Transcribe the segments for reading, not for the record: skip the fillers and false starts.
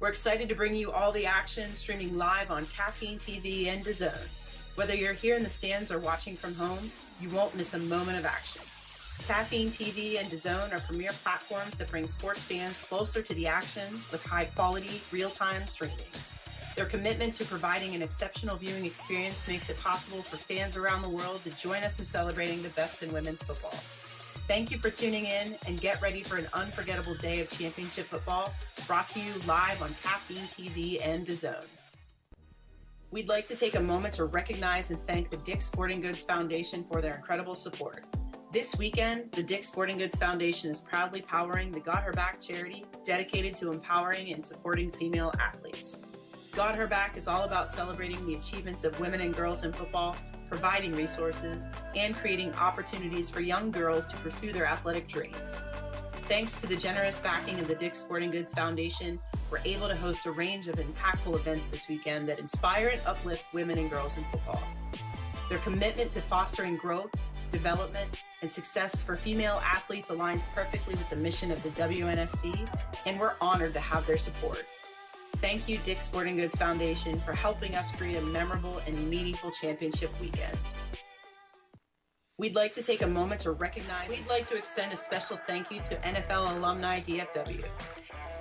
We're excited to bring you all the action streaming live on Caffeine TV and DAZN. Whether you're here in the stands or watching from home, you won't miss a moment of action. Caffeine TV and DAZN are premier platforms that bring sports fans closer to the action with high-quality, real-time streaming. Their commitment to providing an exceptional viewing experience makes it possible for fans around the world to join us in celebrating the best in women's football. Thank you for tuning in, and get ready for an unforgettable day of championship football, brought to you live on Caffeine TV and DAZN. We'd like to take a moment to recognize and thank the Dick's Sporting Goods Foundation for their incredible support. This weekend, the Dick's Sporting Goods Foundation is proudly powering the Got Her Back charity, dedicated to empowering and supporting female athletes. Got Her Back is all about celebrating the achievements of women and girls in football, providing resources, and creating opportunities for young girls to pursue their athletic dreams. Thanks to the generous backing of the Dick's Sporting Goods Foundation, we're able to host a range of impactful events this weekend that inspire and uplift women and girls in football. Their commitment to fostering growth, development, and success for female athletes aligns perfectly with the mission of the WNFC, and we're honored to have their support. Thank you, Dick's Sporting Goods Foundation, for helping us create a memorable and meaningful championship weekend. We'd like to take a moment to extend a special thank you to NFL Alumni DFW.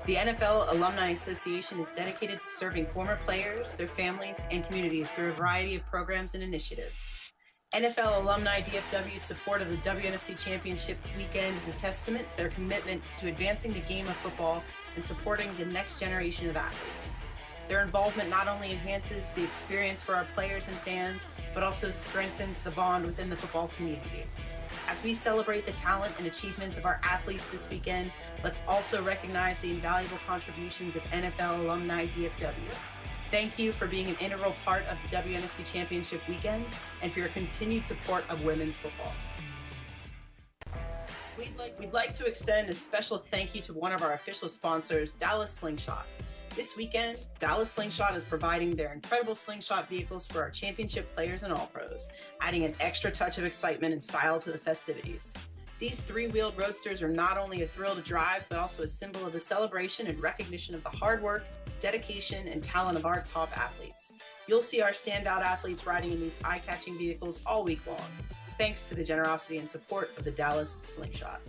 The NFL Alumni Association is dedicated to serving former players, their families, and communities through a variety of programs and initiatives. NFL Alumni DFW's support of the WNFC Championship weekend is a testament to their commitment to advancing the game of football and supporting the next generation of athletes. Their involvement not only enhances the experience for our players and fans, but also strengthens the bond within the football community. As we celebrate the talent and achievements of our athletes this weekend, let's also recognize the invaluable contributions of NFL Alumni DFW. Thank you for being an integral part of the WNFC Championship weekend and for your continued support of women's football. We'd like to extend a special thank you to one of our official sponsors, Dallas Slingshot. This weekend, Dallas Slingshot is providing their incredible slingshot vehicles for our championship players and all-pros, adding an extra touch of excitement and style to the festivities. These three-wheeled roadsters are not only a thrill to drive, but also a symbol of the celebration and recognition of the hard work, dedication, and talent of our top athletes. You'll see our standout athletes riding in these eye-catching vehicles all week long, thanks to the generosity and support of the Dallas Slingshot.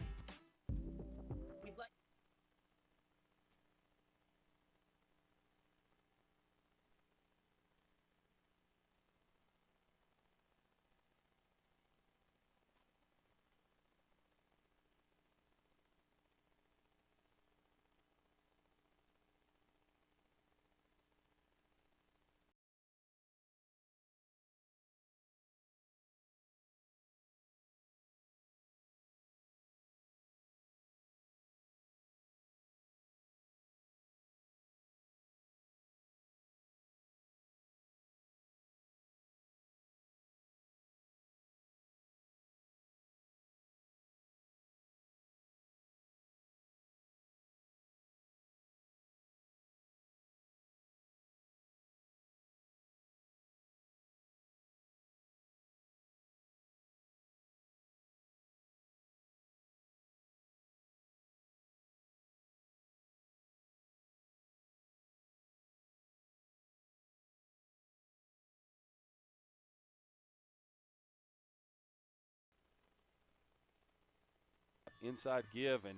Inside give and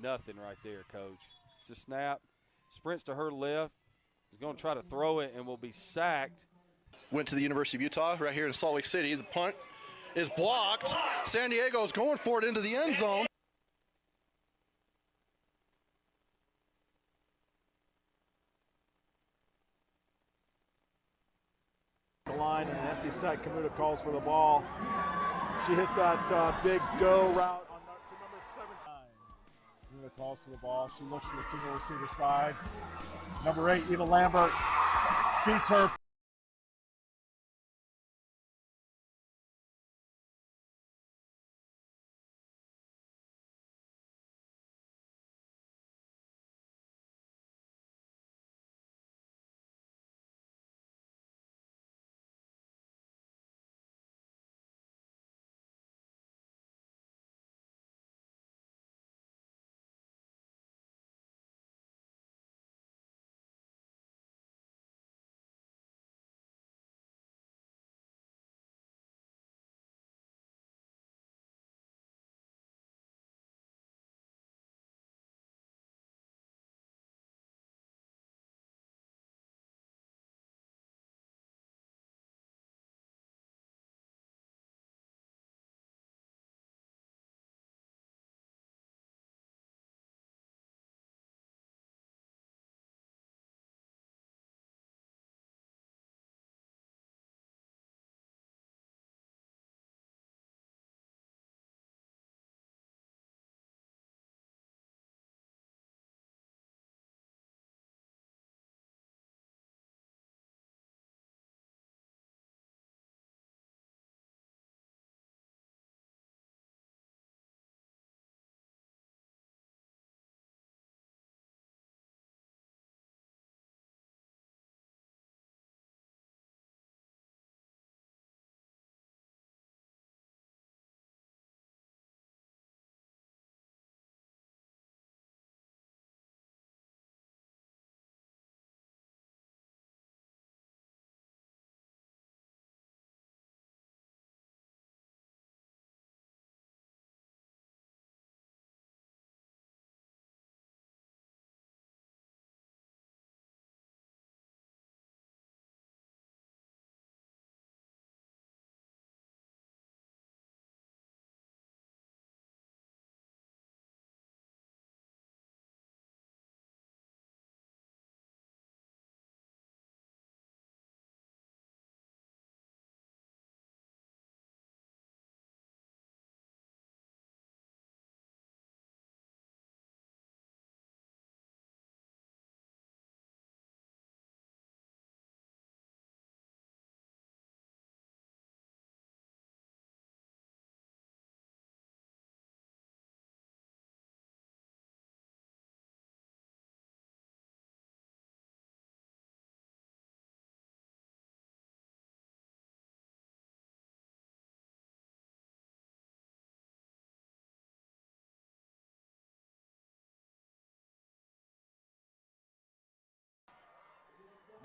nothing right there, Coach. It's a snap, sprints to her left. He's going to try to throw it and will be sacked. Went to the University of Utah right here in Salt Lake City. The punt is blocked. San Diego's going for it into the end zone. The line and an empty set. Kamuta calls for the ball. She hits that big go route on to number 17. Kamuta calls for the ball. She looks to the single receiver side. Number 8, Eva Lambert, beats her.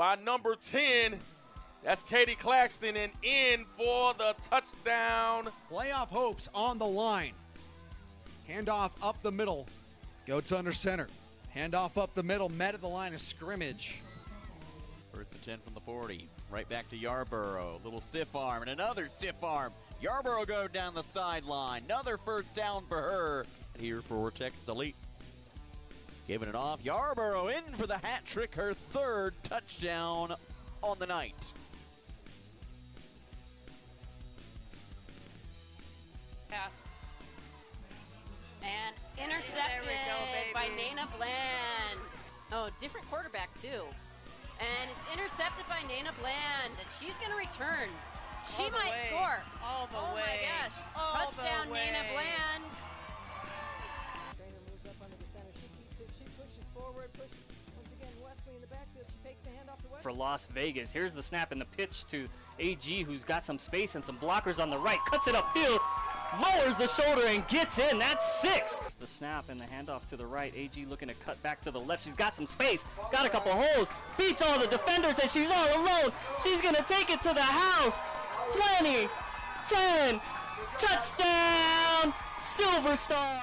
by number 10. That's Katie Claxton, and in for the touchdown. Playoff hopes on the line. Handoff up the middle. Goats under center. Handoff up the middle, met at the line of scrimmage. First and 10 from the 40. Right back to Yarborough. Little stiff arm and another stiff arm. Yarborough go down the sideline. Another first down for her. And here for Vortex Elite. Giving it off. Yarborough in for the hat trick, her third touchdown on the night. Pass. And intercepted by Nana Bland. Oh, different quarterback too. And it's intercepted by Nana Bland, and she's going to return. She might score. All the way. Oh my gosh. Touchdown, Nana Bland. Trainer moves up under the center. She keeps it. She pushes forward. Once again, Wesley in the backfield. She fakes the handoff to Wesley. For Las Vegas. Here's the snap and the pitch to AG, who's got some space and some blockers on the right. Cuts it upfield. Lowers the shoulder and gets in. That's 6. The snap and the handoff to the right. AG looking to cut back to the left. She's got some space. Got a couple holes. Beats all the defenders, and she's all alone. She's going to take it to the house. 20, 10, touchdown, Silver Star.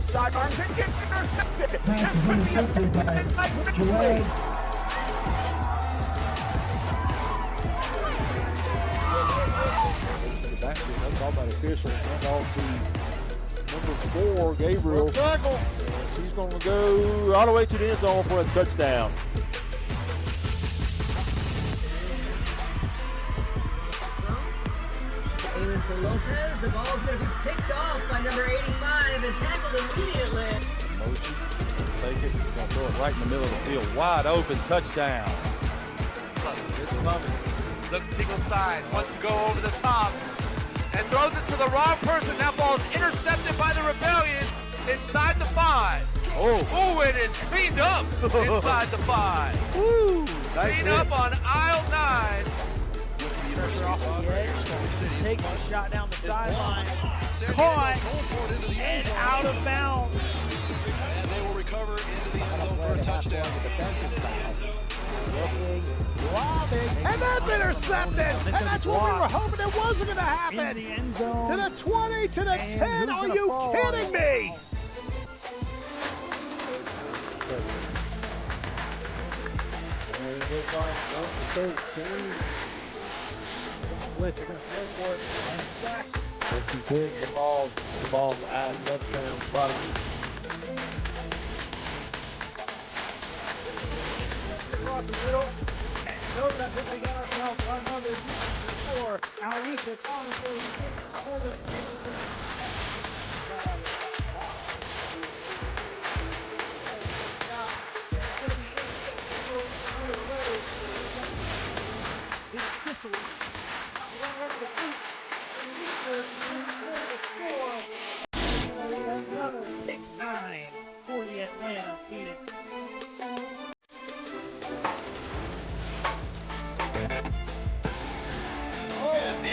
Sidearms and gets intercepted. This could be a midnight victory. That's all about official. That's all to number 4, Gabriel. Tackle. She's going to go all the way to the end zone for a touchdown. Aiming for Lopez. The ball's going to be picked off by number 85 and tackled immediately. Motion. Take it. Gonna throw it right in the middle of the field. Wide open touchdown. It's coming. Looks single side. Wants to go over the top. And throws it to the wrong person. That ball is intercepted by the Rebellion inside the 5. Oh, and it's cleaned up inside the 5. Woo! Cleaned up on aisle 9. Pressure off the edge, taking a shot down the sideline, caught, and out of bounds. And they will recover into the end zone for a touchdown. And that's intercepted. And that's what we were hoping it wasn't going to happen. In the end zone. To the 20, to the 10. Are you kidding me? Blitz, they're going to throw for it and sack. The ball's out left down bottom. Across the middle. And no, that we got ourselves another 4. Alisa on the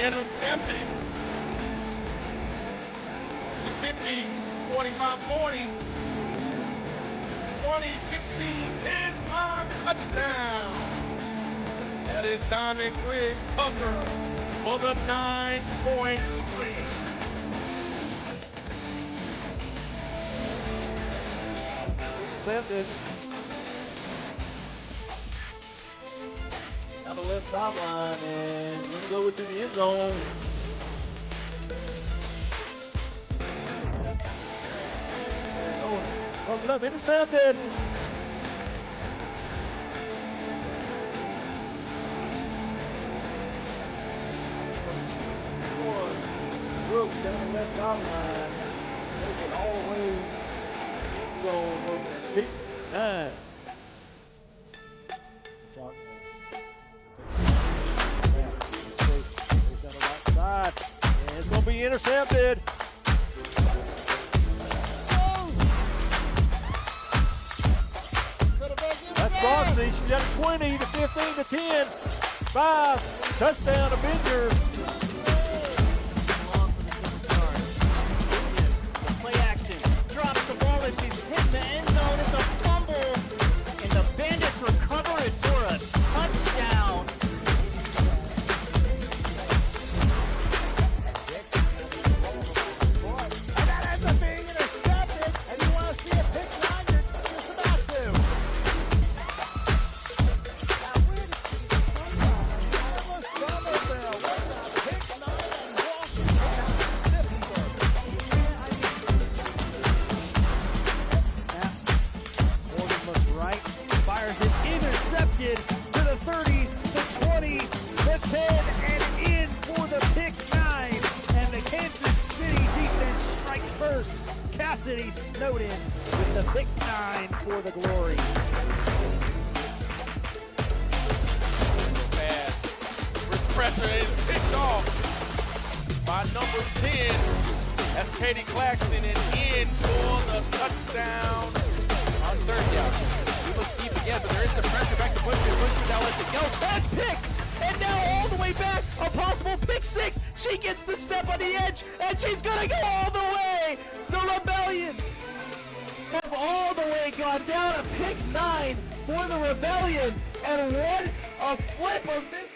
Intercepted. 50, 45, 40. 20, 15, 10, 5, touchdown. That is Dominic Griggs Tucker for the 9-point swing. Accepted. Down the left sideline, and we're going to go to the end zone. Open up, intercepted. Brooks down the left sideline. Take it all the way. Go over 9. going to be intercepted. That's Broxy. She's got a 20 to 15 to 10. 5. Touchdown Avengers. Play action. Drops the ball as she's hitting the end zone. It's a fumble. And the Bandits recover it for a touchdown. And that ends up being intercepted. And you want to see a pick 9, you're just about to. Fires it intercepted to the 30, the 20, the 10, and in for the pick 9. And the Kansas City defense strikes first. Cassidy Snowden with the pick 9 for the Glory. Pass. Wrist pressure is picked off by number 10. That's Katie Claxton, and in for the touchdown on third down. He looks deep again, but there is some pressure back to Bushman. Bushman now lets it go. And picked! And now all the way back, a possible pick 6. She gets the step on the edge, and she's gonna go all the way. The Rebellion have all the way gone down a pick 9 for the Rebellion. And what a flip of this.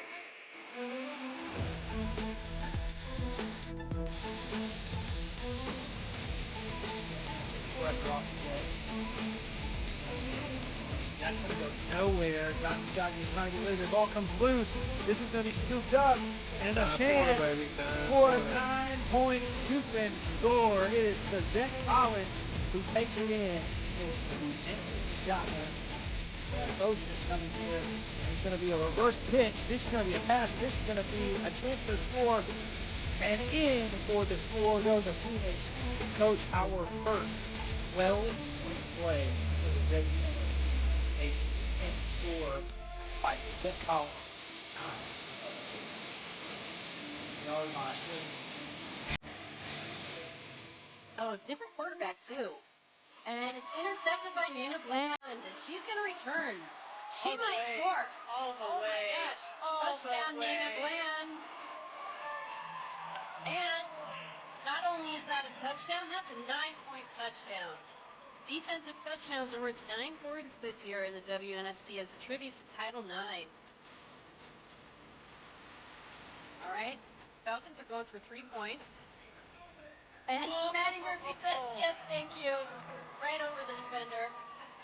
That's going to go nowhere. Jockey's trying to get rid of it. Ball comes loose. This is going to be scooped up. And a chance for a 9-point scoop and score. It is Kazette Collins who takes it in. Shotgun. Motion coming here. It's going to be a reverse pitch. This is going to be a pass. This is going to be a transfer score. And in for the score goes the Phoenix Coach, our first 12-point play for the WNFC Ace and score by Kazette Collins. Oh, different quarterback too. And it's intercepted by Nana Bland, and she's going to return. She might score. All the way. Oh my gosh. Touchdown, Nana Bland. And not only is that a touchdown, that's a 9-point touchdown. Defensive touchdowns are worth 9 points this year in the WNFC as a tribute to Title IX. All right, Falcons are going for 3 points. And Maddie Murphy says, yes, thank you. Right over the defender.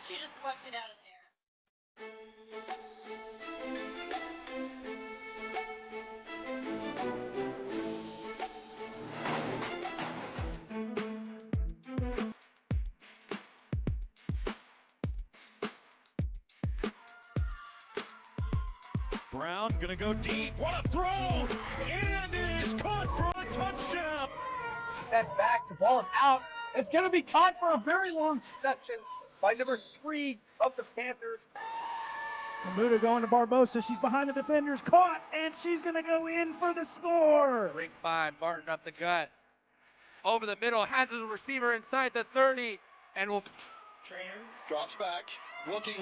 She just plucked it out of there. Brown's gonna go deep. What a throw! And it is caught for a touchdown. Sets back, the ball is out. It's going to be caught for a very long reception by number 3 of the Panthers. Kamuta going to Barbosa. She's behind the defenders. Caught, and she's going to go in for the score. Ring 5, Martin up the gut. Over the middle, has the receiver inside the 30, and will... Drops back, looking,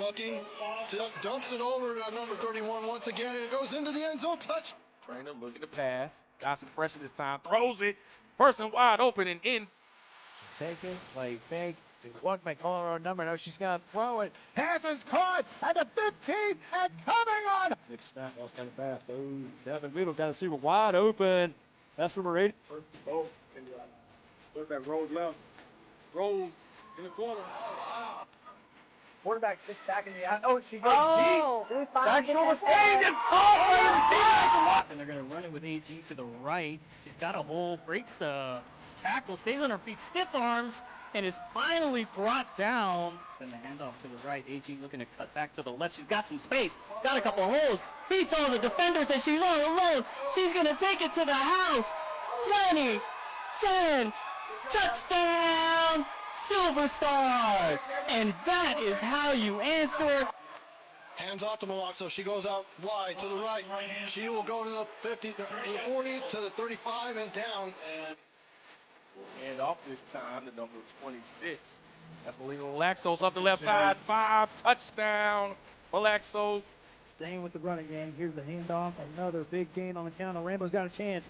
dumps it over to number 31 once again, and it goes into the end zone. Touch. Trainer looking to pass. Got some pressure this time. Throws it. Person wide open and in. Take it, play fake. One may call her a number. No, she's going to throw it. Pass is caught at the 15 and coming on. Good snap. That's kind of fast. Oh, down the middle, got a super wide open. That's number 8. Oh, quarterback rolls left. Rolls in the corner. Quarterback sits back in the out. Oh, she goes deep. Back shoulder fade. It's caught. And they're going to run it with AG to the right. She's got a hole, breaks tackle, stays on her feet, stiff arms, and is finally brought down. Then the handoff to the right. AG looking to cut back to the left. She's got some space, got a couple holes, beats all the defenders, and she's all alone. She's going to take it to the house. 20, 10, touchdown, Silver Stars. And that is how you answer. Hands off to Malak, so she goes out wide to the right. She will go to the 50, to the 40, to the 35, and down. And off this time to number 26. That's Melina Malaxos off the left side. 5, touchdown, Malaxos. Staying with the running game. Here's the handoff. Another big gain on the counter. Rambo's got a chance.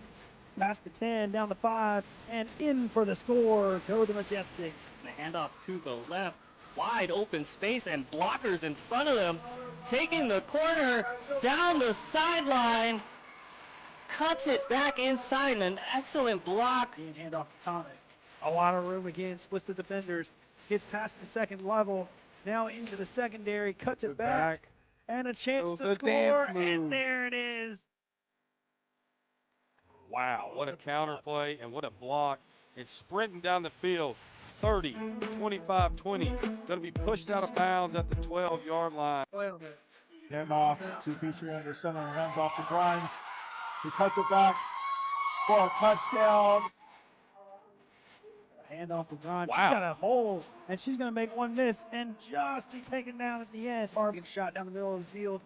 Past the 10, down the 5, and in for the score. Go the Majestics. The handoff to the left. Wide open space and blockers in front of them. Taking the corner down the sideline. Cuts it back inside and an excellent block. And handoff to Thomas. A lot of room again. Splits the defenders. Gets past the second level. Now into the secondary. Cuts it back. And a chance to score. And there it is. Wow, what a counter play and what a block. It's sprinting down the field. 30, 25, 20. Going to be pushed out of bounds at the 12-yard line. Hand off to Petrie under center. Hands off to Grimes. He cuts it back for a touchdown. Hand off to Grimes. Wow. She's got a hole, and she's going to make one miss, and just to take it down at the end. Bargain shot down the middle of the field.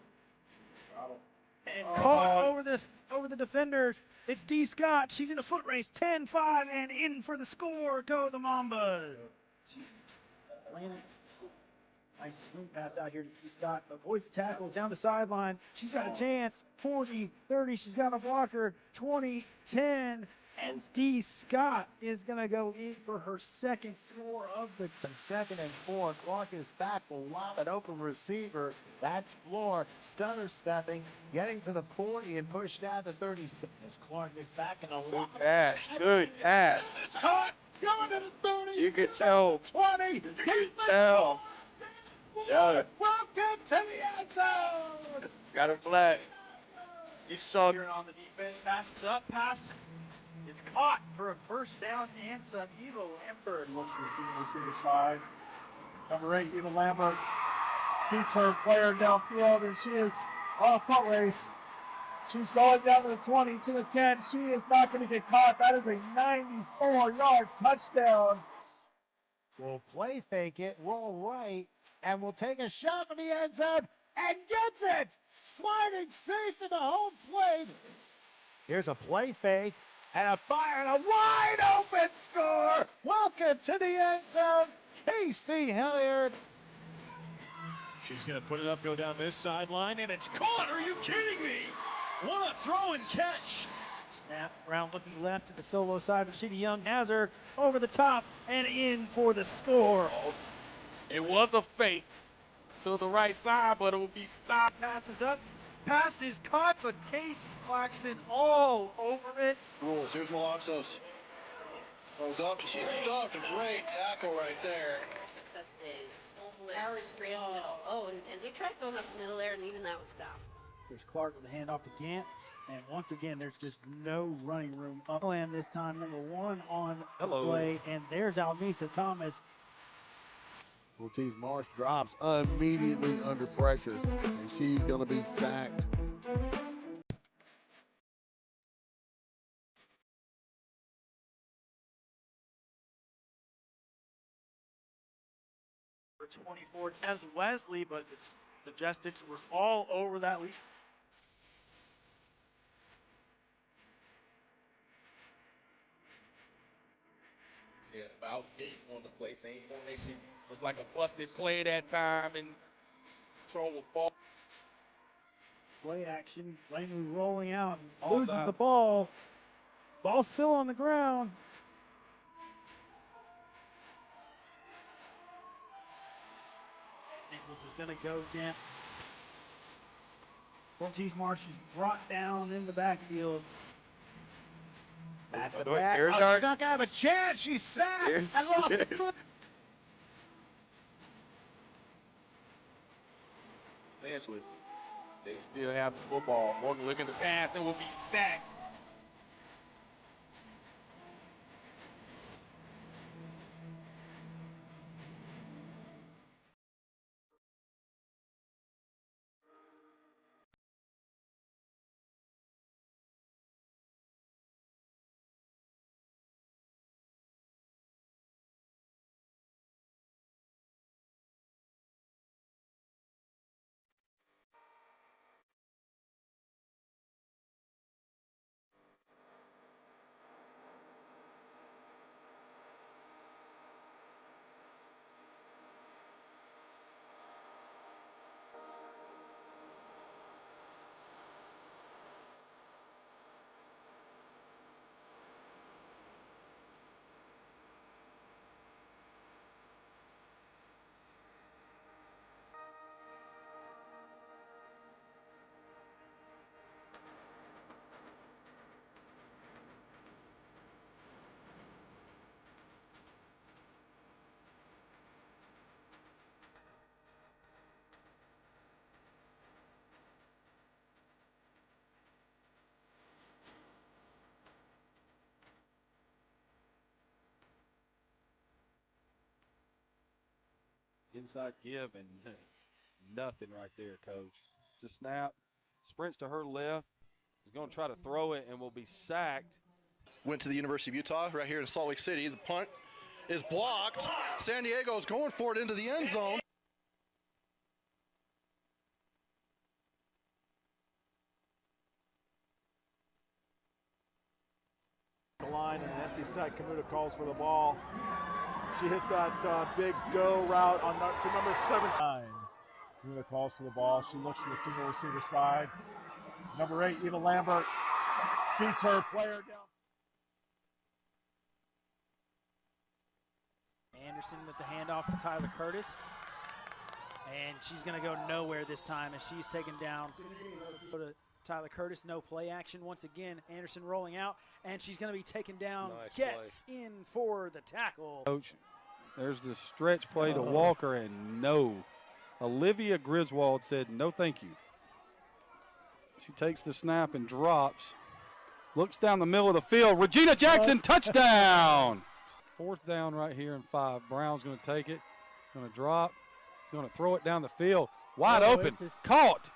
And caught over the defenders. It's D. Scott. She's in a foot race. 10-5 and in for the score. Go the Mambas. Nice swing pass out here to D. Scott. Avoids the tackle down the sideline. She's got a chance. 40, 30. She's got a blocker. 20, 10. And D. Scott is going to go in for her second score of the 2nd and 4. Clark is back. Will lob an open receiver. That's Floor. Stunner stepping. Getting to the 40 and pushed down to 36. Clark is back in a Good pass. Good pass. It's caught. Going to the 30. You can tell. 20. You can tell. Yeah. Welcome to the end zone. Got a flag. You saw Here on the defense. Passes up. Pass. It's caught for a first down and some. Eva Lambert Looks to the single receiver side. Number 8, Eva Lambert beats her player downfield, and she is on a foot race. She's going down to the 20, to the 10. She is not going to get caught. That is a 94-yard touchdown. We'll play fake it, roll right, and we'll take a shot for the end zone, and gets it! Sliding safe in the home plate. Here's a play fake, and a fire, and a wide open score! Welcome to the end zone, Casey Hilliard. She's going to put it up, go down this sideline, and it's caught. Are you kidding me? What a throw and catch. Snap around looking left to the solo side. Rashida Young has her over the top and in for the score. It was a fake to the right side, but it will be stopped. Passes up. Pass is caught, but Casey Claxton all over it. Rules. Here's Malaxos. Goes up. She's stuffed. Great tackle right there. Success days. Howard straight in the middle. Oh, and they tried going up the middle there, and even that was stopped. There's Clark with the handoff to Gant. And once again, there's just no running room. Upland this time, number 1 on the play. And there's Almisa Thomas. Ortiz Marsh drops immediately under pressure, and she's going to be sacked. For 24, Tess Wesley, but the Majestics were all over that lead. Yeah, about 8 on the play. Same formation. Was like a busted play that time, and control with ball. Play action. Langley rolling out. Loses the ball. Ball still on the ground. Nichols is going to go down. Ortiz Marsh is brought down in the backfield. That's the back. She's not going to have a chance. She's sacked. And lost the foot. They still have the football. Morgan looking to pass and will be sacked. inside give and nothing right there, coach. It's a snap, sprints to her left. He's going to try to throw it and will be sacked. Went to the University of Utah right here in Salt Lake City. The punt is blocked. San Diego's going for it into the end zone. The line and an empty set. Kamuta calls for the ball. She hits that big go route to number 17. Kamuta calls for the ball. She looks to the single receiver side. Number 8, Eva Lambert, beats her player down. Anderson with the handoff to Tyler Curtis. And she's going to go nowhere this time as she's taken down. Go to Tyler Curtis, no play action. Once again, Anderson rolling out, and she's going to be taken down. Nice Gets play. in for the tackle. Coach, there's the stretch play to Walker, and no. Olivia Griswold said, no thank you. She takes the snap and drops. Looks down the middle of the field. Regina Jackson, touchdown! 4th down right here and 5. Brown's going to take it. Going to drop. Going to throw it down the field. Wide open. Caught.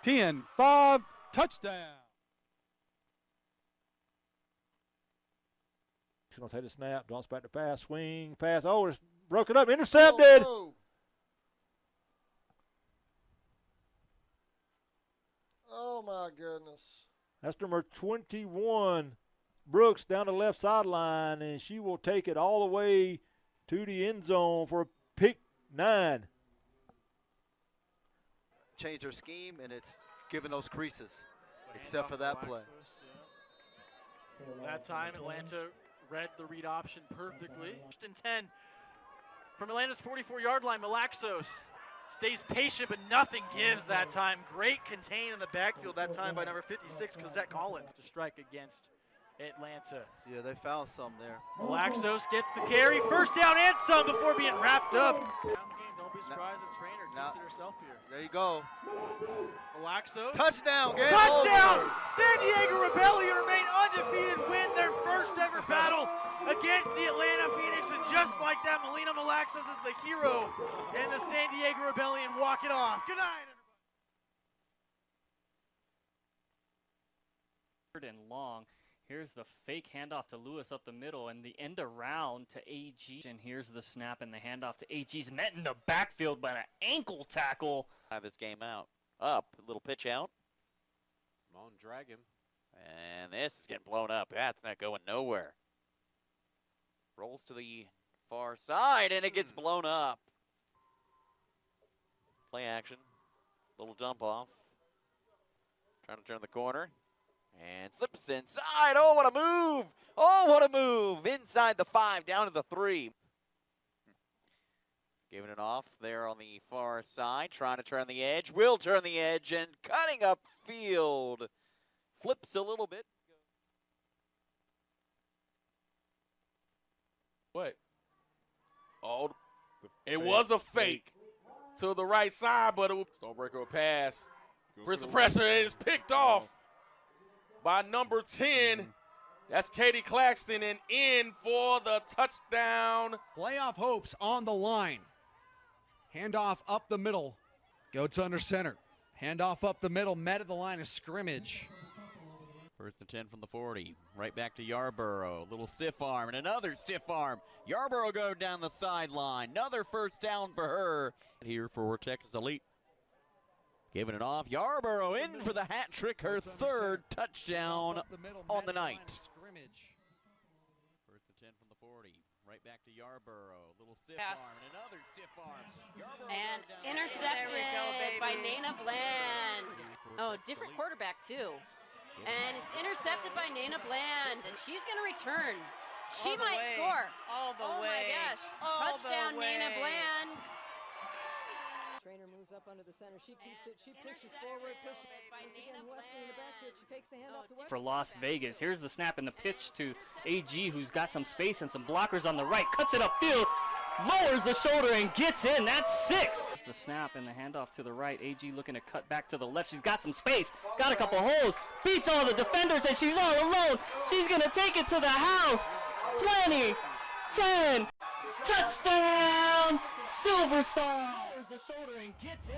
10-5. Touchdown. She's going to take the snap. Dumps back to pass. Swing. Pass. Oh, it's broken up. Intercepted. Oh, my goodness. That's number 21, Brooks, down the left sideline, and she will take it all the way to the end zone for a pick 9. Change her scheme, and it's given those creases, except for that play. That time, Atlanta read the read option perfectly. First and 10 from Atlanta's 44-yard line. Malaxos stays patient, but nothing gives that time. Great contain in the backfield that time by number 56, Cosette Collins, to strike against Atlanta. Yeah, they found some there. Malaxos gets the carry, first down and some before being wrapped up. Don't be surprised if Trainer keeps it herself here. There you go. Malaxos. Touchdown, game Touchdown! over. San Diego Rebellion remain undefeated, win their first ever battle against the Atlanta Phoenix, and just like that, Melina Malaxos is the hero, and the San Diego Rebellion walk it off. Good night, everybody. And long. Here's the fake handoff to Lewis up the middle, and the end around to AG. And here's the snap and the handoff to AG's met in the backfield by an ankle tackle. Have this game out. Up, a little pitch out. Come on, Dragon. And this is getting blown up. That's not going nowhere. Rolls to the far side, and it gets blown up. Play action. Little dump off. Trying to turn the corner. And slips inside. Oh, what a move. Oh, what a move. Inside the 5, down to the 3. Giving it off there on the far side. Trying to turn the edge. Will turn the edge and cutting up field. Flips a little bit. What? Oh, it was a fake to the right side, but it was Stonebreaker pass. Prison pressure is picked off by number 10. That's Katie Claxton, and in for the touchdown. Playoff hopes on the line. Handoff up the middle. Go to under center. Handoff up the middle. Met at the line of scrimmage. First and 10 from the 40. Right back to Yarborough. Little stiff arm and another stiff arm. Yarborough go down the sideline. Another first down for her. Here for Texas Elite. Giving it off. Yarborough in for the hat trick. Her 3rd touchdown on the night. First and 10 from the 40. Right back to Yarborough. Little stiff arm and another stiff arm. Yarborough and intercepted by Nana Bland. Oh, different quarterback too. And it's intercepted by Nana Bland, and she's going to return. She might score. All the way. Oh my gosh. Touchdown, Nana Bland. Trainer moves up under the center. She keeps it. She pushes forward. Once again, Wesley in the backfield. She fakes the handoff to Wesley. For Las Vegas, here's the snap and the pitch to AG, who's got some space and some blockers on the right. Cuts it upfield, lowers the shoulder and gets in. That's 6. The snap and the handoff to the right. AG looking to cut back to the left. She's got some space, got a couple holes, beats all the defenders, and she's all alone. She's going to take it to the house. 20, 10. Touchdown, touchdown, Silver Star. Lowers the shoulder and gets in.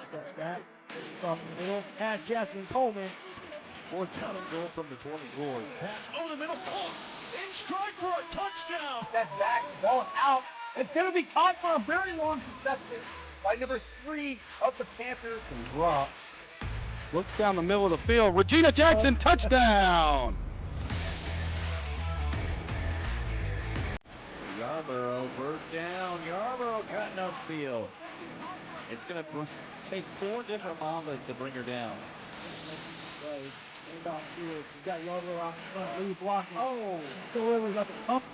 Steps back from the middle. Has Jasmine Coleman. Fourth down and goal from the 24. Pass over the middle. Caught. In stride for a touchdown. That sack is all out. It's going to be caught for a very long reception by number 3 of the Panthers. And drops. Looks down the middle of the field. Regina Jackson, touchdown! Yarborough, first down. Yarborough cutting upfield. It's going to take 4 different Mambas to bring her down. She's got Yarborough out in front. Lee blocking. Oh, delivers up the pump.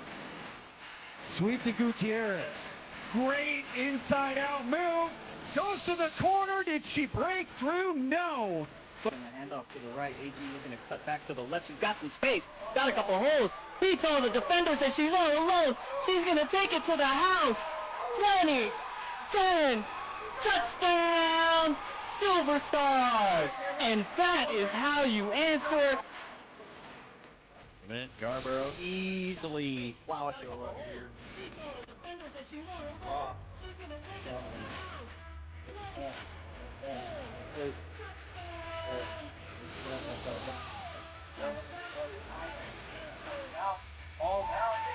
Sweep to Gutierrez. Great inside out move. Goes to the corner. Did she break through? No. And the handoff to the right. AG looking to cut back to the left. She's got some space. Got a couple holes. Beats all the defenders and she's all alone. She's going to take it to the house. 20, 10, touchdown, Silver Stars. And that is how you answer. Yarborough easily flowishing right here.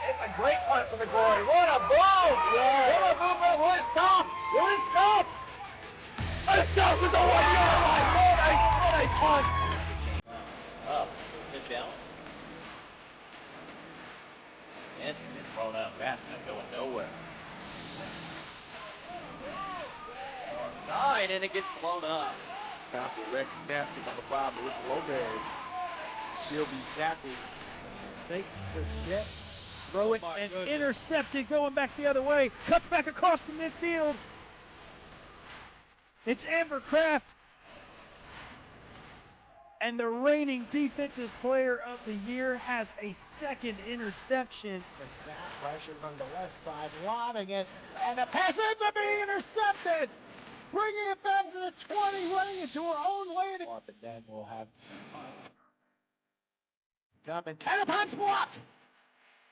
It's a great punt for the Glory. What a move! What a move! Will it stop? Will it stop? It stops at the 1-yard line. What a punt! Pitch out. And it's thrown out. That's not going nowhere. 9 and it gets blown up. After Rex snaps it from the 5 to Lisa Lopez. She'll be tackled. Fake the step. Throw it and intercepted going back the other way. Cuts back across the midfield. It's Amber Kraft. And the reigning defensive player of the year has a second interception. The snap pressure from the left side, lobbing it, and the pass ends up being intercepted. Bringing it back to the 20, running into her own lane. But then we'll have coming. And the punt's blocked.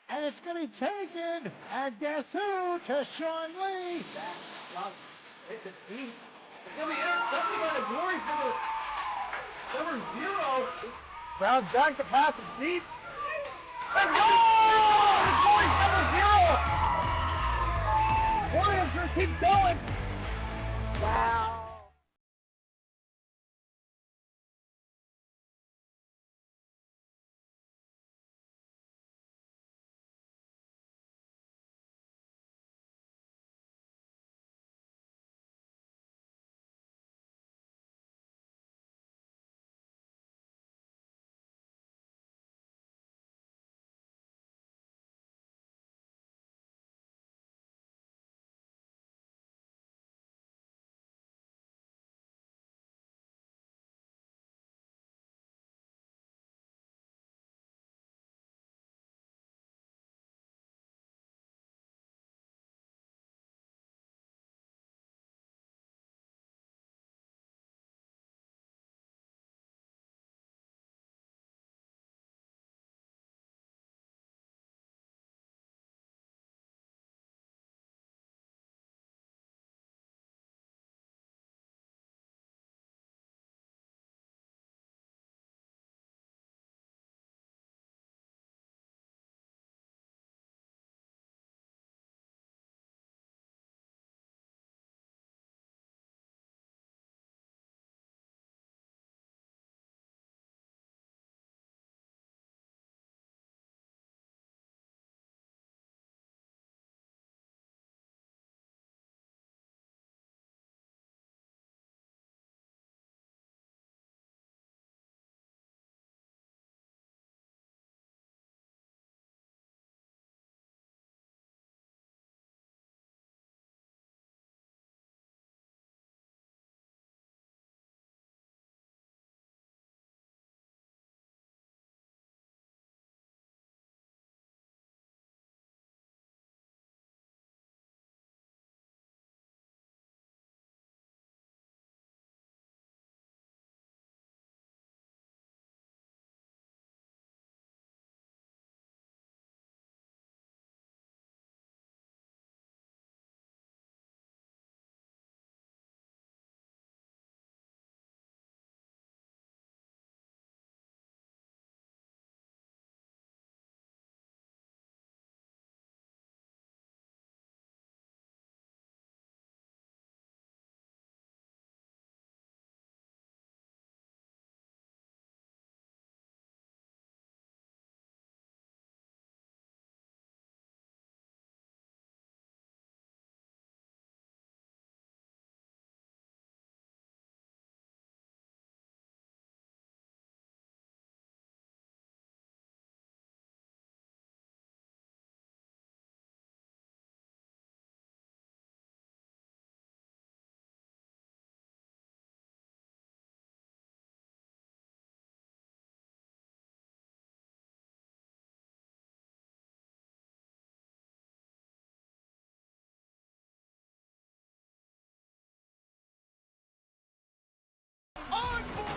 And it's going to be taken. And guess who? To Sean Lee. It's going to be intercepted by the Glory for the number 0. Brown's back to pass is deep. And goal! The Glory's number 0. Warriors going to keep going. Wow.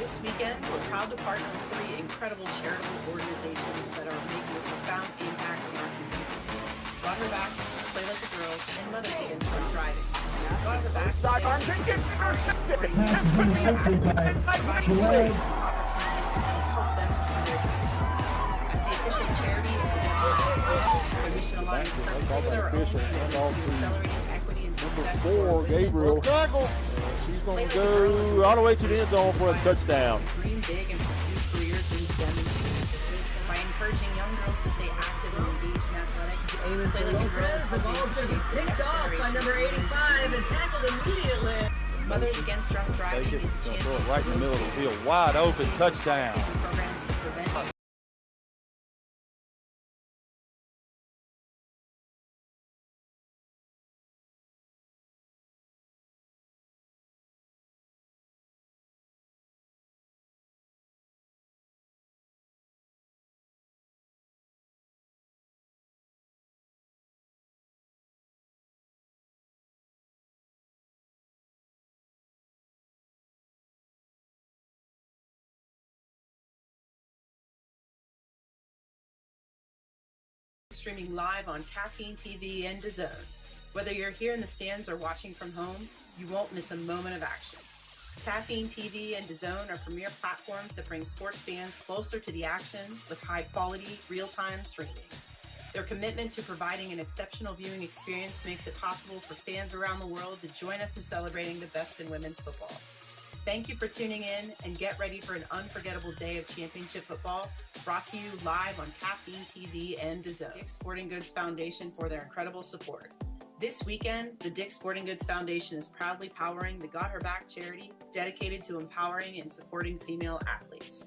This weekend, we're proud to partner with 3 incredible charitable organizations that are making a profound impact in our communities. Got Her Back, Play Like the Girls, and Mothers Against Drunk Driving. Got Her Back Sidearm kick gets intercepted. This could be a providing ways and opportunities that can help them pursue their dreams. As the official charity of the WNFC, their mission aligns perfectly with our own commitment to accelerating equity and success for Number 4, Gabriel. She's going to go all the way to the end zone for a touchdown. Dream big and pursue careers in STEM and STEAM. By encouraging young girls to stay active and engaged in athletics, Play Like a Girl is helping to shape the next generation number 85 and tackled immediately. Mothers Against Drunk Driving is a champion. Right in the middle of the field, wide open, touchdown. Programs that prevent streaming live on Caffeine TV and DAZN. Whether you're here in the stands or watching from home, you won't miss a moment of action. Caffeine TV and DAZN are premier platforms that bring sports fans closer to the action with high-quality, real-time streaming. Their commitment to providing an exceptional viewing experience makes it possible for fans around the world to join us in celebrating the best in women's football. Thank you for tuning in, and get ready for an unforgettable day of championship football, brought to you live on Caffeine TV and DAZN. Dick's Sporting Goods Foundation for their incredible support. This weekend, the Dick's Sporting Goods Foundation is proudly powering the Got Her Back charity, dedicated to empowering and supporting female athletes.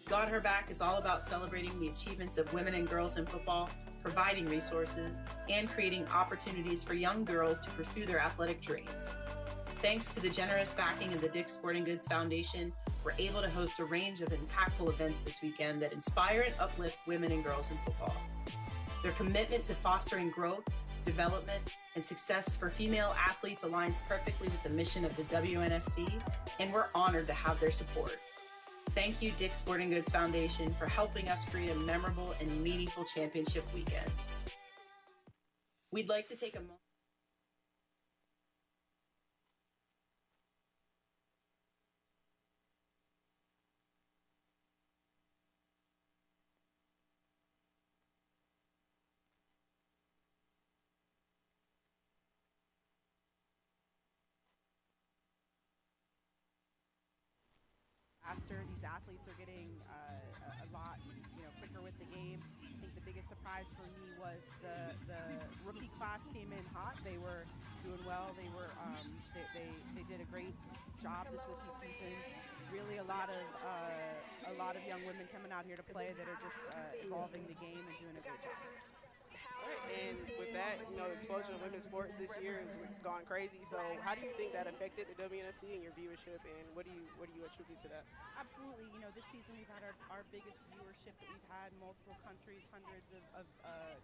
Got Her Back is all about celebrating the achievements of women and girls in football, providing resources, and creating opportunities for young girls to pursue their athletic dreams. Thanks to the generous backing of the Dick's Sporting Goods Foundation, we're able to host a range of impactful events this weekend that inspire and uplift women and girls in football. Their commitment to fostering growth, development, and success for female athletes aligns perfectly with the mission of the WNFC, and we're honored to have their support. Thank you, Dick's Sporting Goods Foundation, for helping us create a memorable and meaningful championship weekend. We'd like to take a moment. Faster, these athletes are getting a lot, quicker with the game. I think the biggest surprise for me was the rookie class came in hot. They were doing well. They were they did a great job this rookie season. Really a lot of young women coming out here to play that are just evolving the game and doing a great job. All right, and with that, the explosion of women's sports this year has gone crazy. So how do you think that affected the WNFC and your viewership, and what do you attribute to that? Absolutely. This season we've had our biggest viewership that we've had in multiple countries, hundreds of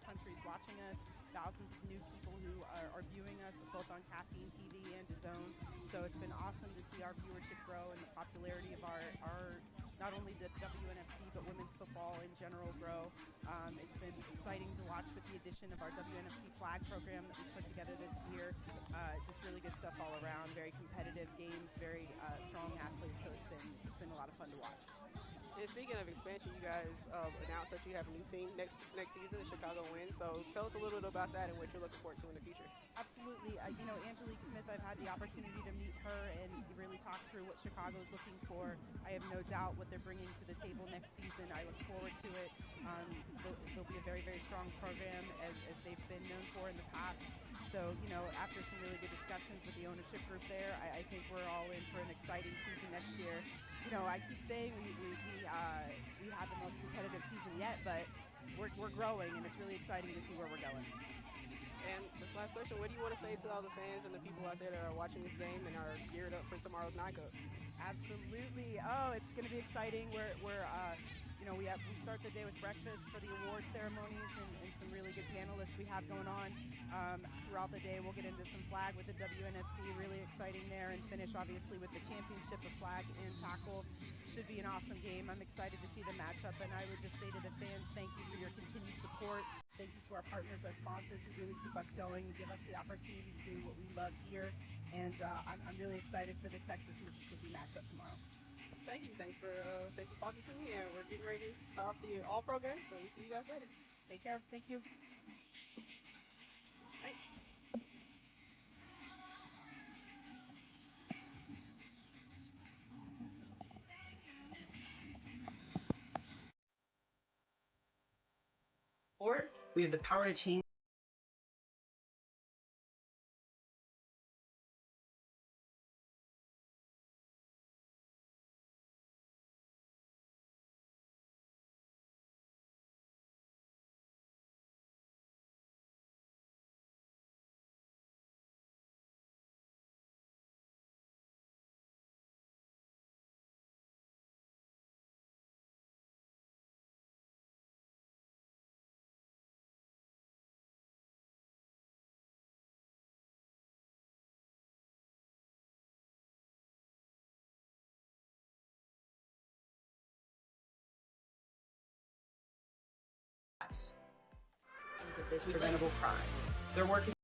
countries watching us, thousands of new people who are viewing us both on Caffeine TV and DAZN. So it's been awesome to see our viewership grow and the popularity of our not only the WNFC but women's football in general grow. It's been exciting to watch with the addition of our WNFC flag program that we put together this year. Just really good stuff all around. Very competitive games, very strong athletes. So it's been a lot of fun to watch. And speaking of expansion, you guys announced that you have a new team next season, the Chicago Win. So tell us a little bit about that and what you're looking forward to in the future. Absolutely. Angelique Smith, I've had the opportunity to meet her and really talk through what Chicago's looking for. I have no doubt what they're bringing to the table next season. I look forward to it. They'll be a very, very strong program as they've been known for in the past. So, after some really good discussions with the ownership group there, I think we're all in for an exciting season next year. I keep saying we had the most competitive season yet, but we're growing, and it's really exciting to see where we're going. And this last question, what do you want to say to all the fans and the people out there that are watching this game and are geared up for tomorrow's 9 Cup? Absolutely. Oh, it's going to be exciting. We start the day with breakfast for the award ceremonies and some really good panelists we have going on. Throughout the day, we'll get into some flag with the WNFC, really exciting there, and finish obviously with the championship of flag and tackle. Should be an awesome game. I'm excited to see the matchup, and I would just say to the fans, thank you for your continued support. Thank you to our partners, our sponsors who really keep us going and give us the opportunity to do what we love here. And I'm really excited for the Texas-Mississippi matchup tomorrow. Thank you. Thanks for talking to me, and we're getting ready to start the All Pro Game, so we'll see you guys later. Take care. Thank you. Thanks. We have the power to change. Of this preventable crime. Their work is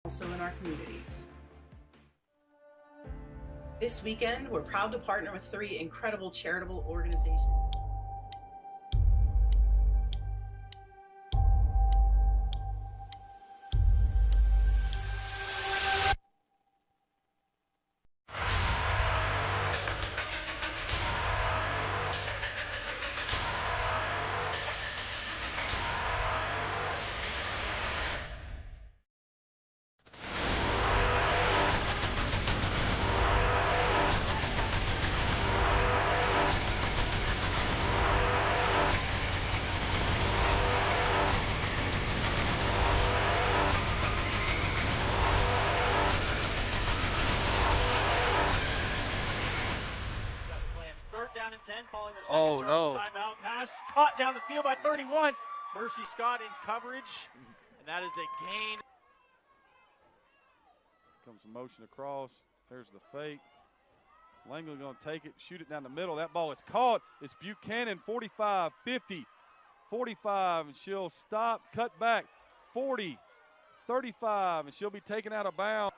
also in our communities. This weekend, we're proud to partner with 3 incredible charitable organizations. Oh no. Timeout pass caught down the field by 31. Mercy Scott in coverage, and that is a gain. Comes a motion across. There's the fake. Langley going to take it, shoot it down the middle. That ball is caught. It's Buchanan, 45, 50, 45, and she'll stop, cut back, 40, 35, and she'll be taken out of bounds.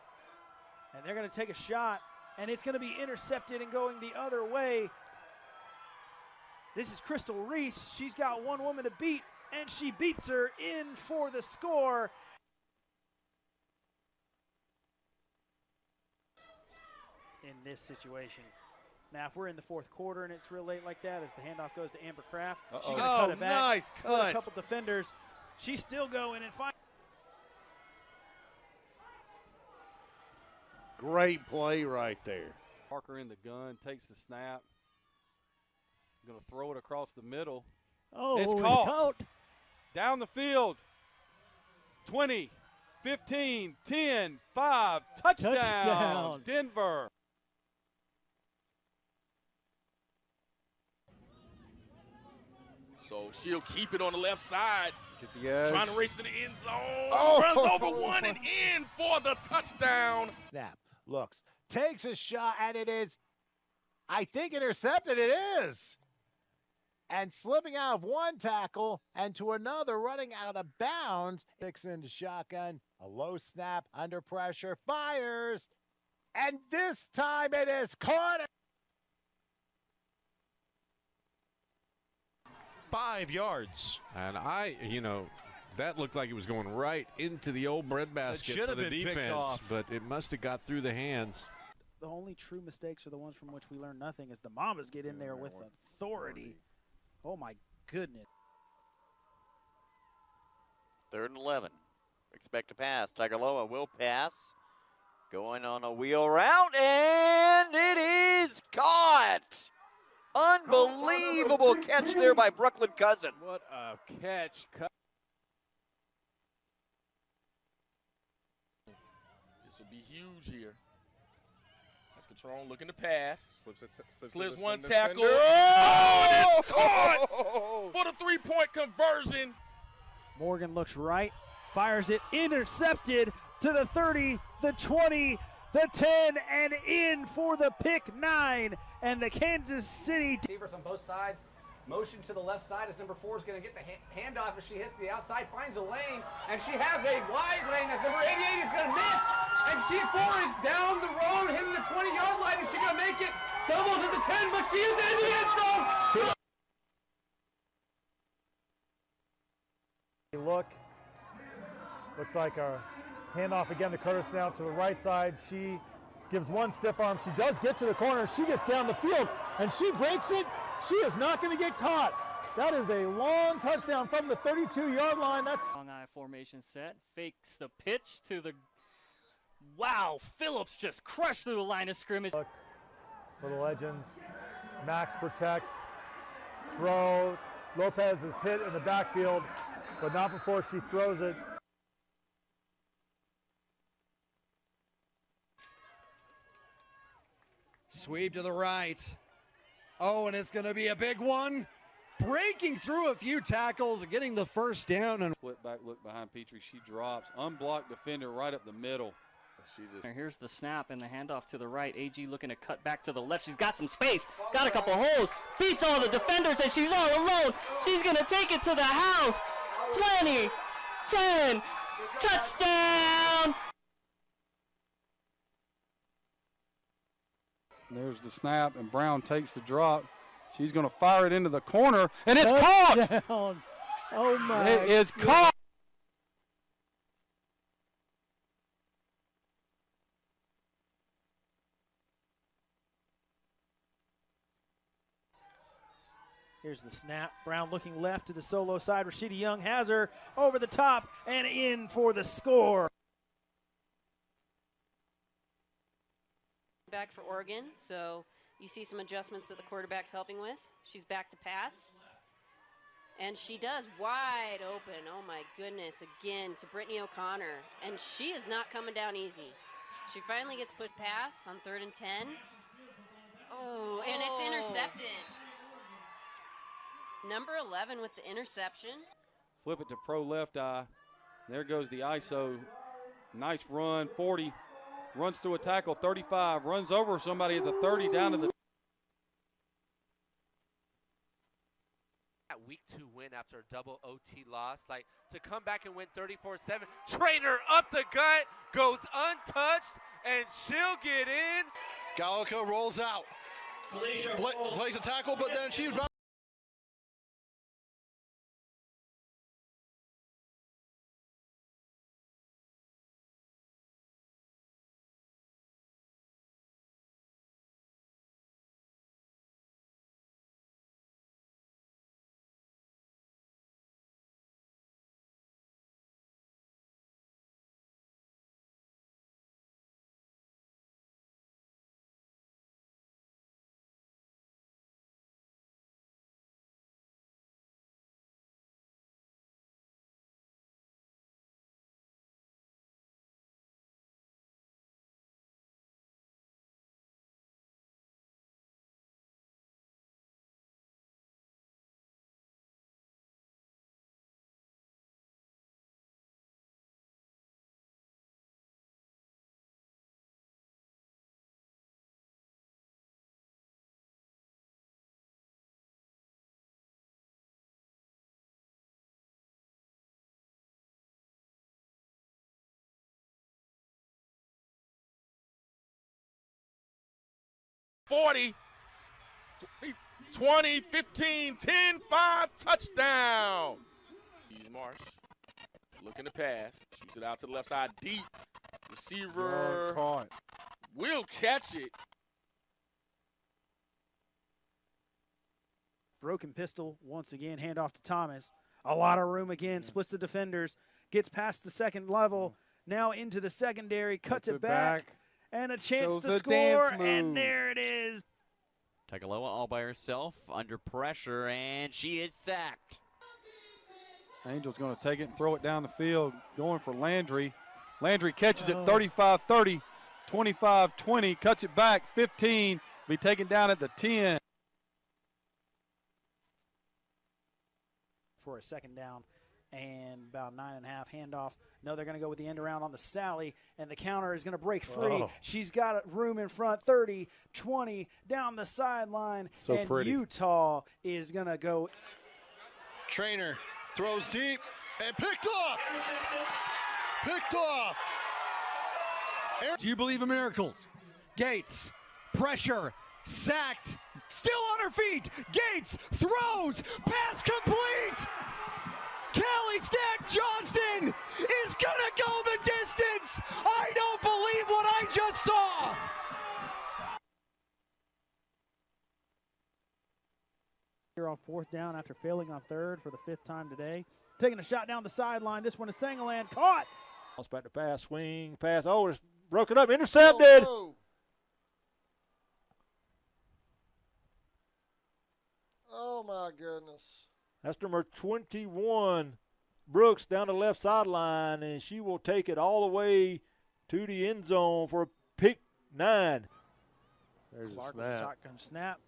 And they're going to take a shot, and it's going to be intercepted and going the other way. This is Crystal Reese. She's got one woman to beat, and she beats her in for the score. In this situation. Now, if we're in the fourth quarter and it's real late like that, as the handoff goes to Amber Kraft, she's going to cut it back. Nice cut. A couple defenders. She's still going and finally. Great play right there. Parker in the gun, takes the snap. Going to throw it across the middle. Oh, it's caught. Down the field. 20, 15, 10, 5. Touchdown. Denver. So she'll keep it on the left side. Get the edge. Trying to race to the end zone. Oh! Runs over one and in for the touchdown. Snap, looks, takes a shot, and it is, I think, intercepted. It is. And slipping out of one tackle and to another, running out of bounds. Six into shotgun, a low snap, under pressure, fires. And this time it is caught. 5 yards. And that looked like it was going right into the old breadbasket for the defense, but it must have got through the hands. The only true mistakes are the ones from which we learn nothing as the Mambas get in there with authority. Oh, my goodness. 3rd and 11. Expect to pass. Tagaloa will pass. Going on a wheel route, and it is caught. Unbelievable catch there by Brooklyn Cousin. What a catch. This will be huge here. That's Catrone looking to pass. Slips one tackle. Oh, and it's caught for the 3-point conversion. Morgan looks right, fires it, intercepted to the 30, the 20, the 10, and in for the pick 9. And the Kansas City receivers on both sides. Motion to the left side as number 4 is going to get the handoff as she hits the outside, finds a lane, and she has a wide lane as number 88 is going to miss. And she is down the road, hitting the 20-yard line. Is she going to make it? Stumbles at the 10, but she is in the end zone. Looks like a handoff again to Curtis now to the right side. She gives one stiff arm. She does get to the corner. She gets down the field, and she breaks it. She is not going to get caught. That is a long touchdown from the 32-yard line. That's long eye formation set. Fakes the pitch to the. Wow, Phillips just crushed through the line of scrimmage. Look for the Legends. Max protect. Throw. Lopez is hit in the backfield, but not before she throws it. Sweep to the right. Oh, and it's going to be a big one. Breaking through a few tackles and getting the first down. And flip back, look behind Petrie. She drops. Unblocked defender right up the middle. Here's the snap and the handoff to the right. AG looking to cut back to the left. She's got some space. Got a couple holes. Beats all the defenders, and she's all alone. She's going to take it to the house. 20, 10, touchdown. There's the snap, and Brown takes the drop. She's going to fire it into the corner, and it's caught. Oh, my. It is caught. Here's the snap. Brown looking left to the solo side. Rashida Young has her over the top and in for the score. Back for Oregon, so you see some adjustments that the quarterback's helping with. She's back to pass. And she does wide open. Oh my goodness, again to Brittany O'Connor. And she is not coming down easy. She finally gets pushed pass on 3rd and 10. Oh, and it's intercepted. Number 11 with the interception. Flip it to pro left eye. There goes the ISO. Nice run, 40. Runs through a tackle, 35. Runs over somebody at the 30 down to the. That week 2 win after a double OT loss, like to come back and win 34-7. Trainer up the gut, goes untouched, and she'll get in. Gallica rolls out. Plays a tackle, but then she's about 40, 20, 15, 10, 5, touchdown. Marsh looking to pass, shoots it out to the left side deep. Receiver will catch it. Broken pistol once again, handoff to Thomas. A lot of room again, splits the defenders, gets past the second level, now into the secondary, cuts it back, and a chance to score, and there it is. Tagaloa all by herself, under pressure, and she is sacked. Angel's going to take it and throw it down the field, going for Landry. Landry catches it 35-30, 25-20, cuts it back 15, be taken down at the 10. For a second down and about 9.5 handoff. No, they're going to go with the end around on the Sally, and the counter is going to break free. She's got room in front, 30, 20, down the sideline, and pretty. Utah is going to go. Trainer throws deep and picked off. Picked off. Do you believe in miracles? Gates, pressure, sacked, still on her feet. Gates throws, pass complete. Kelly Stack Johnston is gonna go the distance. I don't believe what I just saw. Here on fourth down after failing on third for the 5th time today. Taking a shot down the sideline. This one is Sangaland caught. Back to pass, swing, pass. Oh, it's broken up, intercepted. Oh, my goodness. That's number 21, Brooks, down the left sideline, and she will take it all the way to the end zone for a pick 9. There's Clark with a shotgun snap,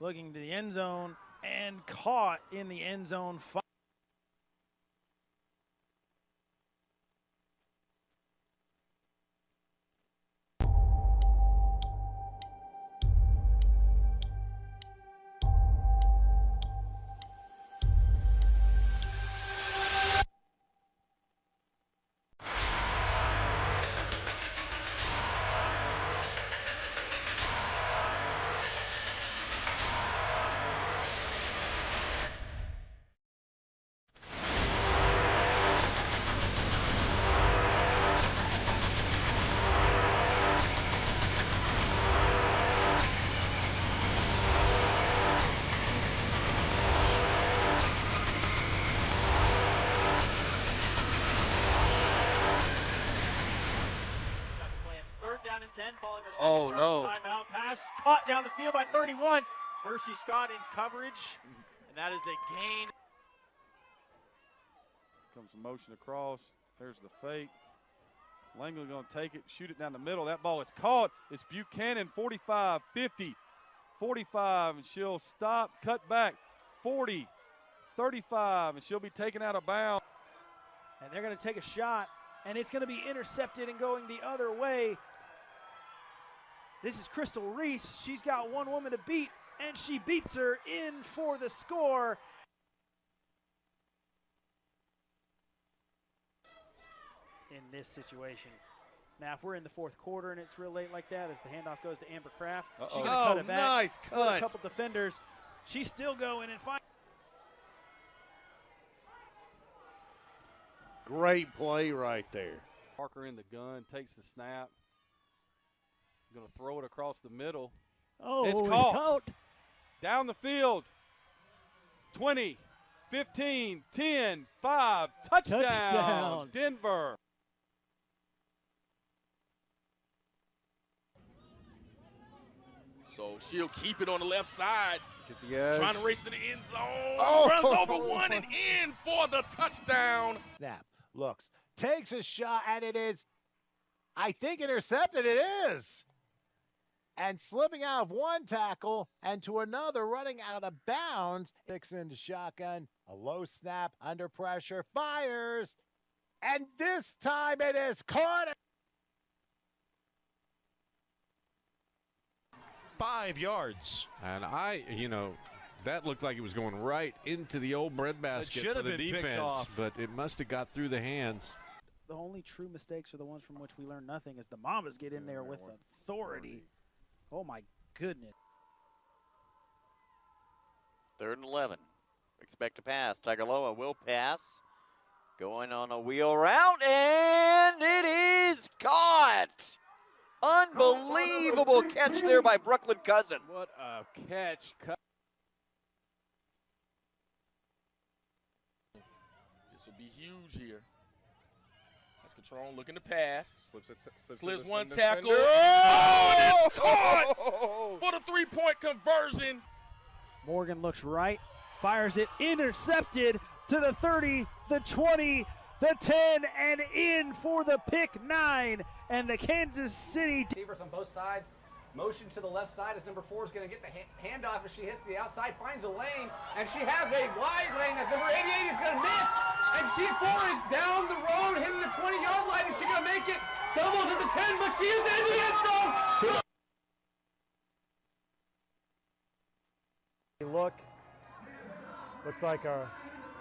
looking to the end zone, and caught in the end zone. Oh, no. Timeout pass caught down the field by 31. Mercy Scott in coverage, and that is a gain. Comes a motion across. There's the fake. Langley going to take it, shoot it down the middle. That ball is caught. It's Buchanan, 45, 50, 45, and she'll stop, cut back, 40, 35, and she'll be taken out of bounds. And they're going to take a shot, and it's going to be intercepted and going the other way. This is Crystal Reese. She's got one woman to beat, and she beats her in for the score. In this situation. Now, if we're in the fourth quarter and it's real late like that, as the handoff goes to Amber Kraft, she's going to cut it back. Nice cut. A couple defenders. She's still going and find. Great play right there. Parker in the gun, takes the snap. Going to throw it across the middle. Oh, it's caught. Down the field. 20, 15, 10, 5. Touchdown. Denver. So she'll keep it on the left side. Get the edge. Trying to race to the end zone. Runs over one and in for the touchdown. Snap, looks, takes a shot, and it is, I think, intercepted. It is. And slipping out of one tackle and to another, running out of bounds. 6 into shotgun, a low snap, under pressure, fires. And this time it is caught. 5 yards. And that looked like it was going right into the old breadbasket for the defense, but it must have got through the hands. The only true mistakes are the ones from which we learn nothing, as the Mambas get in there with authority. Oh, my goodness. 3rd and 11. Expect to pass. Tagaloa will pass. Going on a wheel route, and it is caught. Unbelievable catch there by Brooklyn Cousin. What a catch. This will be huge here. That's Catrone looking to pass. Slips one tackle. Oh, and it's caught for the three-point conversion. Morgan looks right, fires it, intercepted to the 30, the 20, the 10, and in for the pick 9. And the Kansas City Receivers on both sides. Motion to the left side as number 4 is going to get the handoff as she hits the outside, finds a lane, and she has a wide lane as number 88 is going to miss. And she is down the road, hitting the 20-yard line. Is she going to make it? Stumbles at the 10, but she is in the end zone. Looks like a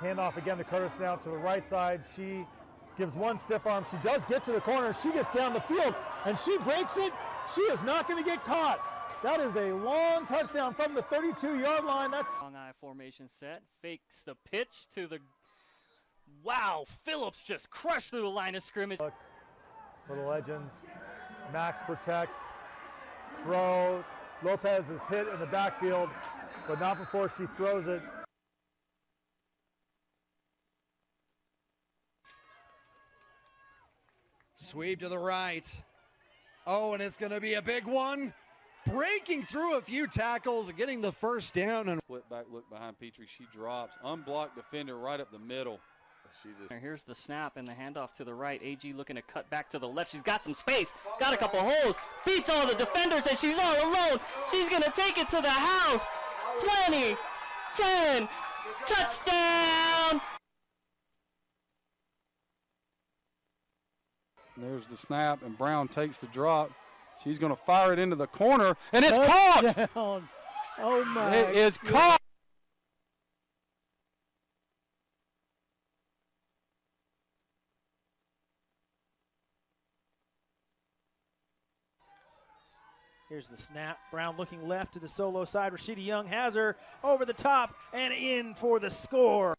handoff again to Curtis now to the right side. She gives one stiff arm. She does get to the corner. She gets down the field, and she breaks it. She is not going to get caught. That is a long touchdown from the 32-yard line. That's long eye formation set. Fakes the pitch to the. Wow, Phillips just crushed through the line of scrimmage. Look for the Legends. Max protect. Throw. Lopez is hit in the backfield, but not before she throws it. Sweep to the right. Oh, and it's going to be a big one. Breaking through a few tackles and getting the first down. And Flip back, look behind Petrie. She drops. Unblocked defender right up the middle. Here's the snap and the handoff to the right. AG looking to cut back to the left. She's got some space, got a couple holes, beats all the defenders, and she's all alone. She's going to take it to the house. 20, 10, touchdown. There's the snap, and Brown takes the drop. She's going to fire it into the corner, and it's caught. Oh, my. It is caught. Here's the snap. Brown looking left to the solo side. Rashida Young has her over the top and in for the score.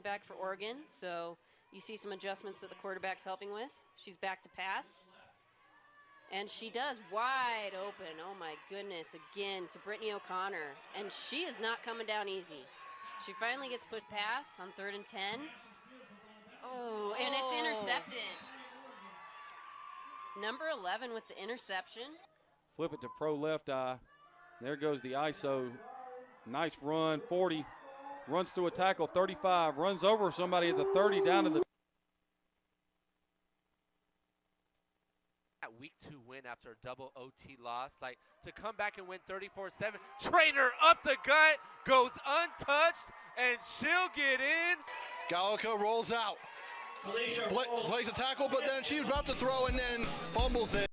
Back for Oregon, so you see some adjustments that the quarterback's helping with. She's back to pass. And she does wide open. Oh my goodness, again to Brittany O'Connor. And she is not coming down easy. She finally gets pushed pass on 3rd and 10. Oh, and it's intercepted. Number 11 with the interception. Flip it to pro left eye. There goes the ISO. Nice run, 40. Runs through a tackle, 35. Runs over somebody at the 30 down to the. That week 2 win after a double OT loss, like to come back and win 34-7. Trainer up the gut, goes untouched, and she'll get in. Gallica rolls out. Plays a tackle, but then she's about to throw and then fumbles it.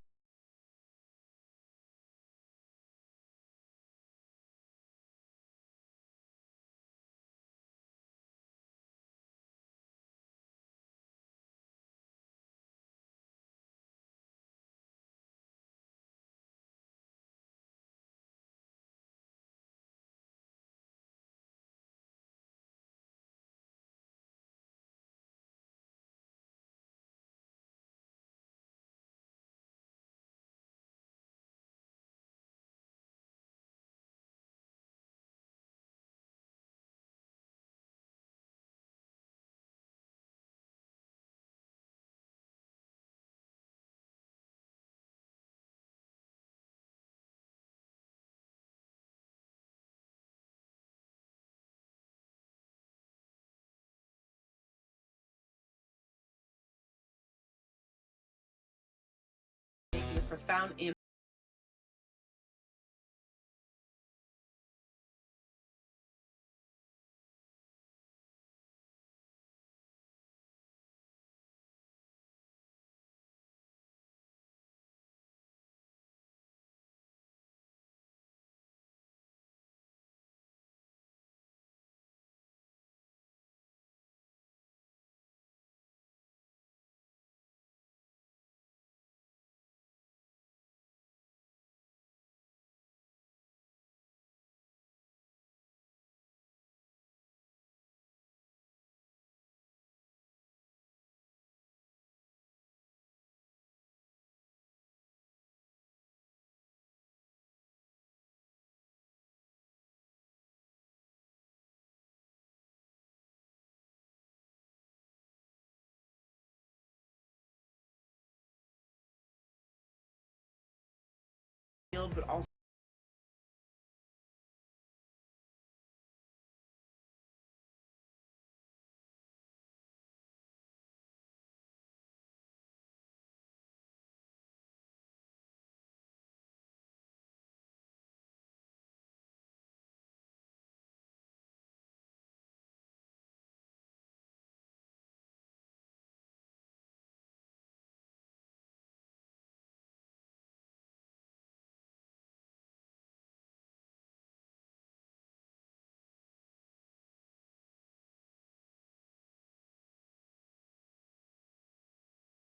The profound impact but also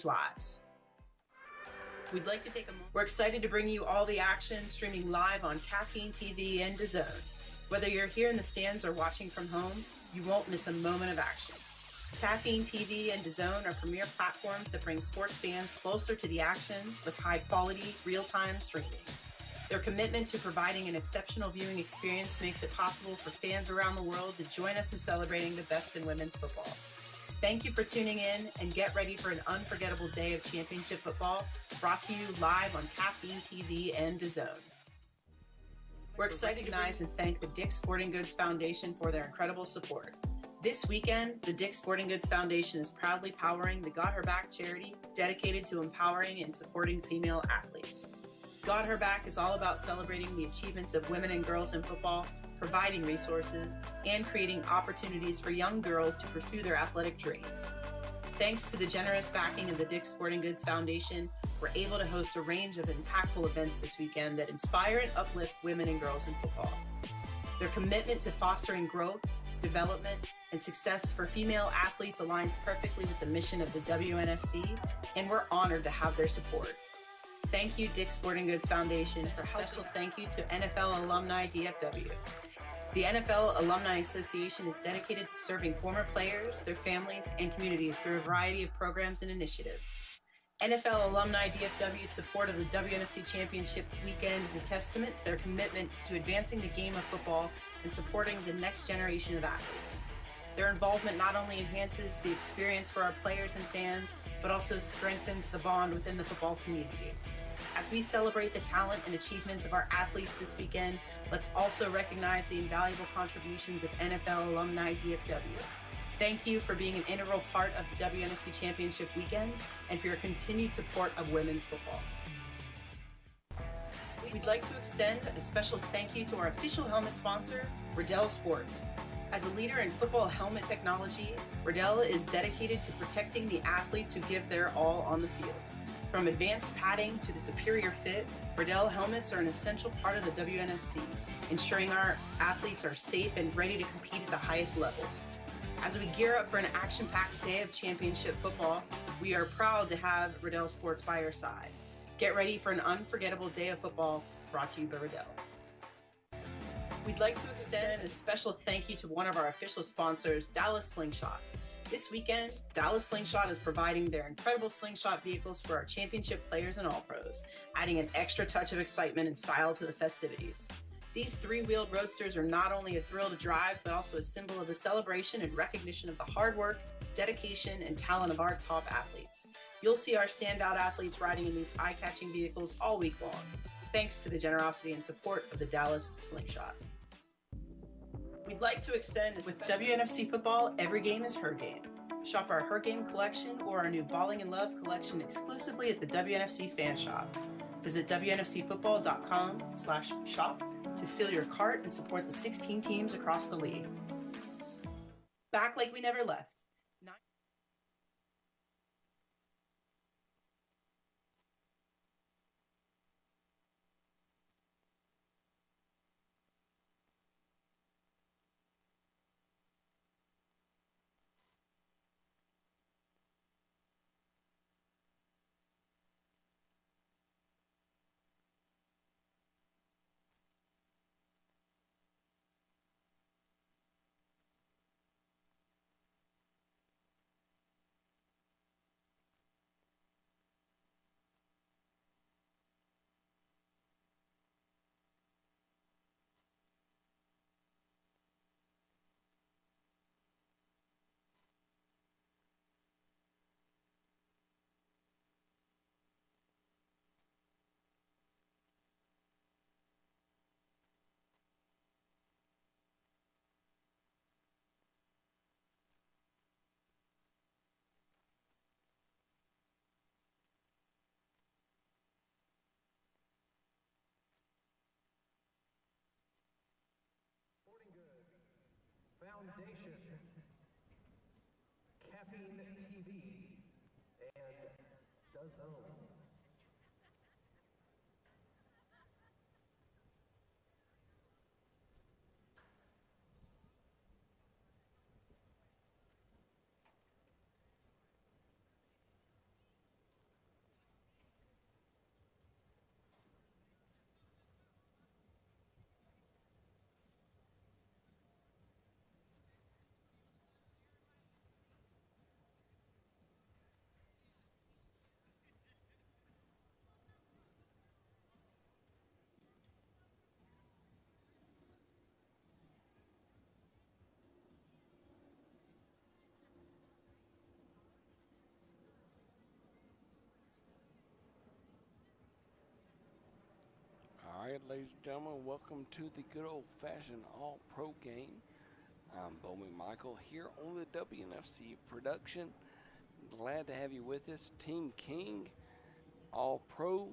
lives. We'd like to take a moment. We're excited to bring you all the action streaming live on Caffeine TV and DAZN. Whether you're here in the stands or watching from home, you won't miss a moment of action. Caffeine TV and DAZN are premier platforms that bring sports fans closer to the action with high-quality, real-time streaming. Their commitment to providing an exceptional viewing experience makes it possible for fans around the world to join us in celebrating the best in women's football. Thank you for tuning in, and get ready for an unforgettable day of championship football brought to you live on Caffeine TV and DAZN. We're excited to recognize and thank the Dick's Sporting Goods Foundation for their incredible support. This weekend, the Dick's Sporting Goods Foundation is proudly powering the Got Her Back charity dedicated to empowering and supporting female athletes. Got Her Back is all about celebrating the achievements of women and girls in football, providing resources, and creating opportunities for young girls to pursue their athletic dreams. Thanks to the generous backing of the Dick's Sporting Goods Foundation, we're able to host a range of impactful events this weekend that inspire and uplift women and girls in football. Their commitment to fostering growth, development, and success for female athletes aligns perfectly with the mission of the WNFC, and we're honored to have their support. Thank you, Dick's Sporting Goods Foundation, for help. Special thank you to NFL Alumni DFW. The NFL Alumni Association is dedicated to serving former players, their families, and communities through a variety of programs and initiatives. NFL Alumni DFW's support of the WNFC Championship weekend is a testament to their commitment to advancing the game of football and supporting the next generation of athletes. Their involvement not only enhances the experience for our players and fans, but also strengthens the bond within the football community. As we celebrate the talent and achievements of our athletes this weekend, let's also recognize the invaluable contributions of NFL Alumni DFW. Thank you for being an integral part of the WNFC Championship weekend and for your continued support of women's football. We'd like to extend a special thank you to our official helmet sponsor, Riddell Sports. As a leader in football helmet technology, Riddell is dedicated to protecting the athletes who give their all on the field. From advanced padding to the superior fit, Riddell helmets are an essential part of the WNFC, ensuring our athletes are safe and ready to compete at the highest levels. As we gear up for an action-packed day of championship football, we are proud to have Riddell Sports by our side. Get ready for an unforgettable day of football brought to you by Riddell. We'd like to extend a special thank you to one of our official sponsors, Dallas Slingshot. This weekend, Dallas Slingshot is providing their incredible slingshot vehicles for our championship players and all pros, adding an extra touch of excitement and style to the festivities. These three-wheeled roadsters are not only a thrill to drive, but also a symbol of the celebration and recognition of the hard work, dedication, and talent of our top athletes. You'll see our standout athletes riding in these eye-catching vehicles all week long, thanks to the generosity and support of the Dallas Slingshot. We'd like to extend, with WNFC football, every game is her game. Shop our Her Game collection or our new Balling in Love collection exclusively at the WNFC Fan Shop. Visit WNFCfootball.com/shop to fill your cart and support the 16 teams across the league. Back like we never left. Foundation, Caffeine TV, and DAZN. All right, ladies and gentlemen, welcome to the good old-fashioned all-pro game. I'm Bowman Michael here on the WNFC production. Glad to have you with us. Team King, all-pro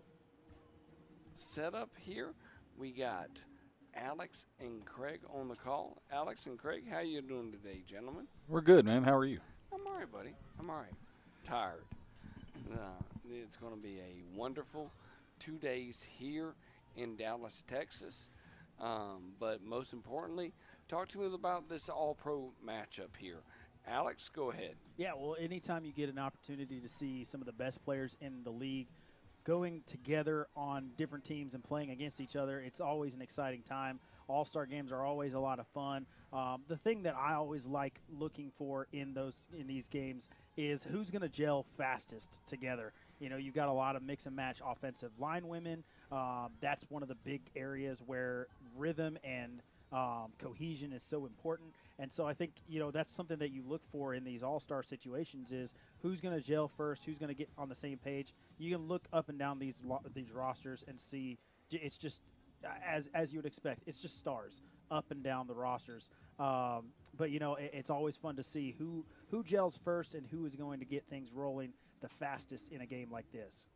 setup here. We got Alex and Craig on the call. Alex and Craig, how you doing today, gentlemen? We're good, man. How are you? I'm all right, buddy. I'm all right. Tired. It's going to be a wonderful 2 days here in Dallas, Texas. But most importantly, talk to me about this all-pro matchup here. Alex, go ahead. Yeah, well, anytime you get an opportunity to see some of the best players in the league going together on different teams and playing against each other, it's always an exciting time. All-star games are always a lot of fun. The thing that I always like looking for in these games is who's going to gel fastest together. You know, you've got a lot of mix and match offensive line women. That's one of the big areas where rhythm and cohesion is so important. And so I think, you know, that's something that you look for in these all-star situations is who's going to gel first, who's going to get on the same page. You can look up and down these rosters and see it's just, as you would expect, it's just stars up and down the rosters. But, you know, it's always fun to see who gels first and who is going to get things rolling the fastest in a game like this.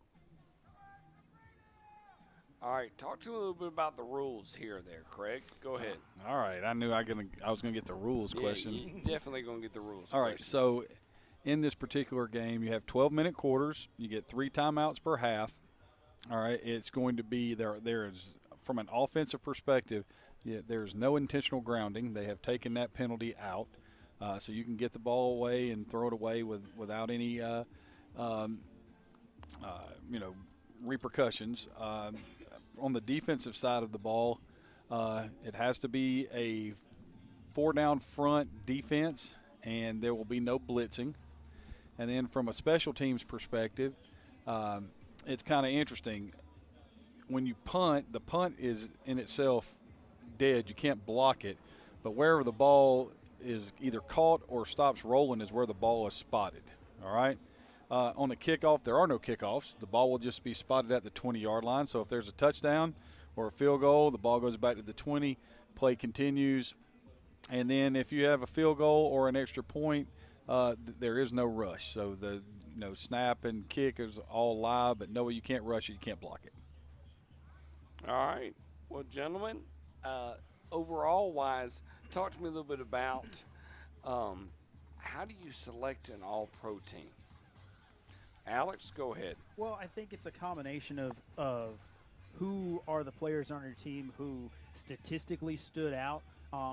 All right, talk to me a little bit about the rules here there, Craig. Go ahead. All right, I knew I was going to get the rules question. You're definitely going to get the rules All right, question. so in this particular game, you have 12-minute quarters. You get 3 timeouts per half. All right, it's going to be there is, from an offensive perspective, there's no intentional grounding. They have taken that penalty out. So you can get the ball away and throw it away without any repercussions. On the defensive side of the ball, it has to be a 4-down front defense, and there will be no blitzing. And then from a special teams perspective, it's kind of interesting. When you punt, the punt is in itself dead. You can't block it. But wherever the ball is either caught or stops rolling is where the ball is spotted. All right? On the kickoff, there are no kickoffs. The ball will just be spotted at the 20-yard line. So if there's a touchdown or a field goal, the ball goes back to the 20, play continues. And then if you have a field goal or an extra point, there is no rush. So the snap and kick is all live, but no, you can't rush it, you can't block it. All right. Well, gentlemen, overall-wise, talk to me a little bit about how do you select an all-pro team? Alex, go ahead. Well, I think it's a combination of who are the players on your team who statistically stood out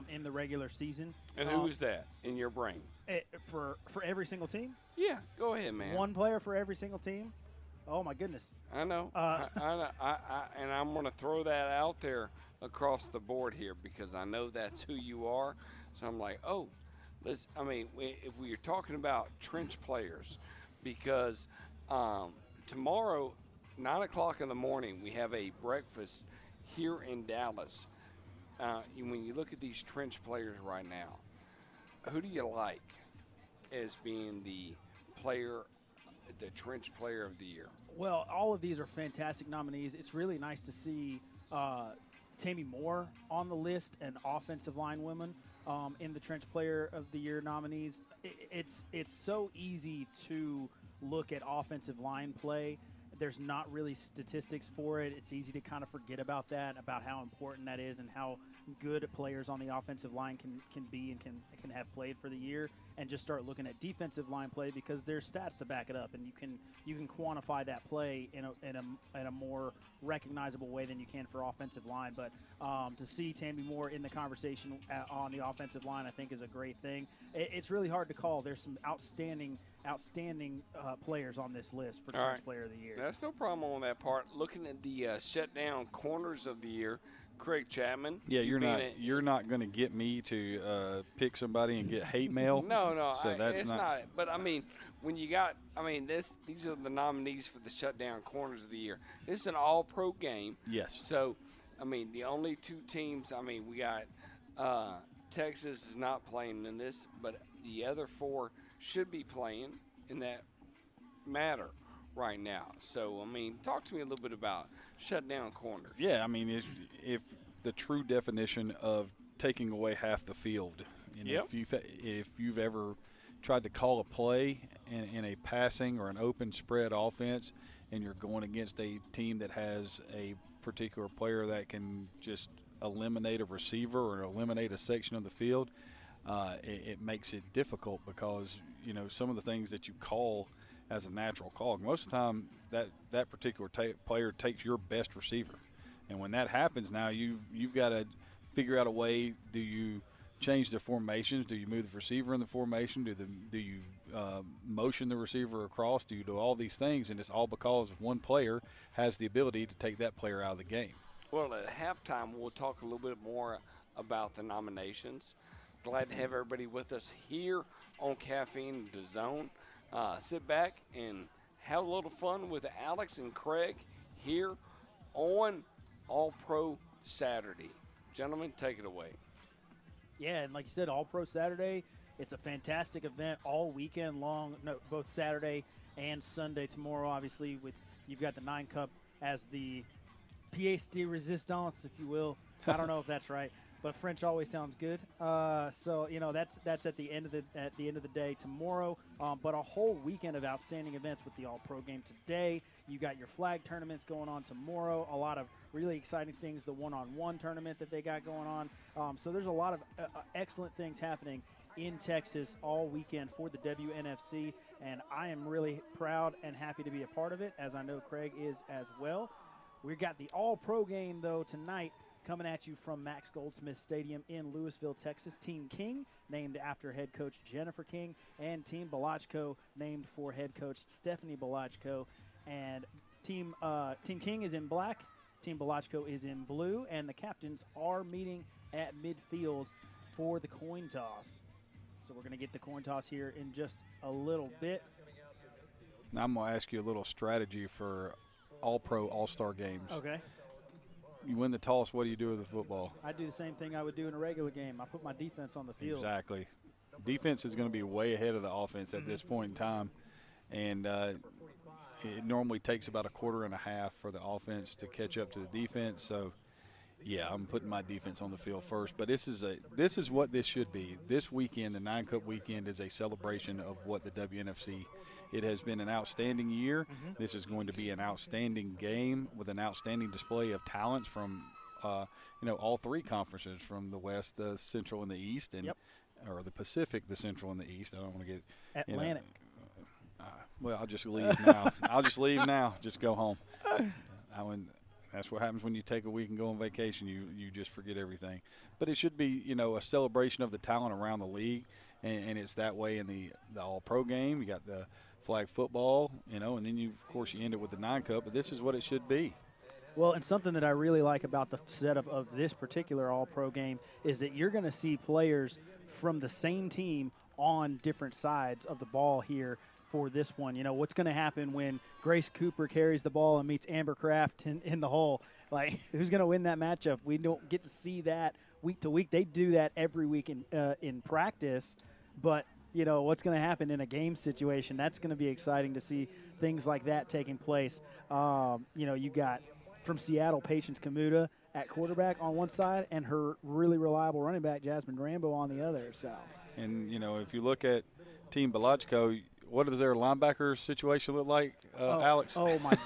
in the regular season. And who is that in your brain? For every single team? Yeah, go ahead, man. One player for every single team? Oh, my goodness. I know. And I'm going to throw that out there across the board here because I know that's who you are. So I'm like, if we are talking about trench players, because tomorrow, 9 o'clock in the morning, we have a breakfast here in Dallas. When you look at these trench players right now, who do you like as being the trench player of the year? Well, all of these are fantastic nominees. It's really nice to see Tammy Moore on the list, and offensive line women in the trench player of the year nominees. It's so easy to look at offensive line play. There's not really statistics for it. It's easy to kind of forget about that, about how important that is and how good players on the offensive line can be and can have played for the year, and just start looking at defensive line play because there's stats to back it up, and you can quantify that play in a more recognizable way than you can for offensive line. But to see Tammy Moore in the conversation on the offensive line, I think is a great thing. It's really hard to call. There's some outstanding players on this list for Team's Player of the Year. That's no problem on that part. Looking at the shutdown corners of the year, Craig Chapman. Yeah, you're not going to get me to pick somebody and get hate mail. No, so that's it's not. But I mean, when you got, these are the nominees for the shutdown corners of the year. This is an all-pro game. Yes. So, the only two teams. We got Texas is not playing in this, but the other four should be playing in that matter right now. So, talk to me a little bit about shutdown corners. Yeah, if the true definition of taking away half the field. If you've ever tried to call a play in a passing or an open spread offense, and you're going against a team that has a particular player that can just eliminate a receiver or eliminate a section of the field, it makes it difficult because, some of the things that you call as a natural call, most of the time that particular player takes your best receiver. And when that happens, now you've got to figure out a way. Do you change the formations? Do you move the receiver in the formation? Do you motion the receiver across? Do you do all these things? And it's all because one player has the ability to take that player out of the game. Well, at halftime, we'll talk a little bit more about the nominations. Glad to have everybody with us here on Caffeine the Zone. Sit back and have a little fun with Alex and Craig here on All Pro Saturday. Gentlemen, take it away. Yeah, and like you said, All Pro Saturday, it's a fantastic event all weekend long, both Saturday and Sunday. Tomorrow, obviously, you've got the 9 Cup as the pièce de résistance, if you will. I don't know if that's right, but French always sounds good. So that's at the end of the day tomorrow. But a whole weekend of outstanding events with the All Pro Game today. You got your flag tournaments going on tomorrow. A lot of really exciting things. The one-on-one tournament that they got going on. So there's a lot of excellent things happening in Texas all weekend for the WNFC, and I am really proud and happy to be a part of it, as I know Craig is as well. We've got the All Pro Game though tonight, coming at you from Max Goldsmith Stadium in Lewisville, Texas. Team King, named after head coach Jennifer King, and Team Balachko, named for head coach Stephanie Balachko. And Team King is in black, Team Balachko is in blue, and the captains are meeting at midfield for the coin toss. So we're going to get the coin toss here in just a little bit. Now I'm going to ask you a little strategy for All-Pro All-Star games. Okay. You win the toss, what do you do with the football? I do the same thing I would do in a regular game. I put my defense on the field. Exactly. Defense is going to be way ahead of the offense at this point in time. And it normally takes about a quarter and a half for the offense to catch up to the defense. So, yeah, I'm putting my defense on the field first. But this is what this should be. This weekend, the 9 Cup weekend, is a celebration of what the WNFC. It has been an outstanding year. This is going to be an outstanding game with an outstanding display of talents from, all 3 conferences, from the West, the Central, and the East, and or the Pacific, the Central, and the East. I don't want to get Atlantic. Well, I'll just leave now. I'll just leave now. Just go home. That's what happens when you take a week and go on vacation. You just forget everything. But it should be, a celebration of the talent around the league, and it's that way in the All-Pro game. You got the flag football, and then you end it with the 9 Cup. But this is what it should be. Well, and something that I really like about the setup of this particular All-Pro game is that you're going to see players from the same team on different sides of the ball here for this one. What's going to happen when Grace Cooper carries the ball and meets Amber Kraft in the hole? Like, who's going to win that matchup? We don't get to see that week to week. They do that every week in practice, but what's going to happen in a game situation? That's going to be exciting to see things like that taking place. You got from Seattle, Patience Kamuta at quarterback on one side, and her really reliable running back, Jasmine Rambo, on the other side. And, if you look at Team Balachko, what does their linebacker situation look like, Alex? Oh, my.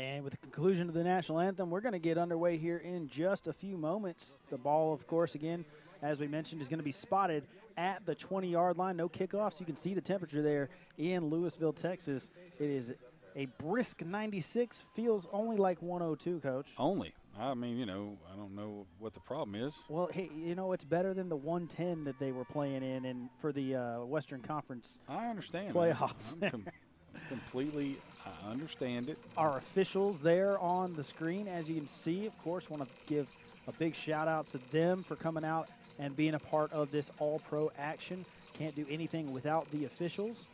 And with the conclusion of the national anthem, we're going to get underway here in just a few moments. The ball, of course, again, as we mentioned, is going to be spotted at the 20-yard line. No kickoffs. You can see the temperature there in Lewisville, Texas. It is a brisk 96. Feels only like 102, Coach. Only. I mean, you know, I don't know what the problem is. Well, hey, you know, it's better than the 110 that they were playing in for the Western Conference I understand playoffs. Completely, I understand it. Our officials there on the screen, as you can see, of course, want to give a big shout-out to them for coming out and being a part of this all-pro action. Can't do anything without the officials.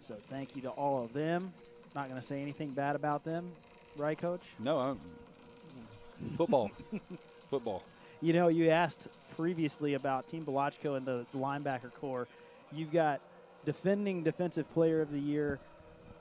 So thank you to all of them. Not going to say anything bad about them. Right, Coach? No, football. Football. You know, you asked previously about Team Belachko and the linebacker core. You've got defending Defensive Player of the Year,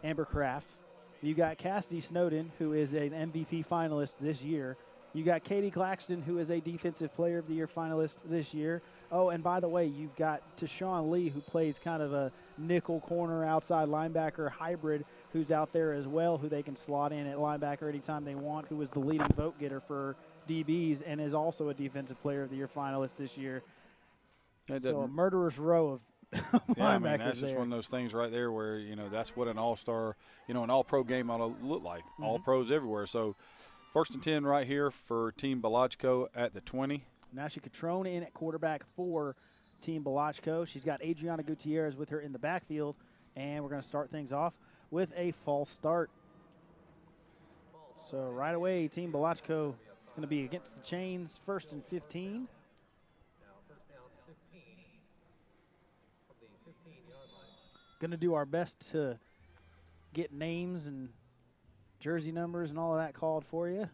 Amber Kraft. You got Cassidy Snowden, who is an MVP finalist this year. You got Katie Claxton, who is a Defensive Player of the Year finalist this year. Oh, and by the way, you've got Tashawn Lee, who plays kind of a nickel corner outside linebacker hybrid, who's out there as well, who they can slot in at linebacker anytime they want, who was the leading vote getter for DBs and is also a Defensive Player of the Year finalist this year. So a murderer's row of linebackers. I mean, that's just one of those things right there where, you know, that's what an all-star, you know, an all-pro game ought to look like. All pros everywhere. So 1st and 10 right here for Team Belachko at the 20. Nashi Catrone in at quarterback for Team Belachko. She's got Adriana Gutierrez with her in the backfield, and we're going to start things off with a false start. So right away, Team Belachko is going to be against the chains, 1st and 15. Going to do our best to get names and jersey numbers and all of that called for you.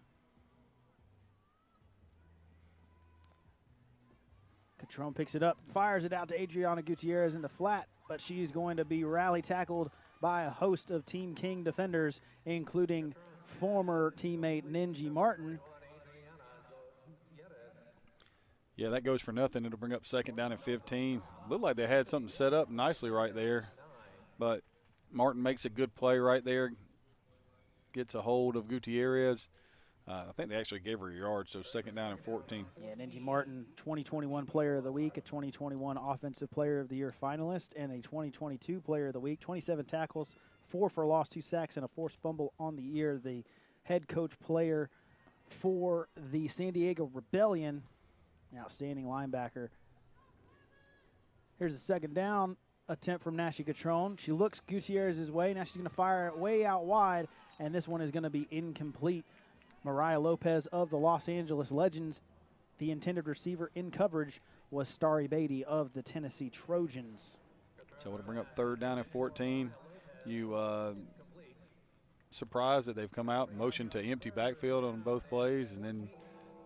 Catrone picks it up, fires it out to Adriana Gutierrez in the flat, but she's going to be rally tackled by a host of Team King defenders, including former teammate Ninji Martin. Yeah, that goes for nothing. It'll bring up 2nd down and 15. Looked like they had something set up nicely right there, but Martin makes a good play right there, gets a hold of Gutierrez. I think they actually gave her a yard, so 2nd down and 14. Yeah, Ninji Martin, 2021 Player of the Week, a 2021 Offensive Player of the Year finalist, and a 2022 Player of the Week. 27 tackles, 4 for loss, 2 sacks, and a forced fumble on the year. The head coach player for the San Diego Rebellion, an outstanding linebacker. Here's a 2nd down attempt from Nashi Catrone. She looks Gutierrez's way. Now she's going to fire it way out wide, and this one is going to be incomplete. Mariah Lopez of the Los Angeles Legends. The intended receiver in coverage was Starry Beatty of the Tennessee Trojans. So it'll bring up 3rd down and 14. You surprised that they've come out and motioned to empty backfield on both plays and then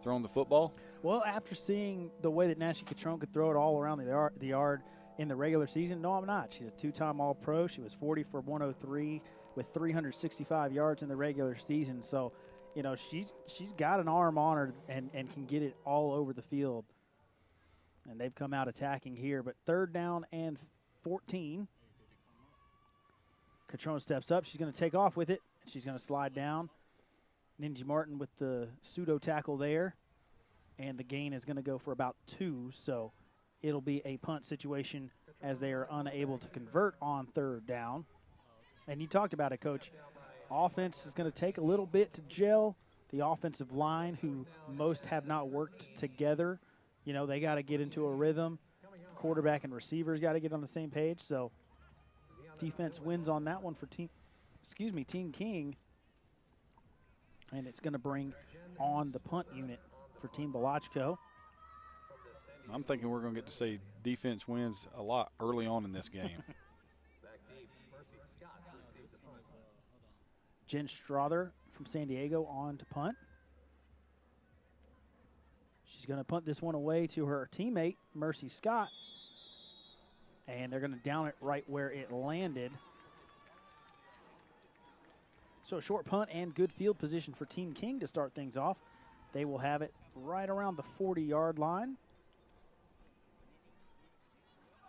thrown the football? Well, after seeing the way that Nashi Catrone could throw it all around the yard in the regular season, no, I'm not. She's a 2-time All-Pro. She was 40 for 103 with 365 yards in the regular season. So, you know, she's got an arm on her and can get it all over the field. And they've come out attacking here. But 3rd down and 14. Catrone steps up. She's going to take off with it. She's going to slide down. Ninji Martin with the pseudo tackle there. And the gain is going to go for about 2. So it'll be a punt situation as they are unable to convert on 3rd down. And you talked about it, Coach. Offense is going to take a little bit to gel. The offensive line, who most have not worked together, you know, they got to get into a rhythm. Quarterback and receivers got to get on the same page. So defense wins on that one for Team King. And it's going to bring on the punt unit for Team Belachko. I'm thinking we're going to get to see defense wins a lot early on in this game. Jen Strother from San Diego on to punt. She's going to punt this one away to her teammate, Mercy Scott. And they're going to down it right where it landed. So a short punt and good field position for Team King to start things off. They will have it right around the 40-yard line.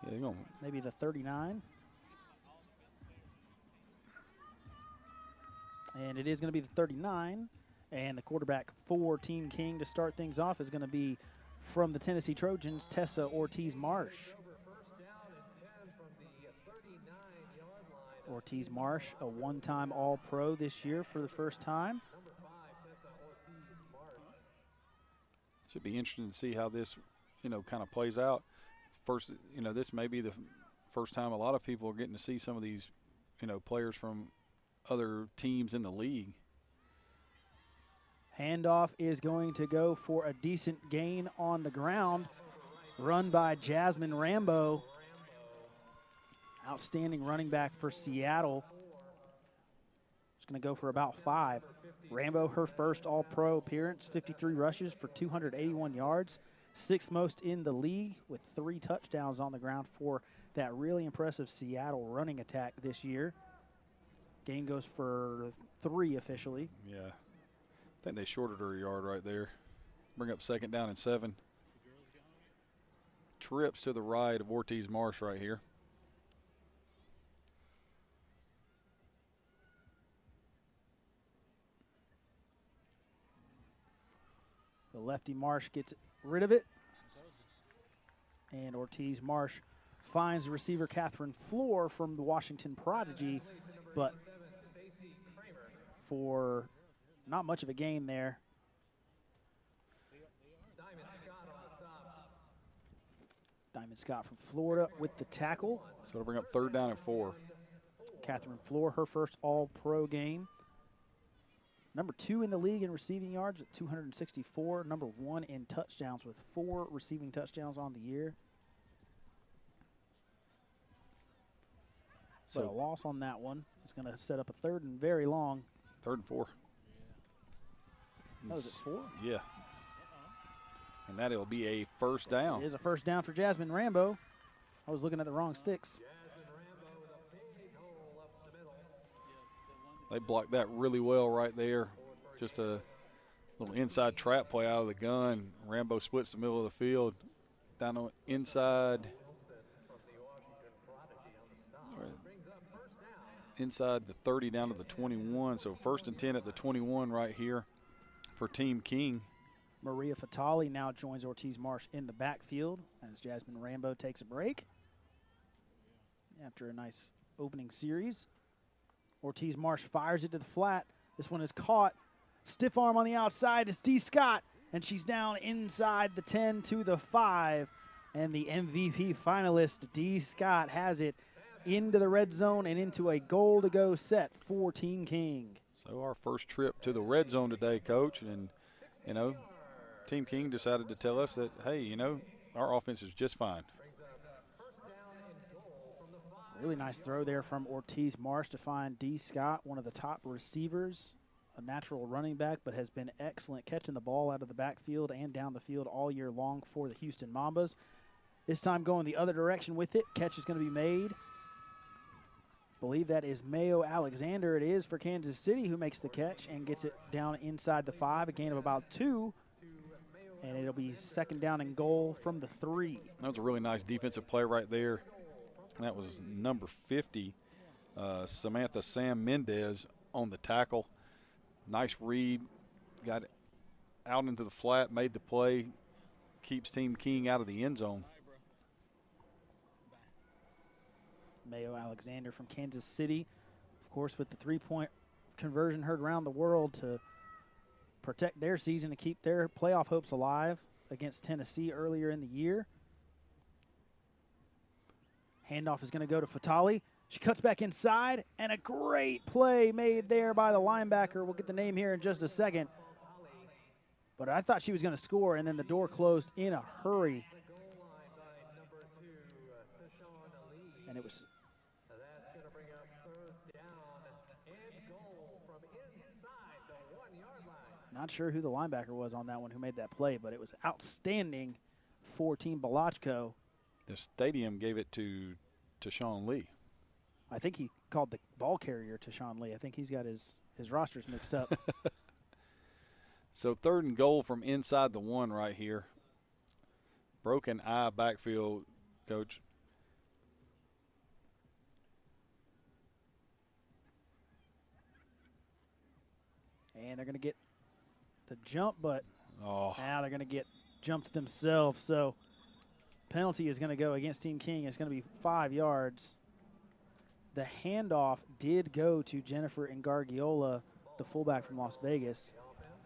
Yeah, they're going maybe the 39. And it is going to be the 39. And the quarterback for Team King to start things off is going to be from the Tennessee Trojans, Tessa Ortiz-Marsh. Ortiz-Marsh, a one-time All-Pro this year for the first time. Should be interesting to see how this, kind of plays out. First, this may be the first time a lot of people are getting to see some of these, players from other teams in the league. Handoff is going to go for a decent gain on the ground. Run by Jasmine Rambo. Outstanding running back for Seattle. She's going to go for about 5. Rambo, her first All-Pro appearance, 53 rushes for 281 yards. 6th most in the league with 3 touchdowns on the ground for that really impressive Seattle running attack this year. Game goes for 3 officially. Yeah. I think they shorted her a yard right there. Bring up 2nd down and 7. Trips to the right of Ortiz-Marsh right here. The lefty Marsh gets rid of it. And Ortiz-Marsh finds receiver Catherine Floor from the Washington Prodigy, but for not much of a gain there. Diamond Scott from Florida with the tackle. So it'll bring up 3rd down and 4. Catherine Floor, her first All-Pro game. Number 2 in the league in receiving yards at 264. Number 1 in touchdowns with 4 receiving touchdowns on the year. So a loss on that one. It's going to set up a 3rd and very long. 3rd and 4. That was it 4? Yeah. And that'll be a 1st down. It is a 1st down for Jasmine Rambo. I was looking at the wrong sticks. They blocked that really well right there. Just a little inside trap play out of the gun. Rambo splits the middle of the field. Down on inside. Inside the 30 down to the 21. So 1st and 10 at the 21 right here for Team King. Maria Fatali now joins Ortiz-Marsh in the backfield as Jasmine Rambo takes a break after a nice opening series. Ortiz-Marsh fires it to the flat. This one is caught. Stiff arm on the outside. It's D. Scott, and she's down inside the 10 to the 5. And the MVP finalist, D. Scott, has it into the red zone and into a goal-to-go set for Team King. So our first trip to the red zone today, Coach, and, Team King decided to tell us that, hey, our offense is just fine. Really nice throw there from Ortiz-Marsh to find D. Scott, one of the top receivers, a natural running back, but has been excellent catching the ball out of the backfield and down the field all year long for the Houston Mambas. This time going the other direction with it. Catch is going to be made. Believe that is Mayo Alexander. It is for Kansas City who makes the catch and gets it down inside the 5, a gain of about 2. And it'll be 2nd down and goal from the 3. That was a really nice defensive play right there. That was number 50, Samantha Sam Mendez on the tackle. Nice read. Got it out into the flat, made the play. Keeps Team King out of the end zone. Mayo Alexander from Kansas City, of course, with the 3-point conversion heard around the world to protect their season and keep their playoff hopes alive against Tennessee earlier in the year. Handoff is going to go to Fatali. She cuts back inside, and a great play made there by the linebacker. We'll get the name here in just a second. But I thought she was going to score, and then the door closed in a hurry. And it was not sure who the linebacker was on that one who made that play, but it was outstanding for Team Balachko. The stadium gave it to Sean Lee. I think he called the ball carrier to Sean Lee. I think he's got his rosters mixed up. So 3rd and goal from inside the 1 right here. Broken eye backfield, Coach. And they're going to get the jump, but now they're going to get jumped themselves. So penalty is going to go against Team King. It's going to be 5 yards. The handoff did go to Jennifer Ingargiola, the fullback from Las Vegas,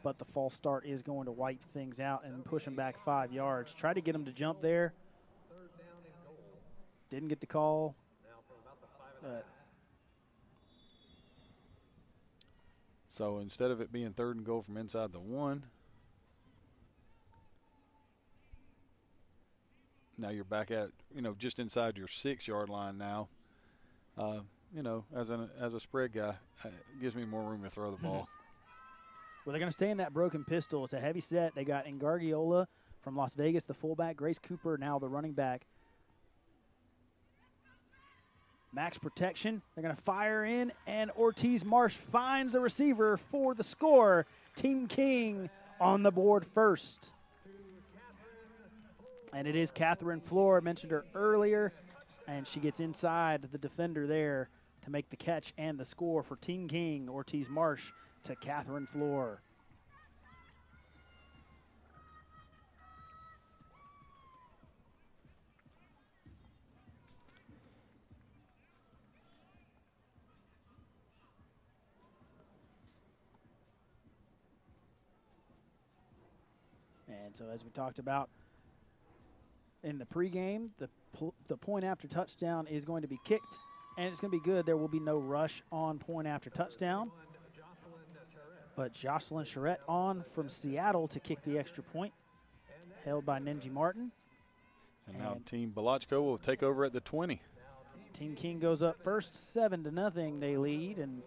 but the false start is going to wipe things out and push them back 5 yards. Tried to get them to jump there. Didn't get the call. But so instead of it being 3rd and goal from inside the 1, now you're back at, just inside your 6-yard line now. As a spread guy, it gives me more room to throw the ball. Well, they're going to stay in that broken pistol. It's a heavy set. They got Ingargiola from Las Vegas, the fullback. Grace Cooper, now the running back. Max protection. They're going to fire in, and Ortiz Marsh finds the receiver for the score. Team King on the board first. And it is Catherine Floor. I mentioned her earlier, and she gets inside the defender there to make the catch and the score for Team King. Ortiz Marsh to Catherine Floor. And so as we talked about in the pregame, the point after touchdown is going to be kicked, and it's going to be good. There will be no rush on point after touchdown. But Jocelyn Charette on from Seattle to kick the extra point, held by Nenji Martin. And now Team Balochko will take over at the 20. Team King goes up first, 7-0. They lead, and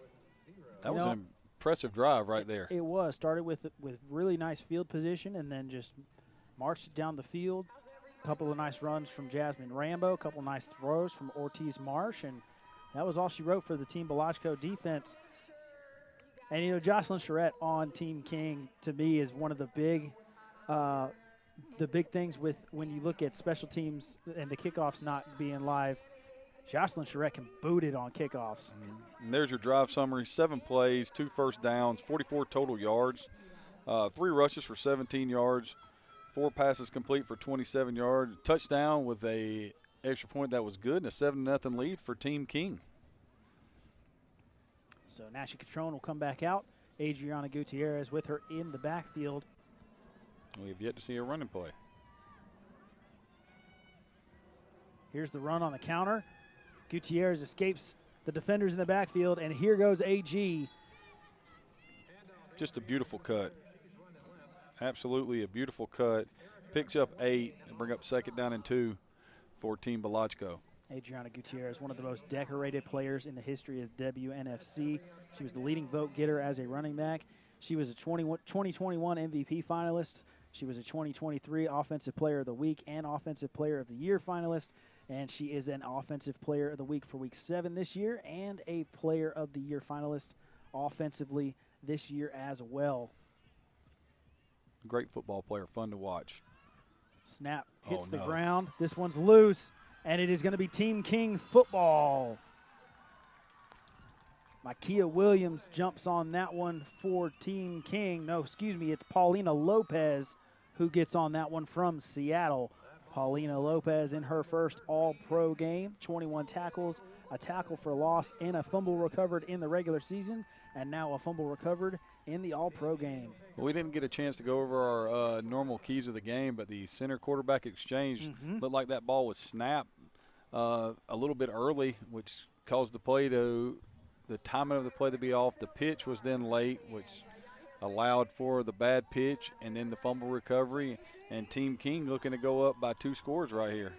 that was an impressive drive right there. It was. Started with really nice field position, and then just marched it down the field. A couple of nice runs from Jasmine Rambo, a couple of nice throws from Ortiz Marsh, and that was all she wrote for the Team Balochko defense. And, Jocelyn Charette on Team King, to me, is one of the big things with when you look at special teams and the kickoffs not being live. Jocelyn Charette can boot it on kickoffs. And there's your drive summary. 7 plays, 2 first downs, 44 total yards, 3 rushes for 17 yards, 4 passes complete for 27 yards, touchdown with a extra point that was good, and a 7-0 lead for Team King. So Nashi Catrone will come back out. Adriana Gutierrez with her in the backfield. We have yet to see a running play. Here's the run on the counter. Gutierrez escapes the defenders in the backfield, and here goes AG. Just a beautiful cut. Absolutely a beautiful cut. Picks up 8 and bring up 2nd down and 2 for Team Balochko. Adriana Gutierrez, one of the most decorated players in the history of WNFC. She was the leading vote getter as a running back. She was a 2021 MVP finalist. She was a 2023 Offensive Player of the Week and Offensive Player of the Year finalist. And she is an Offensive Player of the Week for Week 7 this year and a Player of the Year finalist offensively this year as well. Great football player, fun to watch. Snap hits the ground. This one's loose, and it is going to be Team King football. Makia Williams jumps on that one for Team King. No, excuse me, it's Paulina Lopez who gets on that one from Seattle. Paulina Lopez in her first All-Pro game, 21 tackles, a tackle for loss, and a fumble recovered in the regular season, and now a fumble recovered in the All-Pro game. Well, we didn't get a chance to go over our normal keys of the game, but the center quarterback exchange looked like that ball was snapped a little bit early, which caused the timing of the play to be off. The pitch was then late, which allowed for the bad pitch and then the fumble recovery, and Team King looking to go up by 2 scores right here.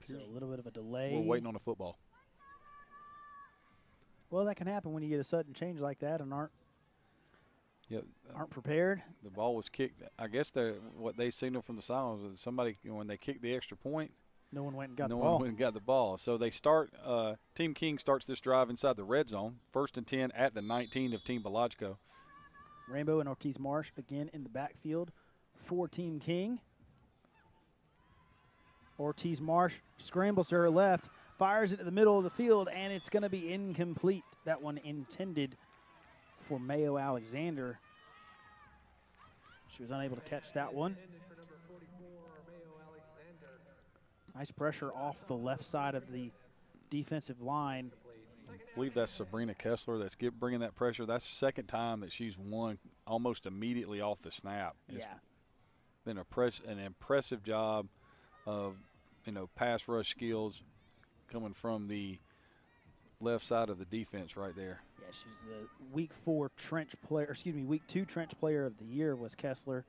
So a little bit of a delay. We're waiting on the football. Well, that can happen when you get a sudden change like that and aren't prepared. The ball was kicked. I guess what they signaled from the sidelines was somebody, when they kicked the extra point, no one went and got the ball. No one went and got the ball. So they start. Team King starts this drive inside the red zone, 1st and 10 at the 19 of Team Balochko. Rainbow and Ortiz Marsh again in the backfield for Team King. Ortiz Marsh scrambles to her left, fires it to the middle of the field, and it's going to be incomplete. That one intended for Mayo Alexander. She was unable to catch that one. Nice pressure off the left side of the defensive line. I believe that's Sabrina Kessler that's bringing that pressure. That's the second time that she's won almost immediately off the snap. It's been an impressive job of, pass rush skills coming from the left side of the defense right there. Yeah, she's the week 2 trench player of the year was Kessler.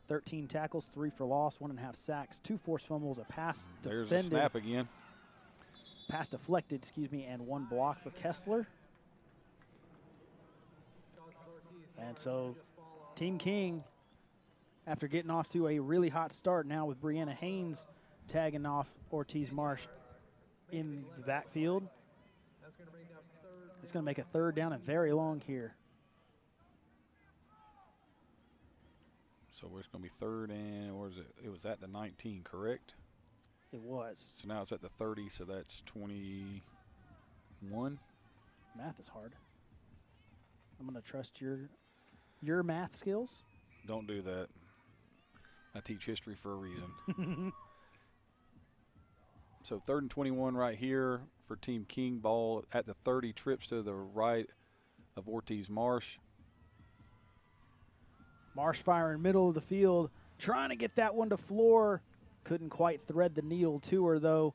13 tackles, 3 for loss, 1.5 sacks, 2 forced fumbles, a pass There's defended. a snap again. Pass deflected, and 1 block for Kessler. And so Team King, after getting off to a really hot start now with Brianna Haynes tagging off Ortiz Marsh in the backfield, it's going to make a 3rd down and very long here. So it's going to be 3rd and, where is it? It was at the 19, correct? It was. So now it's at the 30, so that's 21. Math is hard. I'm going to trust your math skills. Don't do that. I teach history for a reason. So 3rd and 21 right here for Team King. Ball at the 30, trips to the right of Ortiz Marsh. Marsh firing middle of the field, trying to get that one to floor. Couldn't quite thread the needle to her, though.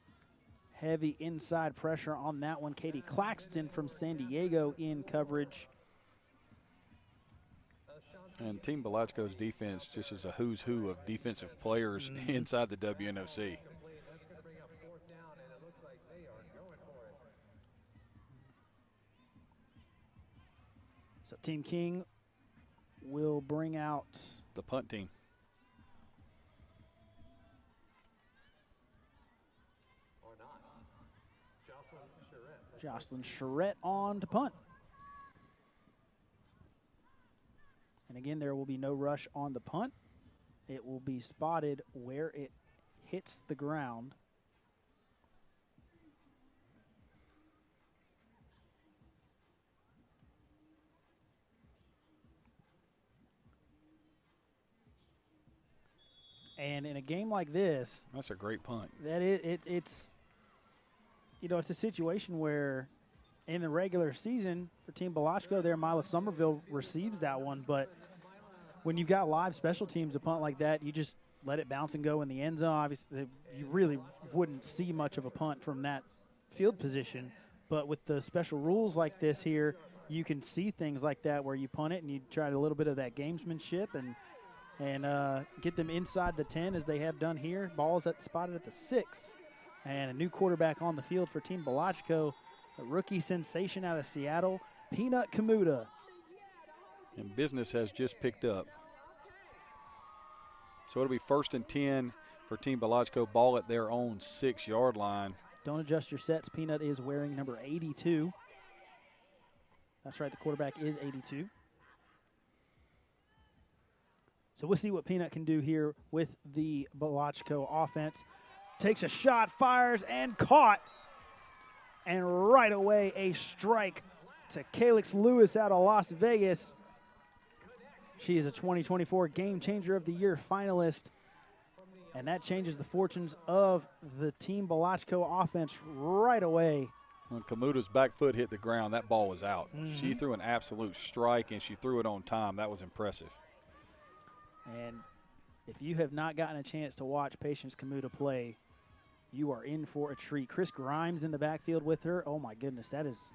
Heavy inside pressure on that one. Katie Claxton from San Diego in coverage. And Team Belachko's defense just is a who's who of defensive players inside the WNFC. So Team King will bring out the punt team. Jocelyn Charette on to punt. And again, there will be no rush on the punt. It will be spotted where it hits the ground. And in a game like this, that's a great punt. It's it's a situation where in the regular season for Team Belachko there, Mila Somerville receives that one, but when you've got live special teams, a punt like that, you just let it bounce and go in the end zone. Obviously, you really wouldn't see much of a punt from that field position, but with the special rules like this here, you can see things like that where you punt it and you try a little bit of that gamesmanship and get them inside the 10 as they have done here. Ball's spotted at the 6. And a new quarterback on the field for Team Belachko, a rookie sensation out of Seattle, Peanut Kamuta. And business has just picked up. So it'll be 1st and 10 for Team Belachko, ball at their own 6-yard line. Don't adjust your sets. Peanut is wearing number 82. That's right, the quarterback is 82. So we'll see what Peanut can do here with the Belachko offense. Takes a shot, fires, and caught. And right away, a strike to Calix Lewis out of Las Vegas. She is a 2024 Game Changer of the Year finalist. And that changes the fortunes of the Team Belachko offense right away. When Kamuta's back foot hit the ground, that ball was out. She threw an absolute strike, and she threw it on time. That was impressive. And if you have not gotten a chance to watch Patience Kamuta play, you are in for a treat. Chris Grimes in the backfield with her. Oh, my goodness, that is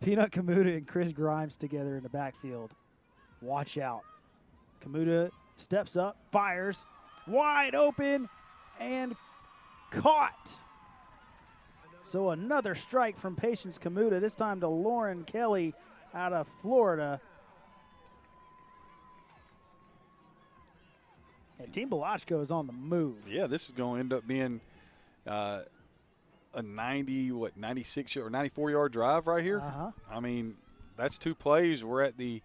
Peanut Kamuta and Chris Grimes together in the backfield. Watch out. Kamuta steps up, fires, wide open, and caught. So another strike from Patience Kamuta, this time to Lauren Kelly out of Florida. And Team Belachko is on the move. Yeah, this is going to end up being a 96 or 94-yard drive right here. Uh-huh. I mean, that's 2 plays. We're at the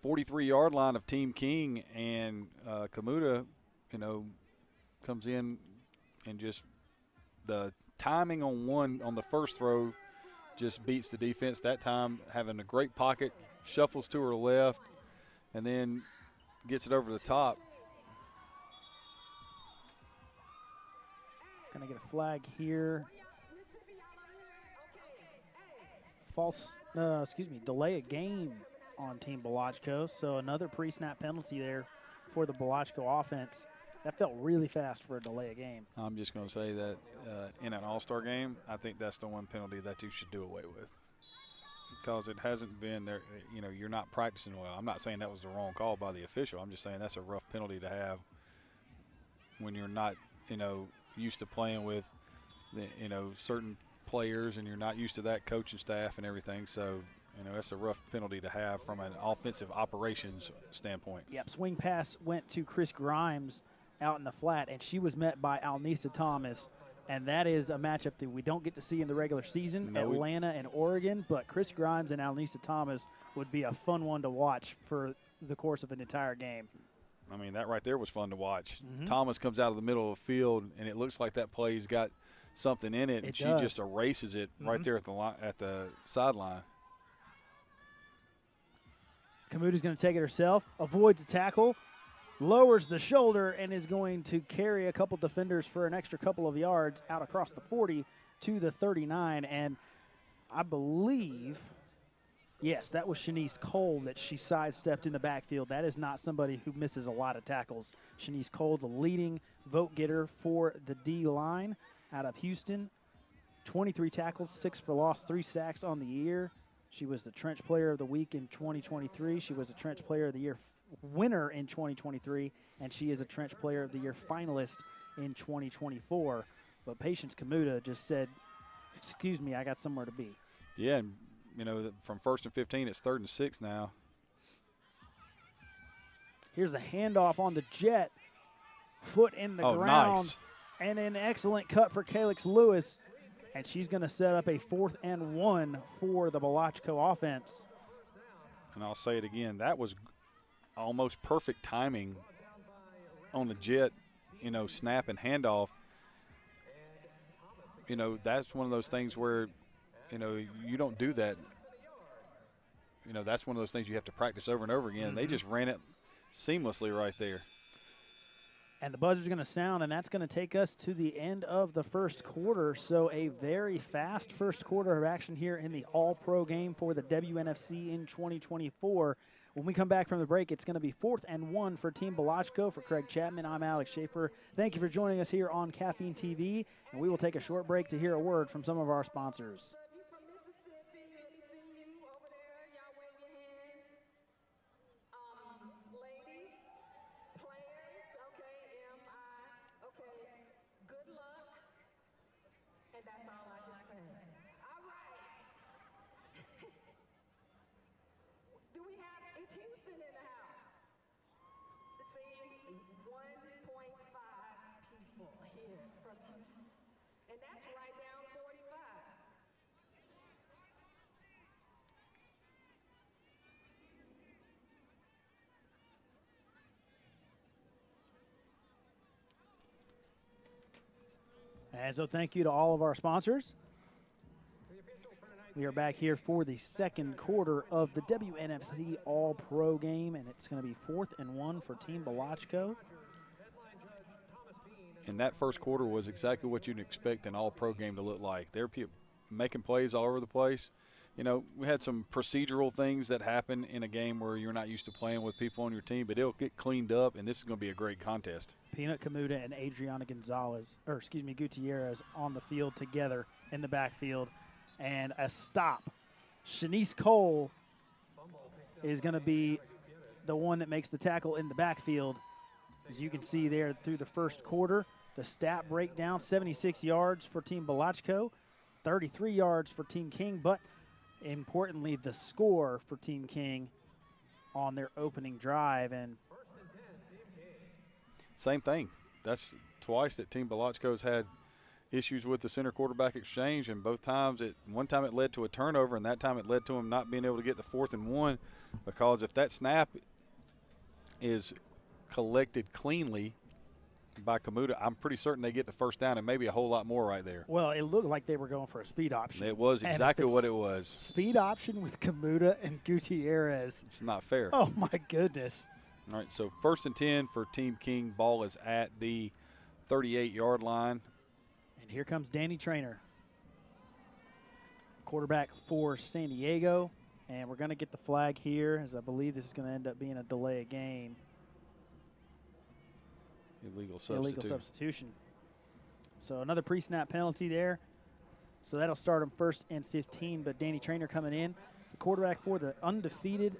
43-yard line of Team King, and Kamuta, comes in and just the timing on the first throw just beats the defense. That time having a great pocket, shuffles to her left, and then gets it over the top. Gonna get a flag here. Delay a game on Team Belachko. So another pre-snap penalty there for the Belachko offense. That felt really fast for a delay a game. I'm just going to say that in an all-star game, I think that's the one penalty that you should do away with, because it hasn't been there. You're not practicing well. I'm not saying that was the wrong call by the official. I'm just saying that's a rough penalty to have when you're not, used to playing with, certain players, and you're not used to that coaching staff and everything. So, that's a rough penalty to have from an offensive operations standpoint. Yep, swing pass went to Chris Grimes out in the flat, and she was met by Alnisa Thomas. And that is a matchup that we don't get to see in the regular season, Atlanta and Oregon. But Chris Grimes and Alnisa Thomas would be a fun one to watch for the course of an entire game. I mean, that right there was fun to watch. Thomas comes out of the middle of the field, and it looks like that play's got something in it, and she just erases it right there at the sideline. Kamuta's going to take it herself, avoids a tackle, lowers the shoulder, and is going to carry a couple defenders for an extra couple of yards out across the 40 to the 39. And I believe, yes, that was Shanice Cole that she sidestepped in the backfield. That is not somebody who misses a lot of tackles. Shanice Cole, the leading vote getter for the D-line out of Houston. 23 tackles, 6 for loss, 3 sacks on the year. She was the Trench Player of the Week in 2023. She was a Trench Player of the Year winner in 2023, and she is a Trench Player of the Year finalist in 2024. But Patience Kamuta just said, excuse me, I got somewhere to be. Yeah, and, from 1st and 15, it's 3rd and 6 now. Here's the handoff on the jet. Foot in the ground. Nice. And an excellent cut for Calyx Lewis. And she's going to set up a 4th and 1 for the Belachko offense. And I'll say it again, that was almost perfect timing on the jet, snap and handoff. That's one of those things where, you don't do that. That's one of those things you have to practice over and over again. They just ran it seamlessly right there. And the buzzer's going to sound, and that's going to take us to the end of the first quarter. So a very fast first quarter of action here in the All-Pro game for the WNFC in 2024. When we come back from the break, it's going to be 4th and 1 for Team Belachko. For Craig Chapman, I'm Alex Schaefer. Thank you for joining us here on Caffeine TV, and we will take a short break to hear a word from some of our sponsors. And so thank you to all of our sponsors. We are back here for the second quarter of the WNFC All Pro game, and it's going to be 4th and 1 for Team Belachko. And that first quarter was exactly what you'd expect an All Pro game to look like. They're making plays all over the place. We had some procedural things that happen in a game where you're not used to playing with people on your team, but it'll get cleaned up, and this is going to be a great contest. Peanut Kamuta and Adriana Gutierrez on the field together in the backfield. And a stop. Shanice Cole is going to be the one that makes the tackle in the backfield. As you can see there through the first quarter, the stat breakdown, 76 yards for Team Belachko, 33 yards for Team King, but importantly, the score for Team King on their opening drive. And same thing. That's twice that Team Belachko's had, issues with the center quarterback exchange, and both times one time it led to a turnover, and that time it led to him not being able to get the 4th and 1, because if that snap is collected cleanly by Kamuta, I'm pretty certain they get the first down and maybe a whole lot more right there. Well, it looked like they were going for a speed option. It was exactly what it was. Speed option with Kamuta and Gutierrez. It's not fair. Oh, my goodness. All right, so 1st and 10 for Team King. Ball is at the 38-yard line. And here comes Danny Trainer, quarterback for San Diego. And we're going to get the flag here, as I believe this is going to end up being a delay of game. Illegal substitution. So another pre-snap penalty there. So that'll start him 1st and 15, but Danny Trainer coming in. The quarterback for the undefeated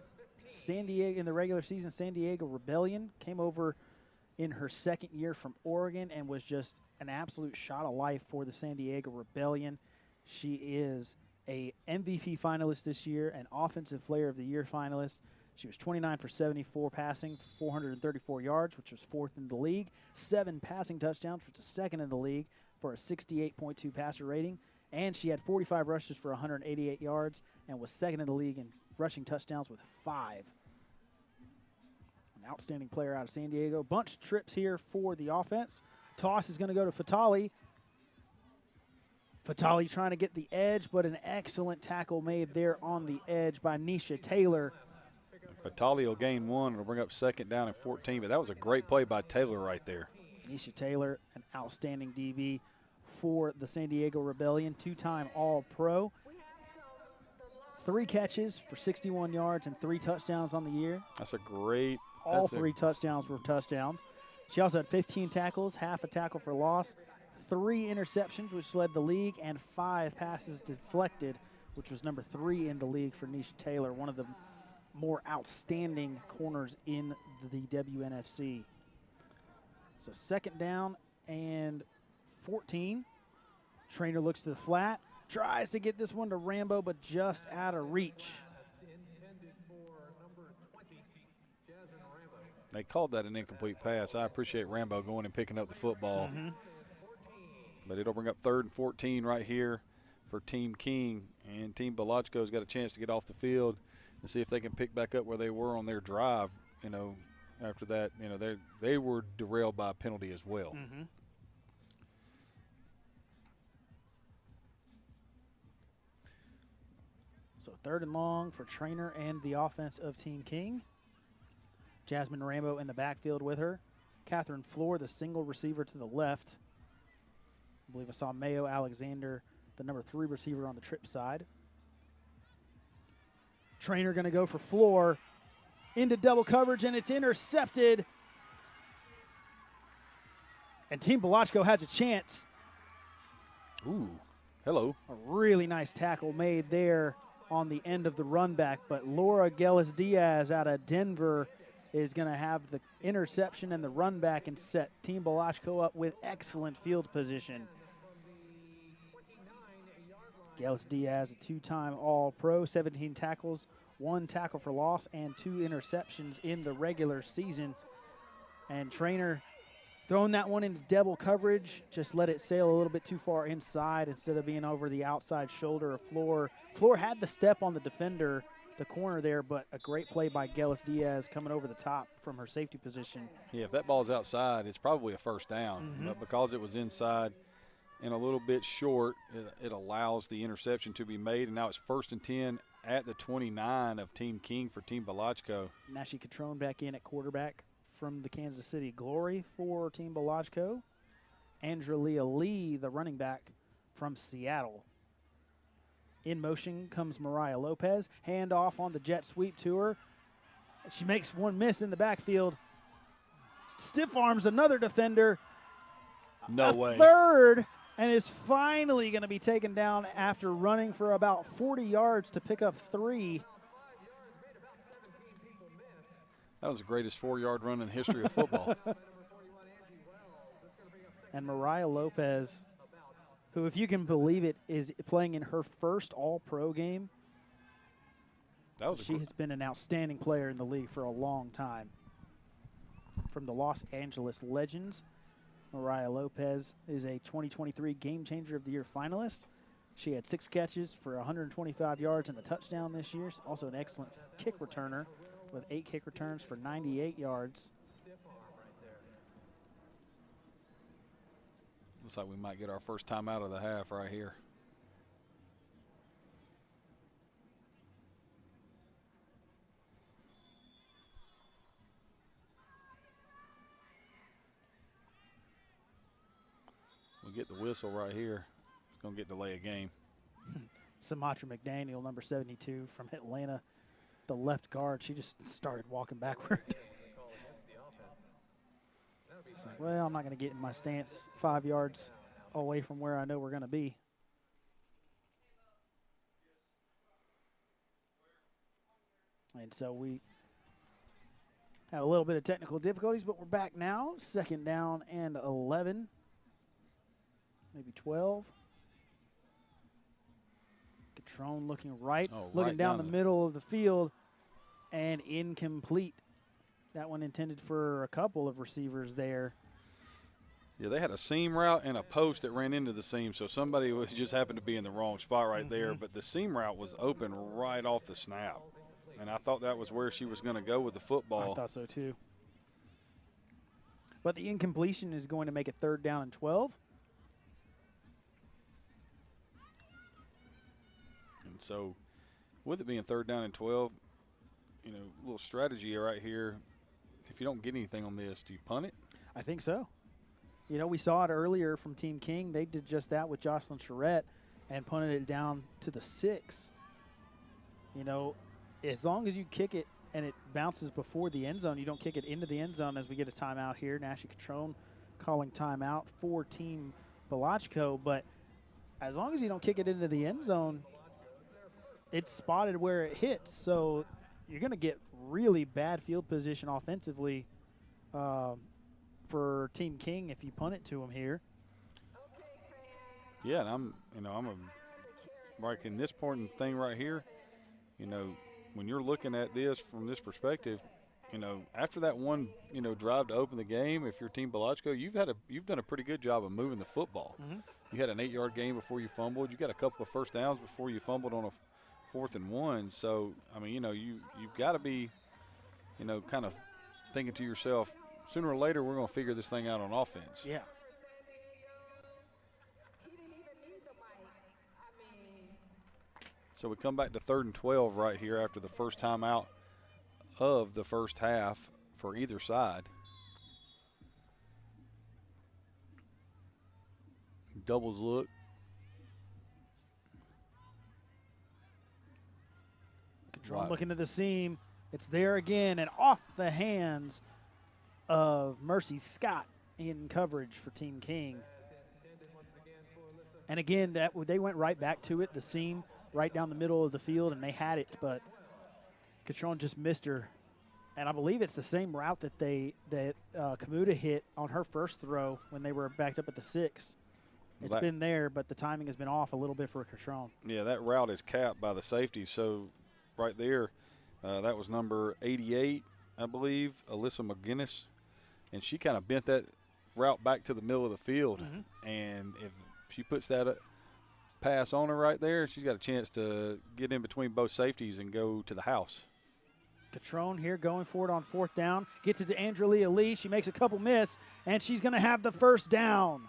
San Diego in the regular season, San Diego Rebellion, came over in her 2nd year from Oregon and was just an absolute shot of life for the San Diego Rebellion. She is a MVP finalist this year, an Offensive Player of the Year finalist. She was 29 for 74 passing, 434 yards, which was 4th in the league. 7 passing touchdowns, which is 2nd in the league for a 68.2 passer rating. And she had 45 rushes for 188 yards and was 2nd in the league in rushing touchdowns with 5. An outstanding player out of San Diego. Bunch of trips here for the offense. Toss is going to go to Fatali. Fatali trying to get the edge, but an excellent tackle made there on the edge by Nisha Taylor. Fatali will gain 1. It'll bring up 2nd down and 14, but that was a great play by Taylor right there. Nisha Taylor, an outstanding DB for the San Diego Rebellion, 2-time All-Pro. 3 catches for 61 yards and 3 touchdowns on the year. That's a great. All 3 touchdowns were touchdowns. She also had 15 tackles, half a tackle for loss, 3 interceptions, which led the league, and 5 passes deflected, which was number 3 in the league for Nisha Taylor, one of the more outstanding corners in the WNFC. So 2nd down and 14. Trainer looks to the flat, tries to get this one to Rambo, but just out of reach. They called that an incomplete pass. I appreciate Rambo going and picking up the football. But it'll bring up 3rd and 14 right here for Team King. And Team Belachko's got a chance to get off the field and see if they can pick back up where they were on their drive. You know, after that, you know, they were derailed by a penalty as well. So 3rd and long for Trainer and the offense of Team King. Jasmine Rambo in the backfield with her. Catherine Floor, the single receiver to the left. I believe I saw Mayo Alexander, the number 3 receiver on the trip side. Trainer going to go for Floor into double coverage, and it's intercepted. And Team Belachko has a chance. Ooh, hello. A really nice tackle made there on the end of the run back, but Laura Gellis-Diaz out of Denver is going to have the interception and the run back and set Team Belachko up with excellent field position. Gellis-Diaz, a 2-time All-Pro, 17 tackles, 1 tackle for loss, and 2 interceptions in the regular season. And Trainer throwing that one into double coverage, just let it sail a little bit too far inside instead of being over the outside shoulder of Floor. Floor had the step on the defender, the corner there, but a great play by Gellis-Diaz coming over the top from her safety position. Yeah, if that ball's outside, it's probably a 1st down. But because it was inside and a little bit short, it allows the interception to be made. And now it's 1st and 10 at the 29 of Team King for Team Belachko. Nashi Catrone back in at quarterback from the Kansas City Glory for Team Belachko. Andrelia Lee, the running back from Seattle. In motion comes Mariah Lopez. Hand off on the jet sweep to her. She makes one miss in the backfield. Stiff arms another defender. No way. 3rd, and is finally going to be taken down after running for about 40 yards to pick up 3. That was the greatest 4-yard run in the history of football. And Mariah Lopez, who, if you can believe it, is playing in her first All-Pro game. She has been an outstanding player in the league for a long time. From the Los Angeles Legends. Mariah Lopez is a 2023 Game Changer of the Year finalist. She had 6 catches for 125 yards and a touchdown this year. She's also an excellent kick returner with 8 kick returns for 98 yards. Looks like we might get our first time out of the half right here. We'll get the whistle right here. It's going to get delay a game. Sumatra McDaniel, number 72 from Atlanta, the left guard. She just started walking backward. It's like, well, I'm not going to get in my stance 5 yards away from where I know we're going to be. And so we have a little bit of technical difficulties, but we're back now. 2nd down and 11, maybe 12. Catrone looking right, looking down the middle of the field, and incomplete. That one intended for a couple of receivers there. Yeah, they had a seam route and a post that ran into the seam, so somebody just happened to be in the wrong spot right there. But the seam route was open right off the snap, and I thought that was where she was going to go with the football. I thought so too. But the incompletion is going to make it 3rd down and 12. And so with it being 3rd down and 12, you know, a little strategy right here. If you don't get anything on this, do you punt it? I think so. You know, we saw it earlier from Team King. They did just that with Jocelyn Charette and punted it down to the 6. You know, as long as you kick it and it bounces before the end zone, you don't kick it into the end zone as we get a timeout here. Nashi Catrone calling timeout for Team Belachko. But as long as you don't kick it into the end zone, it's spotted where it hits. So you're going to get really bad field position offensively for Team King if you punt it to them here. Yeah, and I'm like in this important thing right here, you know, when you're looking at this from this perspective, you know, after that one, you know, drive to open the game, if you're Team Belachko, you've done a pretty good job of moving the football. You had an 8-yard gain before you fumbled. You got a couple of first downs before you fumbled on a 4th and 1. So, I mean, you know, you've got to be, you know, kind of thinking to yourself, sooner or later we're going to figure this thing out on offense. Yeah. So we come back to 3rd and 12 right here after the first time out of the first half for either side. Doubles look. Catrone looking at the seam. It's there again and off the hands of Mercy Scott in coverage for Team King. And again, they went right back to it, the seam right down the middle of the field, and they had it, but Catrone just missed her. And I believe it's the same route that Kamuta hit on her first throw when they were backed up at the 6. It's been there, but the timing has been off a little bit for Catrone. Yeah, that route is capped by the safety. So right there, that was number 88, I believe, Alyssa McGinnis. And she kind of bent that route back to the middle of the field. And if she puts that pass on her right there, she's got a chance to get in between both safeties and go to the house. Catrone here going for it on 4th down. Gets it to Andrea Lee. She makes a couple miss, and she's going to have the first down.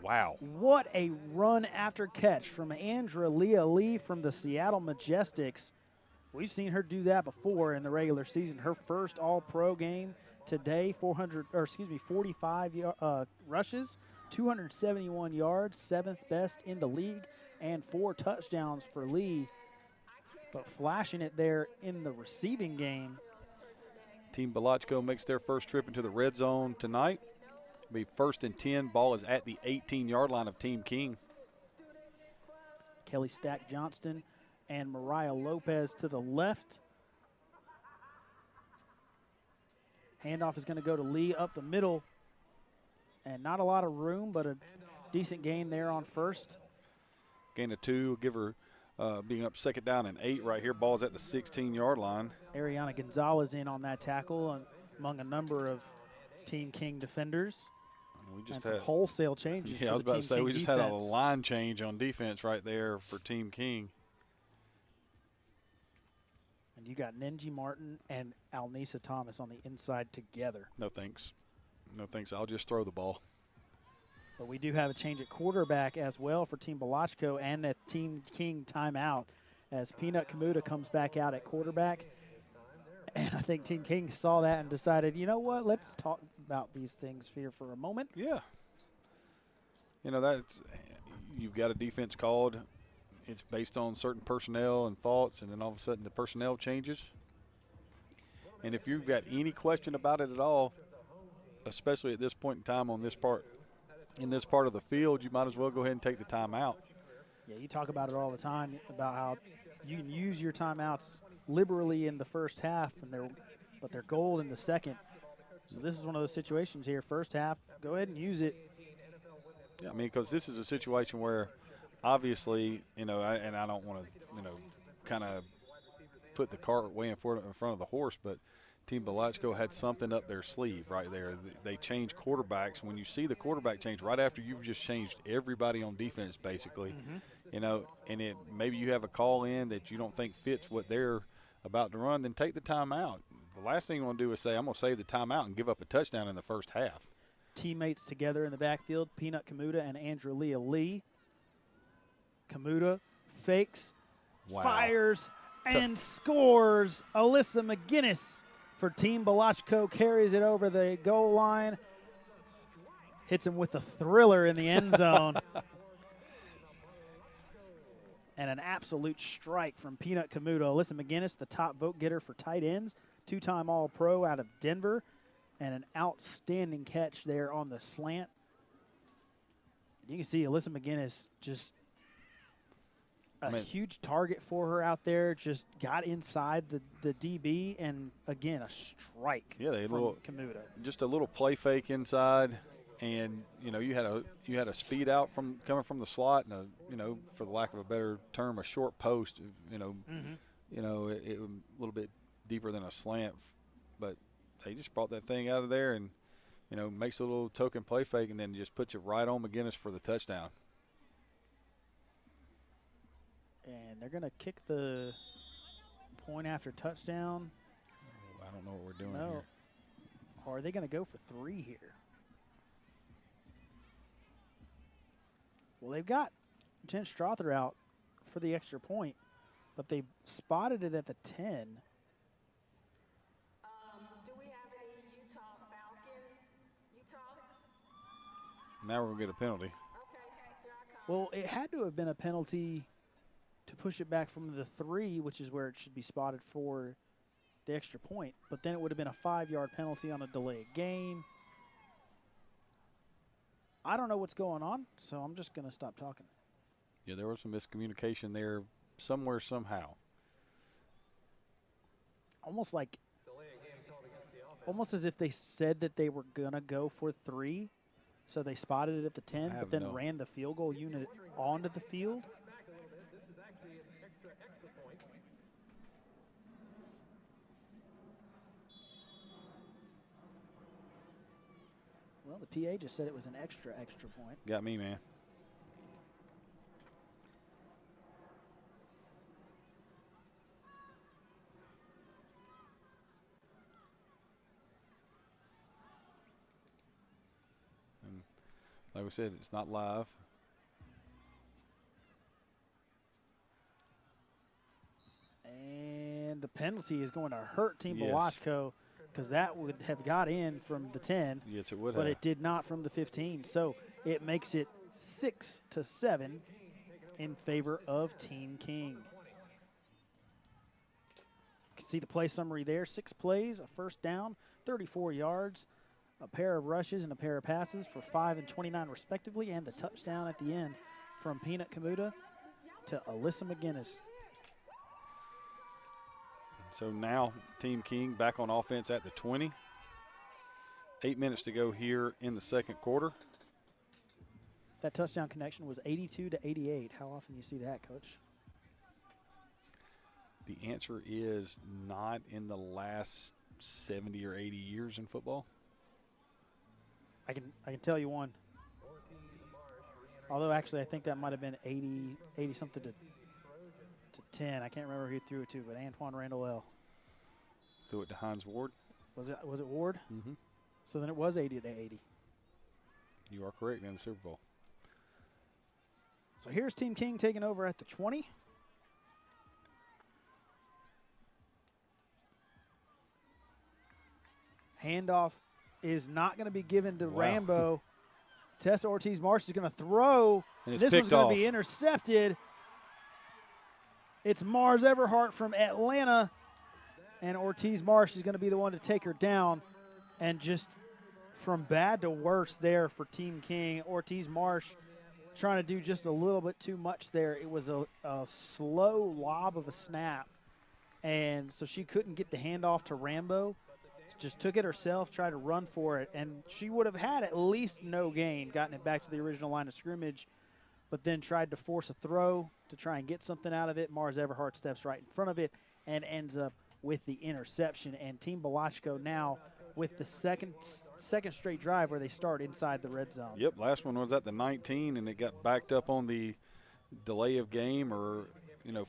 Wow. What a run after catch from Andrea Lee from the Seattle Majestics. We've seen her do that before in the regular season. Her first All-Pro game today, 45 rushes, 271 yards, 7th best in the league, and 4 touchdowns for Lee. But flashing it there in the receiving game. Team Belachko makes their first trip into the red zone tonight. It'll be 1st and 10. Ball is at the 18-yard line of Team King. Kelly Stack Johnston and Mariah Lopez to the left. Handoff is going to go to Lee up the middle. And not a lot of room, but a decent gain there on 1st. Gain of 2 will give her being up 2nd down and 8 right here. Ball's at the 16-yard line. Ariana Gonzalez in on that tackle among a number of Team King defenders. We just and some had wholesale changes. Yeah, I for was the about to Team say King we just defense. had a line change on defense right there for Team King. And you got Ninji Martin and Alnisa Thomas on the inside together. No thanks. No thanks. I'll just throw the ball. But we do have a change at quarterback as well for Team Balachko and a Team King timeout as Peanut Kamuta comes back out at quarterback. And I think Team King saw that and decided, you know what, let's talk about these things here for a moment. Yeah. You know, that's, you've got a defense called. It's based on certain personnel and thoughts, and then all of a sudden the personnel changes. And if you've got any question about it at all, especially at this point in time on this part, in this part of the field, you might as well go ahead and take the timeout. Yeah, you talk about it all the time about how you can use your timeouts liberally in the first half, but they're gold in the second. So this is one of those situations here. First half, go ahead and use it. Yeah, I mean, because this is a situation where obviously, you know, and I don't want to, you know, kind of put the cart way in front of the horse, but Team Balachko had something up their sleeve right there. They changed quarterbacks. When you see the quarterback change right after you've just changed everybody on defense basically, you know, and maybe you have a call in that you don't think fits what they're about to run, then take the timeout. The last thing you want to do is say, I'm going to save the timeout and give up a touchdown in the first half. Teammates together in the backfield, Peanut Kamuta and Andrew Lee. Kamuta fakes, fires, and scores. Alyssa McGinnis for Team Balachko carries it over the goal line. Hits him with a thriller in the end zone. And an absolute strike from Peanut Kamuta. Alyssa McGinnis, the top vote getter for tight ends, two-time All-Pro out of Denver, and an outstanding catch there on the slant. You can see Alyssa McGinnis just a huge target for her out there, just got inside the DB, and again, a strike from Kamuta. Just a little play fake inside, and you know you had a speed out coming from the slot, and you know, for the lack of a better term, a short post. You know, you know it was a little bit deeper than a slant, but they just brought that thing out of there, and you know, makes a little token play fake, and then just puts it right on McGinnis for the touchdown. And they're going to kick the point after touchdown. I don't know what we're doing no. here. Or are they going to go for 3 here? Well, they've got Jen Strother out for the extra point, but they spotted it at the 10. Do we have any Utah Falcon? Utah? Now we're going to get a penalty. Well, it had to have been a penalty to push it back from the 3, which is where it should be spotted for the extra point. But then it would have been a 5-yard penalty on a delayed game. I don't know what's going on, so I'm just going to stop talking. Yeah, there was some miscommunication there somewhere, somehow. Almost as if they said that they were going to go for 3, so they spotted it at the 10, but then ran the field goal unit onto the field. Well, the PA just said it was an extra point. Got me, man. And like we said, it's not live. And the penalty is going to hurt Team Balachko, because that would have got in from the 10. Yes, it would but have. It did not from the 15. So it makes it 6-7 in favor of Team King. You can see the play summary there. 6 plays, a first down, 34 yards, a pair of rushes and a pair of passes for 5 and 29 respectively, and the touchdown at the end from Peanut Kamuta to Alyssa McGinnis. So now Team King back on offense at the 20. 8 minutes to go here in the second quarter. That touchdown connection was 82-88. How often do you see that, Coach? The answer is not in the last 70 or 80 years in football. I can tell you one. Although actually I think that might have been 80 something to 10. I can't remember who he threw it to, but Antoine Randall L. Threw it to Hines Ward. Was it Ward? Mm-hmm. So then it was 80 to 80. You are correct in the Super Bowl. So here's Team King taking over at the 20. Handoff is not going to be given to Rambo. Tessa Ortiz-Marsh is going to throw. This one's going to be intercepted. It's Mars Everhart from Atlanta, and Ortiz-Marsh is going to be the one to take her down. And just from bad to worse there for Team King. Ortiz-Marsh trying to do just a little bit too much there. It was a slow lob of a snap, and so she couldn't get the handoff to Rambo. Just took it herself, tried to run for it, and she would have had at least no gain, gotten it back to the original line of scrimmage, but then tried to force a throw to try and get something out of it. Mars Everhart steps right in front of it and ends up with the interception. And Team Balachko now with the second straight drive where they start inside the red zone. Yep, last one was at the 19, and it got backed up on the delay of game or,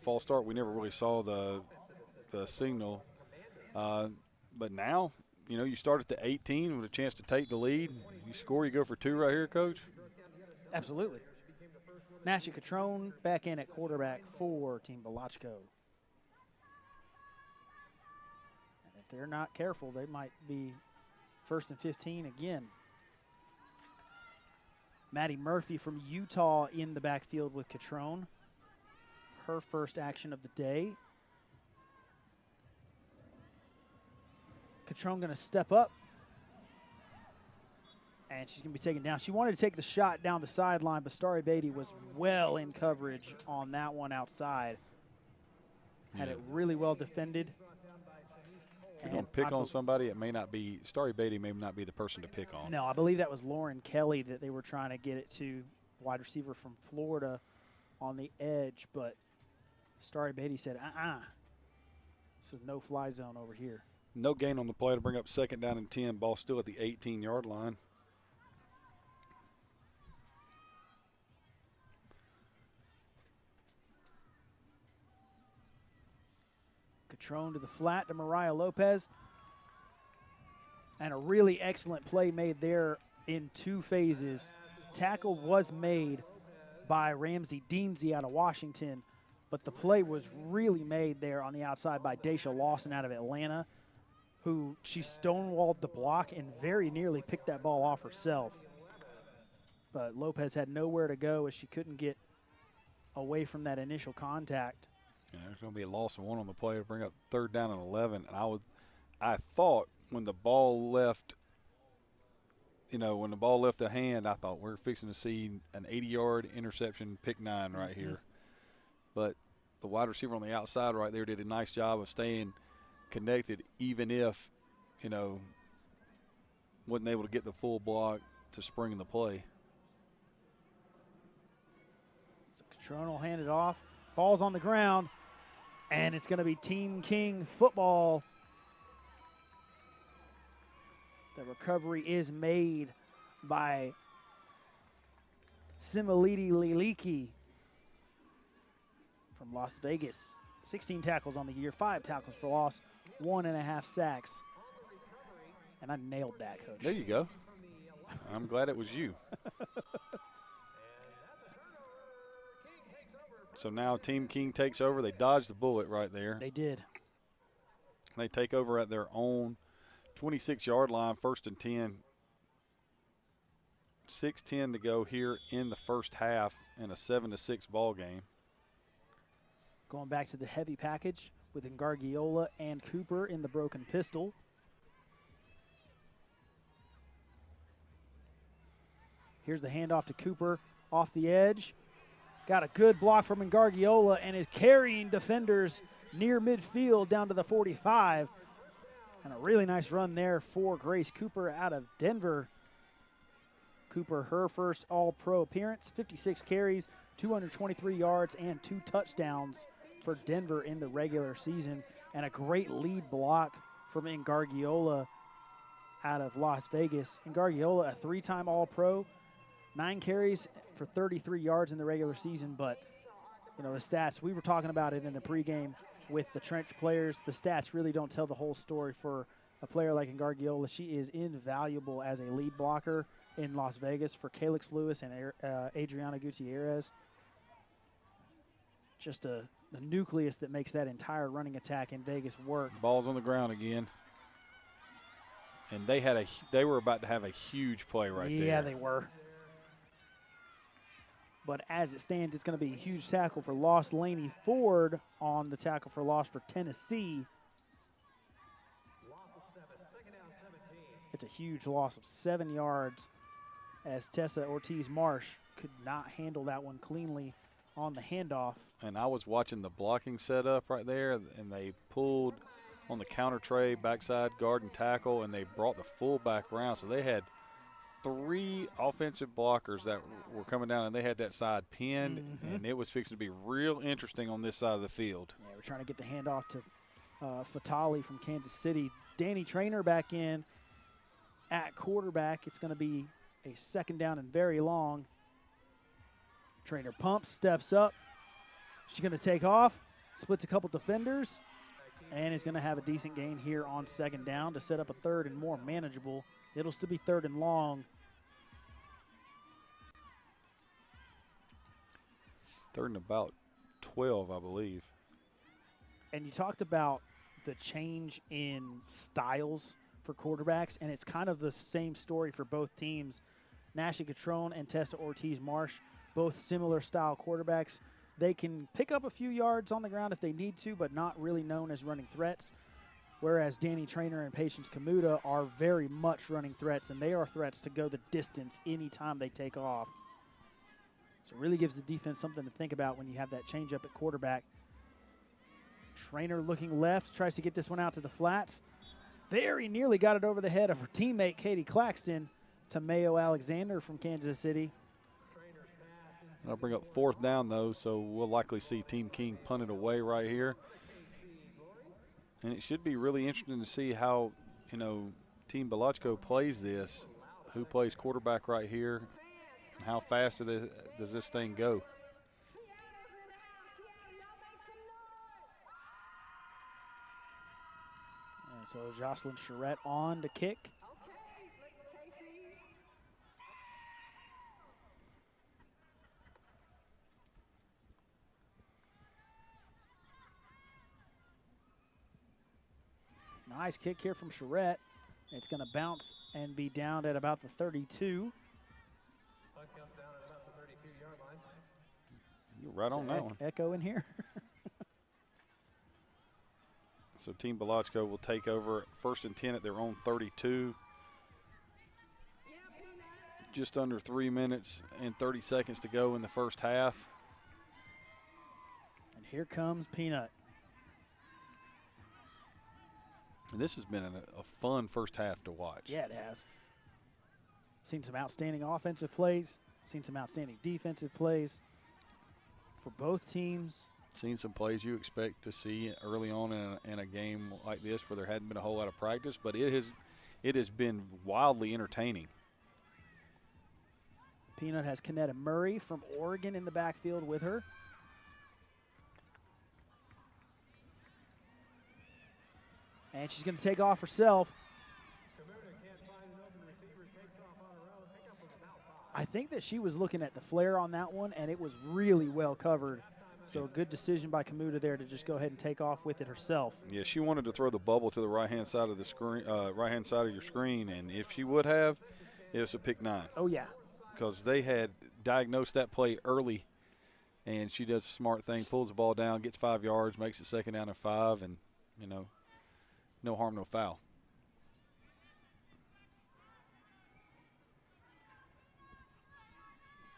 false start. We never really saw the signal. But now, you start at the 18 with a chance to take the lead. You score, you go for 2 right here, Coach? Absolutely. Nasha Catrone back in at quarterback for Team Balachko. And if they're not careful, they might be 1st and 15 again. Maddie Murphy from Utah in the backfield with Catrone. Her first action of the day. Catrone going to step up, and she's going to be taken down. She wanted to take the shot down the sideline, but Starry Beatty was well in coverage on that one outside. Had it really well defended. If you're going to pick on somebody, it may not be – Starry Beatty may not be the person to pick on. No, I believe that was Lauren Kelly that they were trying to get it to, wide receiver from Florida on the edge, but Starry Beatty said, this is no-fly zone over here. No gain on the play to bring up 2nd down and 10. Ball still at the 18-yard line. Catrone to the flat to Mariah Lopez. And a really excellent play made there in 2 phases. Tackle was made by Ramsey Deansy out of Washington, but the play was really made there on the outside by Daisha Lawson out of Atlanta, who she stonewalled the block and very nearly picked that ball off herself. But Lopez had nowhere to go as she couldn't get away from that initial contact. Yeah, there's going to be a loss of 1 on the play to bring up 3rd down and 11. And I thought when the ball left, when the ball left the hand, I thought we're fixing to see an 80-yard interception, pick 9 right here. But the wide receiver on the outside right there did a nice job of staying connected, even if, wasn't able to get the full block to spring the play. So Catrone will hand it off. Ball's on the ground, and it's going to be Team King football. The recovery is made by Similiti Liliki from Las Vegas. 16 tackles on the year, 5 tackles for loss, 1.5 sacks. And I nailed that, Coach. There you go. I'm glad it was you. So now Team King takes over. They dodged the bullet right there. They did. They take over at their own 26-yard line, 1st and 10. 6:10 to go here in the first half in a 7-6 ball game. Going back to the heavy package with Ngargiola and Cooper in the broken pistol. Here's the handoff to Cooper off the edge. Got a good block from Ngargiola and is carrying defenders near midfield down to the 45. And a really nice run there for Grace Cooper out of Denver. Cooper, her first All-Pro appearance, 56 carries, 223 yards, and 2 touchdowns for Denver in the regular season. And a great lead block from Ngargiola out of Las Vegas. And Gargiola, a 3-time All-Pro, 9 carries for 33 yards in the regular season. But, you know, the stats, we were talking about it in the pregame with the Trench players. The stats really don't tell the whole story for a player like Gargiola. She is invaluable as a lead blocker in Las Vegas for Calix Lewis and Adriana Gutierrez. Just the nucleus that makes that entire running attack in Vegas work. Ball's on the ground again. And they were about to have a huge play right there. Yeah, they were. But as it stands, it's going to be a huge tackle for loss. Laney Ford on the tackle for loss for Tennessee. It's a huge loss of 7 yards as Tessa Ortiz-Marsh could not handle that one cleanly on the handoff. And I was watching the blocking setup right there, and they pulled on the counter tray, backside guard and tackle, and they brought the fullback around. So they had 3 offensive blockers that were coming down, and they had that side pinned, and it was fixing to be real interesting on this side of the field. Yeah, we're trying to get the handoff to Fatali from Kansas City. Danny Trainer back in at quarterback. It's going to be a 2nd down and very long. Trainer pumps, steps up. She's going to take off, splits a couple defenders, and is going to have a decent gain here on 2nd down to set up a 3rd and more manageable. It'll still be 3rd and long. 3rd and about 12, I believe. And you talked about the change in styles for quarterbacks, and it's kind of the same story for both teams. Nashi Catrone and Tessa Ortiz-Marsh, both similar style quarterbacks. They can pick up a few yards on the ground if they need to, but not really known as running threats. Whereas Danny Trainer and Patience Kamuta are very much running threats, and they are threats to go the distance anytime they take off. So it really gives the defense something to think about when you have that change up at quarterback. Trainer looking left, tries to get this one out to the flats. Very nearly got it over the head of her teammate, Katie Claxton, to Mayo Alexander from Kansas City. I'll bring up 4th down, though, so we'll likely see Team King punt it away right here. And it should be really interesting to see how, you know, Team Belachko plays this, who plays quarterback right here, and how fast does this thing go. And so Jocelyn Charette on to kick. Nice kick here from Charette. It's going to bounce and be down at about the 32. You're right on that one. Echo in here. So Team Belachko will take over 1st and 10 at their own 32. Just under 3 minutes and 30 seconds to go in the first half. And here comes Peanut. And this has been a fun first half to watch. Yeah, it has. Seen some outstanding offensive plays, seen some outstanding defensive plays for both teams. Seen some plays you expect to see early on in a game like this where there hadn't been a whole lot of practice, but it has been wildly entertaining. Peanut has Kanetta Murray from Oregon in the backfield with her. And she's going to take off herself. I think that she was looking at the flare on that one, and it was really well covered. So a good decision by Kamuta there to just go ahead and take off with it herself. Yeah, she wanted to throw the bubble to the right-hand side of the screen, right-hand side of your screen, and if she would have, it was a pick 9. Oh, yeah. Because they had diagnosed that play early, and she does a smart thing, pulls the ball down, gets 5 yards, makes it 2nd down and 5, and, you know, no harm, no foul.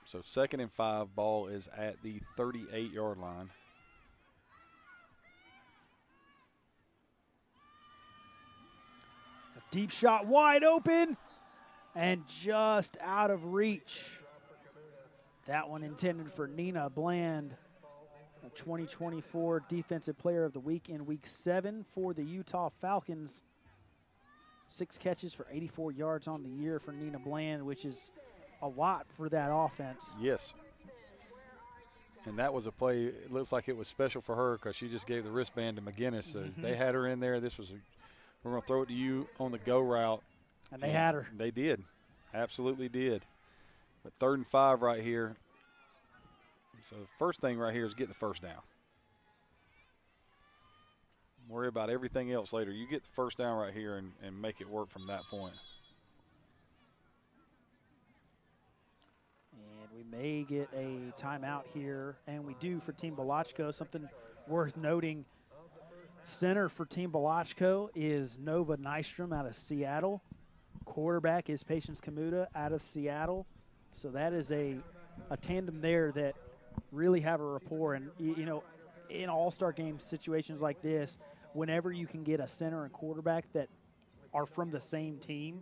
So 2nd and 5, ball is at the 38-yard line. A deep shot wide open and just out of reach. That one intended for Nina Bland, a 2024 Defensive Player of the Week in Week 7 for the Utah Falcons. 6 catches for 84 yards on the year for Nina Bland, which is a lot for that offense. Yes. And that was a play, it looks like it was special for her because she just gave the wristband to McGinnis. So they had her in there. This was, we're going to throw it to you on the go route. And they had her. They did. Absolutely did. But 3rd and 5 right here. So the first thing right here is get the first down. Worry about everything else later. You get the first down right here and make it work from that point. And we may get a timeout here, and we do for Team Balachko. Something worth noting, center for Team Balachko is Nova Nystrom out of Seattle. Quarterback is Patience Kamuta out of Seattle. So that is a tandem there that really have a rapport. And, you know, in all-star game situations like this, whenever you can get a center and quarterback that are from the same team,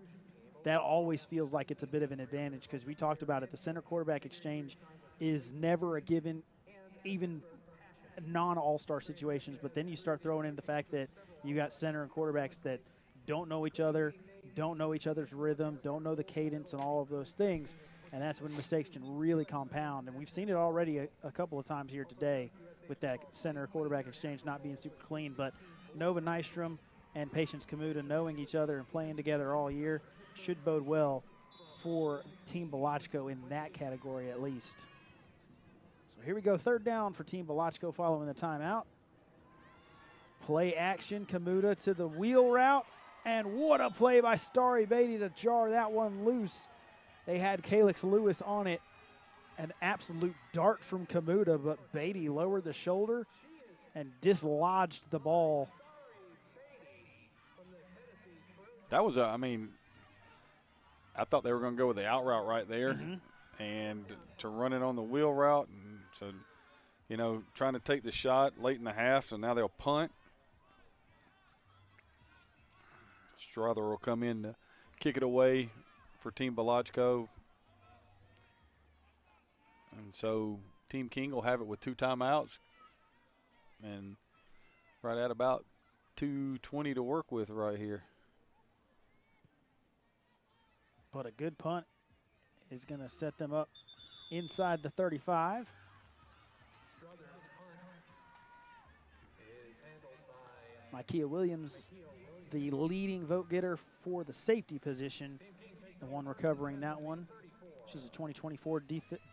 that always feels like it's a bit of an advantage, because we talked about it. The center quarterback exchange is never a given, even non-all-star situations. But then you start throwing in the fact that you got center and quarterbacks that don't know each other, don't know each other's rhythm, don't know the cadence and all of those things. And that's when mistakes can really compound. And we've seen it already a couple of times here today with that center quarterback exchange not being super clean. But Nova Nystrom and Patience Kamuta knowing each other and playing together all year should bode well for Team Balachko in that category at least. So here we go, 3rd down for Team Balachko following the timeout. Play action, Kamuta to the wheel route. And what a play by Starry Beatty to jar that one loose. They had Calix Lewis on it. An absolute dart from Kamuta, but Beatty lowered the shoulder and dislodged the ball. That was, I mean, I thought they were going to go with the out route right there and to run it on the wheel route. And so, you know, trying to take the shot late in the half, so now they'll punt. Strother will come in to kick it away for Team Balachko. And so Team King will have it with 2 timeouts and right at about 2:20 to work with right here. But a good punt is going to set them up inside the 35. Micaiah Williams, the leading vote getter for the safety position, the one recovering that one. She's a 2024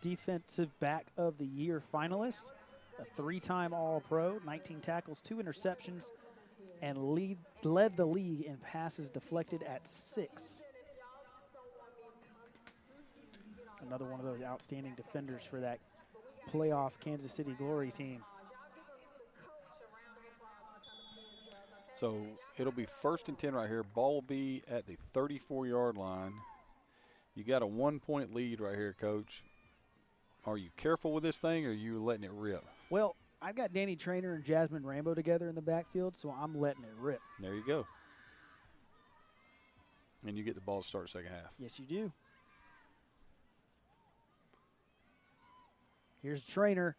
Defensive Back of the Year finalist, a 3-time All-Pro, 19 tackles, 2 interceptions, and led the league in passes deflected at 6. Another one of those outstanding defenders for that playoff Kansas City Glory team. So it'll be 1st and 10 right here. Ball will be at the 34-yard line. You got a 1-point lead right here, Coach. Are you careful with this thing, or are you letting it rip? Well, I've got Danny Traynor and Jasmine Rambo together in the backfield, so I'm letting it rip. There you go. And you get the ball to start 2nd half. Yes, you do. Here's Traynor,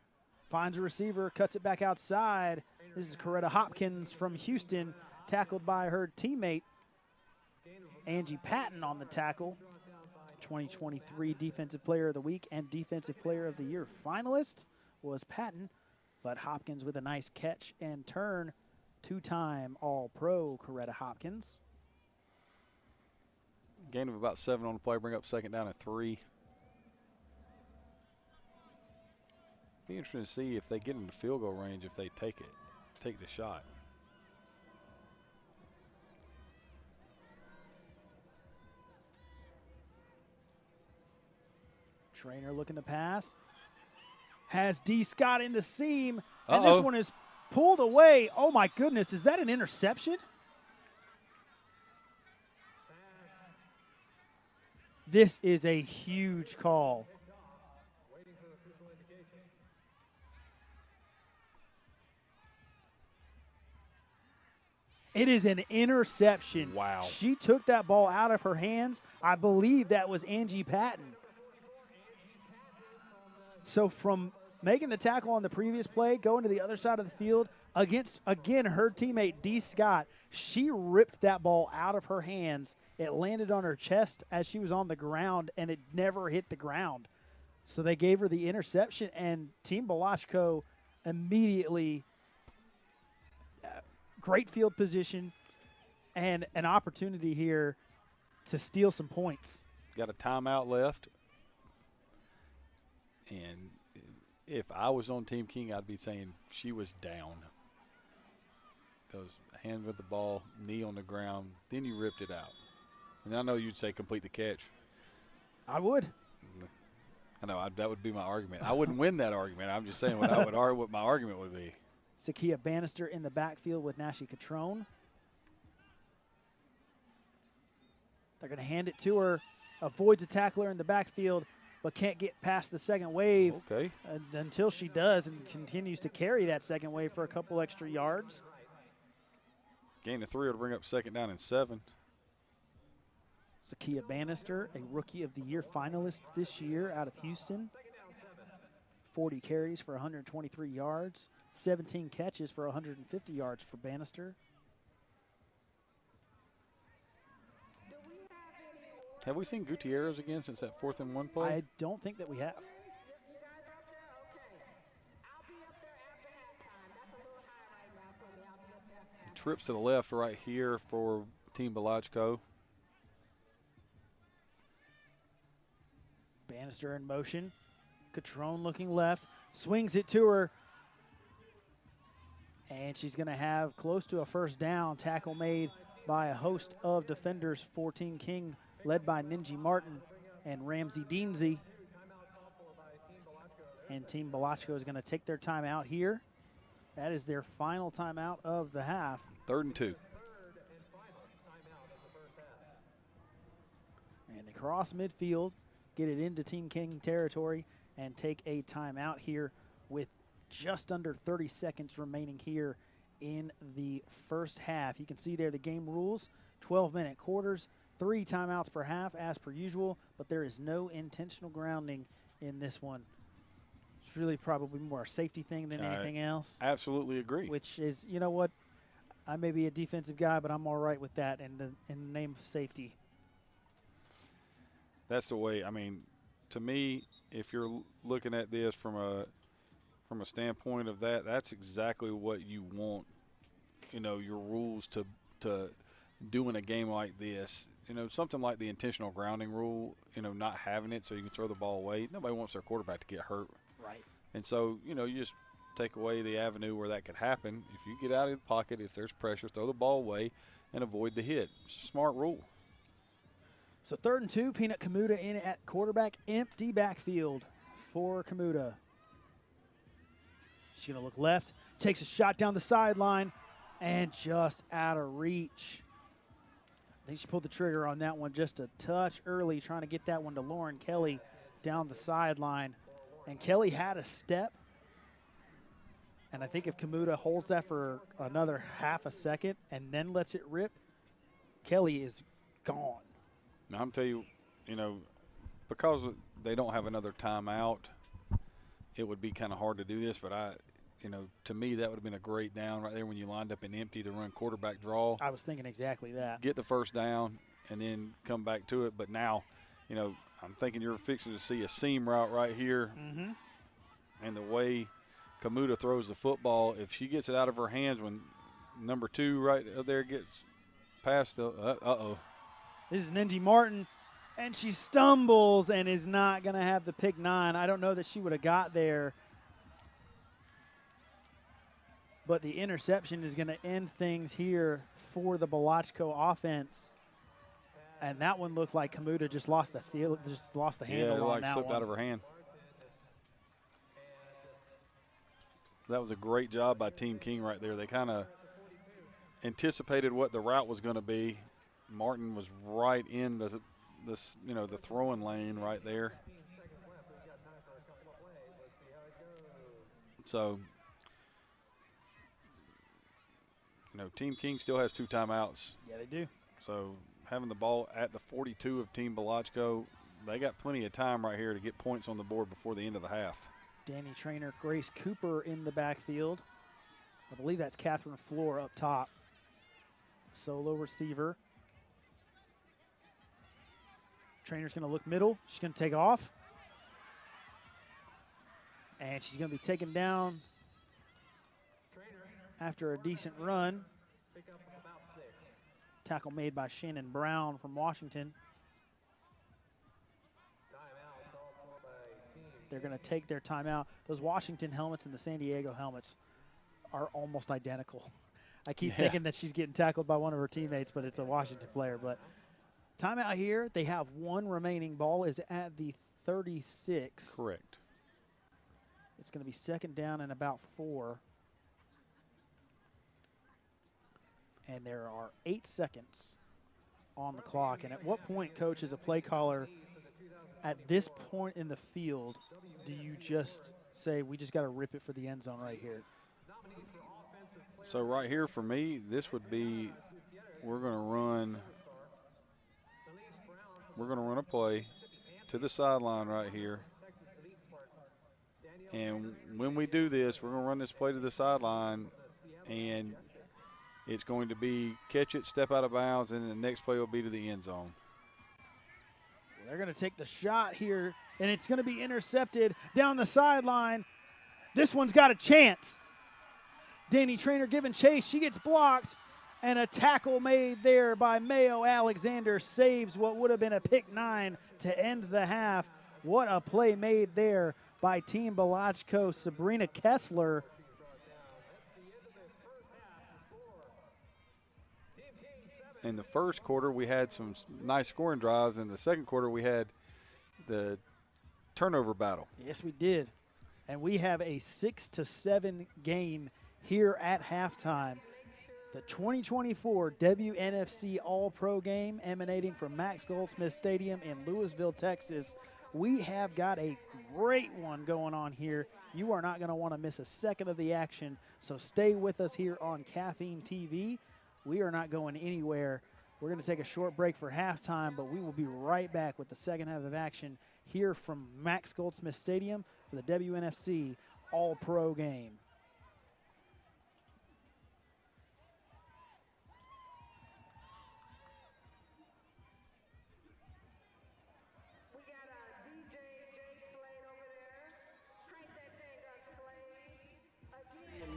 finds a receiver, cuts it back outside. This is Coretta Hopkins from Houston, tackled by her teammate, Angie Patton on the tackle. 2023 Defensive Player of the Week and Defensive Player of the Year finalist was Patton, but Hopkins with a nice catch and turn. 2-time All-Pro Coretta Hopkins. Gain of about 7 on the play, bring up 2nd down and 3. Be interesting to see if they get into field goal range, if they take the shot. Traynor looking to pass. Has D. Scott in the seam, and this one is pulled away. Oh my goodness, is that an interception? This is a huge call. It is an interception. Wow. She took that ball out of her hands. I believe that was Angie Patton. So from making the tackle on the previous play, going to the other side of the field against, again, her teammate, D. Scott, She ripped that ball out of her hands. It landed on her chest as she was on the ground, and it never hit the ground. So they gave her the interception, and Team Balachko immediately great field position and an opportunity here to steal some points. Got a timeout left. And if I was on Team King, I'd be saying she was down. Because hand with the ball, knee on the ground, then you ripped it out. And I know you'd say complete the catch. I would. I know, that would be my argument. I wouldn't win that argument. I'm just saying what my argument would be. Sakia Bannister in the backfield with Nashi Catrone. They're going to hand it to her. Avoids a tackler in the backfield, but can't get past the second wave. Okay. Until she does, and continues to carry that second wave for a couple extra yards. Gain of 3 will bring up 2nd down and 7. Sakia Bannister, a Rookie of the Year finalist this year out of Houston. 40 carries for 123 yards, 17 catches for 150 yards for Bannister. Have we seen Gutierrez again since that 4th and 1 play? I don't think that we have. Trips to the left right here for Team Balachko. Bannister in motion. Catrone looking left. Swings it to her. And she's going to have close to a first down. Tackle made by a host of defenders for Team King, led by Ninji Martin and Ramsey Deansy. And Team Balachko is going to take their timeout here. That is their final timeout of the half. 3rd and 2. And they cross midfield, get it into Team King territory, and take a timeout here with just under 30 seconds remaining here in the first half. You can see there the game rules, 12-minute quarters, 3 timeouts per half as per usual, but there is no intentional grounding in this one. It's really probably more a safety thing than anything else. Absolutely agree. Which is, you know what, I may be a defensive guy, but I'm all right with that in the name of safety. That's the way. I mean, to me, if you're looking at this from a standpoint of that, that's exactly what you want. You know, your rules to do in a game like this. You know, something like the intentional grounding rule. You know, not having it so you can throw the ball away. Nobody wants their quarterback to get hurt. Right. And so, you know, you just take away the avenue where that could happen. If you get out of the pocket, if there's pressure, throw the ball away and avoid the hit. It's a smart rule. So 3rd and 2, Peanut Kamuta in at quarterback, empty backfield for Kamuta. She's going to look left, takes a shot down the sideline, and just out of reach. I think she pulled the trigger on that one just a touch early, trying to get that one to Lauren Kelly down the sideline. And Kelly had a step. And I think if Kamuta holds that for another half a second and then lets it rip, Kelly is gone. Now, I'm telling you, you know, because they don't have another timeout, it would be kind of hard to do this. But to me, that would have been a great down right there when you lined up in empty to run quarterback draw. I was thinking exactly that. Get the first down and then come back to it. But now, you know, I'm thinking you're fixing to see a seam route right here. Mm-hmm. And the way Kamuta throws the football, if she gets it out of her hands when number 2 right there gets past the uh-oh. This is Ninji Martin, and she stumbles and is not going to have the pick 9. I don't know that she would have got there. But the interception is going to end things here for the Balachko offense. And that one looked like Kamuta just lost the handle on that one. Yeah, slipped out of her hand. That was a great job by Team King right there. They kind of anticipated what the route was going to be. Martin was right in the throwing lane right there. So, you know, Team King still has 2 timeouts. Yeah, they do. So having the ball at the 42 of Team Balachko, they got plenty of time right here to get points on the board before the end of the half. Danny Trainer, Grace Cooper in the backfield. I believe that's Catherine Floor up top. Solo receiver. Trainer's going to look middle. She's going to take off. And she's going to be taken down after a decent run. Tackle made by Shannon Brown from Washington. They're going to take their timeout. Those Washington helmets and the San Diego helmets are almost identical. I keep thinking that she's getting tackled by one of her teammates, but it's a Washington player. But timeout here. They have one remaining. Ball is at the 36. Correct. It's going to be second down and about 4. And there are 8 seconds on the clock. And at what point, Coach, as a play caller, at this point in the field, do you just say, we just got to rip it for the end zone right here? So right here for me, this would be, we're going to run a play to the sideline right here. And when we do this, we're going to run this play to the sideline, and it's going to be catch it, step out of bounds, and the next play will be to the end zone. They're going to take the shot here, and it's going to be intercepted down the sideline. This one's got a chance. Danny Trainer giving chase. She gets blocked, and a tackle made there by Mayo Alexander saves what would have been a pick 9 to end the half. What a play made there by Team Balachko. Sabrina Kessler. In the first quarter, we had some nice scoring drives. In the second quarter, we had the turnover battle. Yes, we did. And we have a 6-7 game here at halftime. The 2024 WNFC All Pro Game emanating from Max Goldsmith Stadium in Lewisville, Texas. We have got a great one going on here. You are not going to want to miss a second of the action, so stay with us here on Caffeine TV. We are not going anywhere. We're going to take a short break for halftime, but we will be right back with the second half of action here from Max Goldsmith Stadium for the WNFC All Pro Game.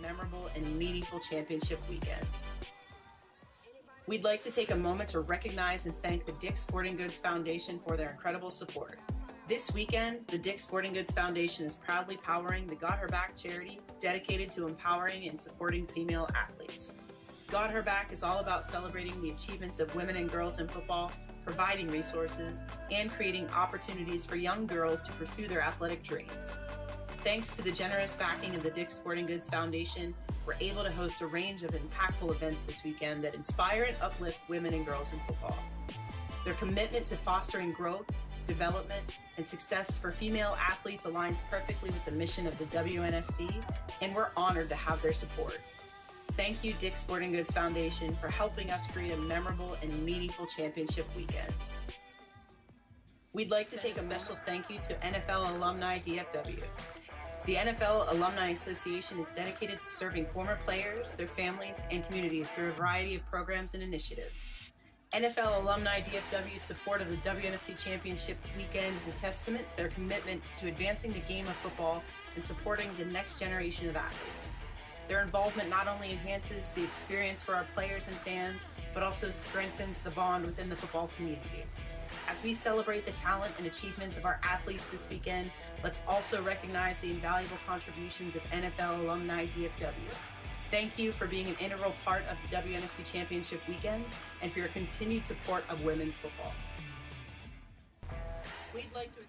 Memorable and meaningful championship weekend. We'd like to take a moment to recognize and thank the Dick's Sporting Goods Foundation for their incredible support. This weekend, the Dick's Sporting Goods Foundation is proudly powering the Got Her Back charity dedicated to empowering and supporting female athletes. Got Her Back is all about celebrating the achievements of women and girls in football, providing resources, and creating opportunities for young girls to pursue their athletic dreams. Thanks to the generous backing of the Dick's Sporting Goods Foundation, we're able to host a range of impactful events this weekend that inspire and uplift women and girls in football. Their commitment to fostering growth, development, and success for female athletes aligns perfectly with the mission of the WNFC, and we're honored to have their support. Thank you, Dick's Sporting Goods Foundation, for helping us create a memorable and meaningful championship weekend. We'd like to take a special thank you to NFL Alumni DFW. The NFL Alumni Association is dedicated to serving former players, their families, and communities through a variety of programs and initiatives. NFL Alumni DFW's support of the WNFC Championship weekend is a testament to their commitment to advancing the game of football and supporting the next generation of athletes. Their involvement not only enhances the experience for our players and fans, but also strengthens the bond within the football community. As we celebrate the talent and achievements of our athletes this weekend, let's also recognize the invaluable contributions of NFL Alumni DFW. Thank you for being an integral part of the WNFC Championship weekend and for your continued support of women's football. We'd like to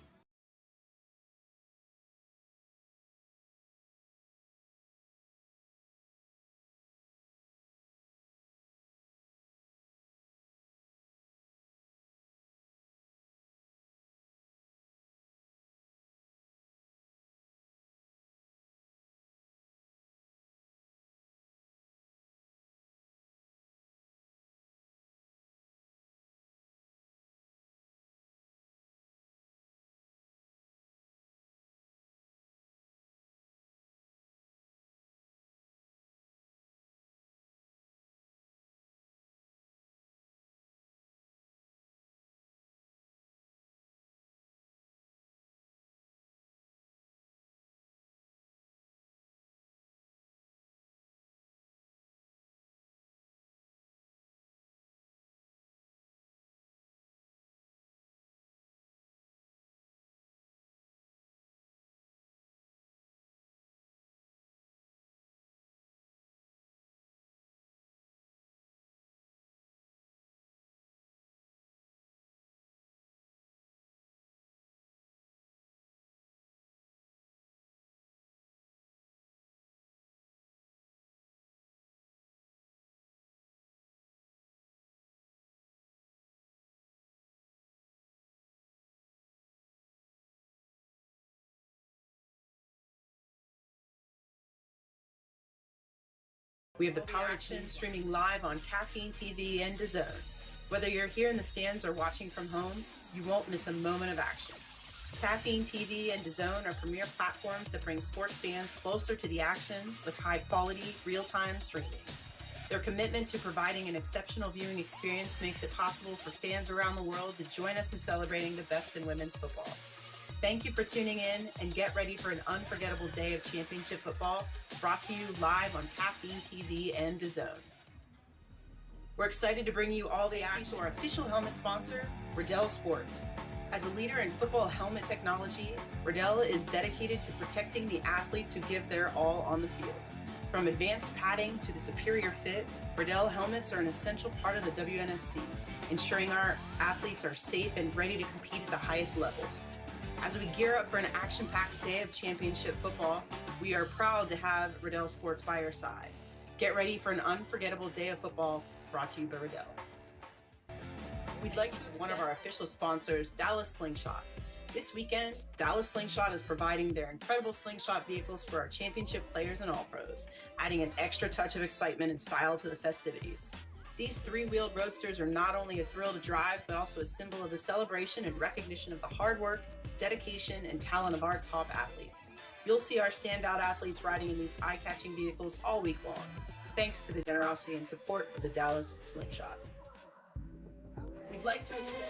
We have the power to chin streaming live on Caffeine TV and DAZN. Whether you're here in the stands or watching from home, you won't miss a moment of action. Caffeine TV and DAZN are premier platforms that bring sports fans closer to the action with high-quality, real-time streaming. Their commitment to providing an exceptional viewing experience makes it possible for fans around the world to join us in celebrating the best in women's football. Thank you for tuning in, and get ready for an unforgettable day of championship football brought to you live on Caffeine TV and DAZN. We're excited to bring you all the action to our official helmet sponsor, Riddell Sports. As a leader in football helmet technology, Riddell is dedicated to protecting the athletes who give their all on the field. From advanced padding to the superior fit, Riddell helmets are an essential part of the WNFC, ensuring our athletes are safe and ready to compete at the highest levels. As we gear up for an action-packed day of championship football, we are proud to have Riddell Sports by your side. Get ready for an unforgettable day of football brought to you by Riddell. We'd like to thank one of our official sponsors, Dallas Slingshot. This weekend, Dallas Slingshot is providing their incredible slingshot vehicles for our championship players and all pros, adding an extra touch of excitement and style to the festivities. These three-wheeled roadsters are not only a thrill to drive, but also a symbol of the celebration and recognition of the hard work, dedication, and talent of our top athletes. You'll see our standout athletes riding in these eye-catching vehicles all week long, thanks to the generosity and support of the Dallas Slingshot. We'd like to extend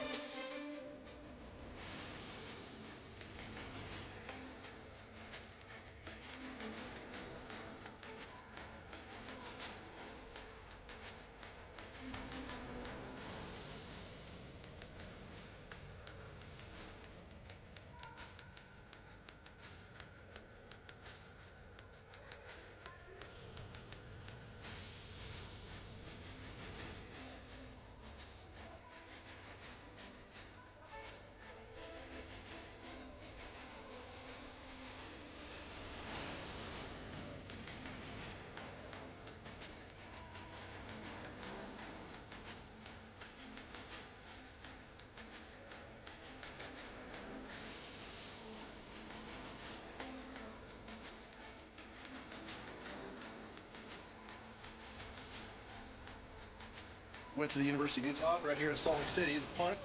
went to the University of Utah right here in Salt Lake City. The punt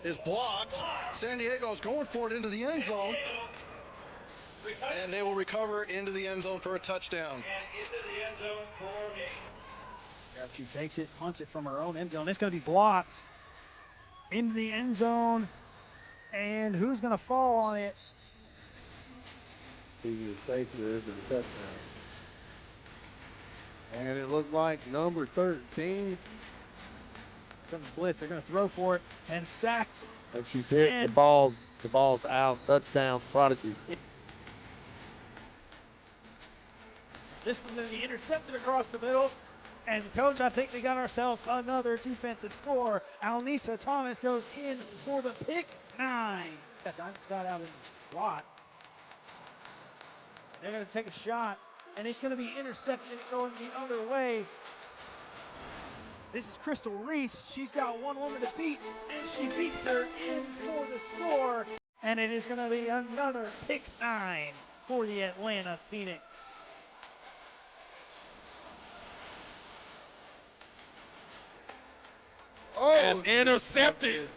is blocked. San Diego's going for it into the end zone. And they will recover into the end zone for a touchdown. She takes it, punts it from her own end zone. It's going to be blocked into the end zone. And who's going to fall on it? He was safe there for the touchdown. And it looked like number 13. Going to blitz. They're going to throw for it and sacked. And she's hit. The ball's out. Touchdown, Prodigy. This one's going to be intercepted across the middle. And coach, I think we got ourselves another defensive score. Alnisa Thomas goes in for the pick 9. That got out in the slot. They're going to take a shot, and it's going to be intercepted going the other way. This is Crystal Reese. She's got one woman to beat, and she beats her in for the score. And it is going to be another pick 9 for the Atlanta Phoenix. Oh, it's intercepted.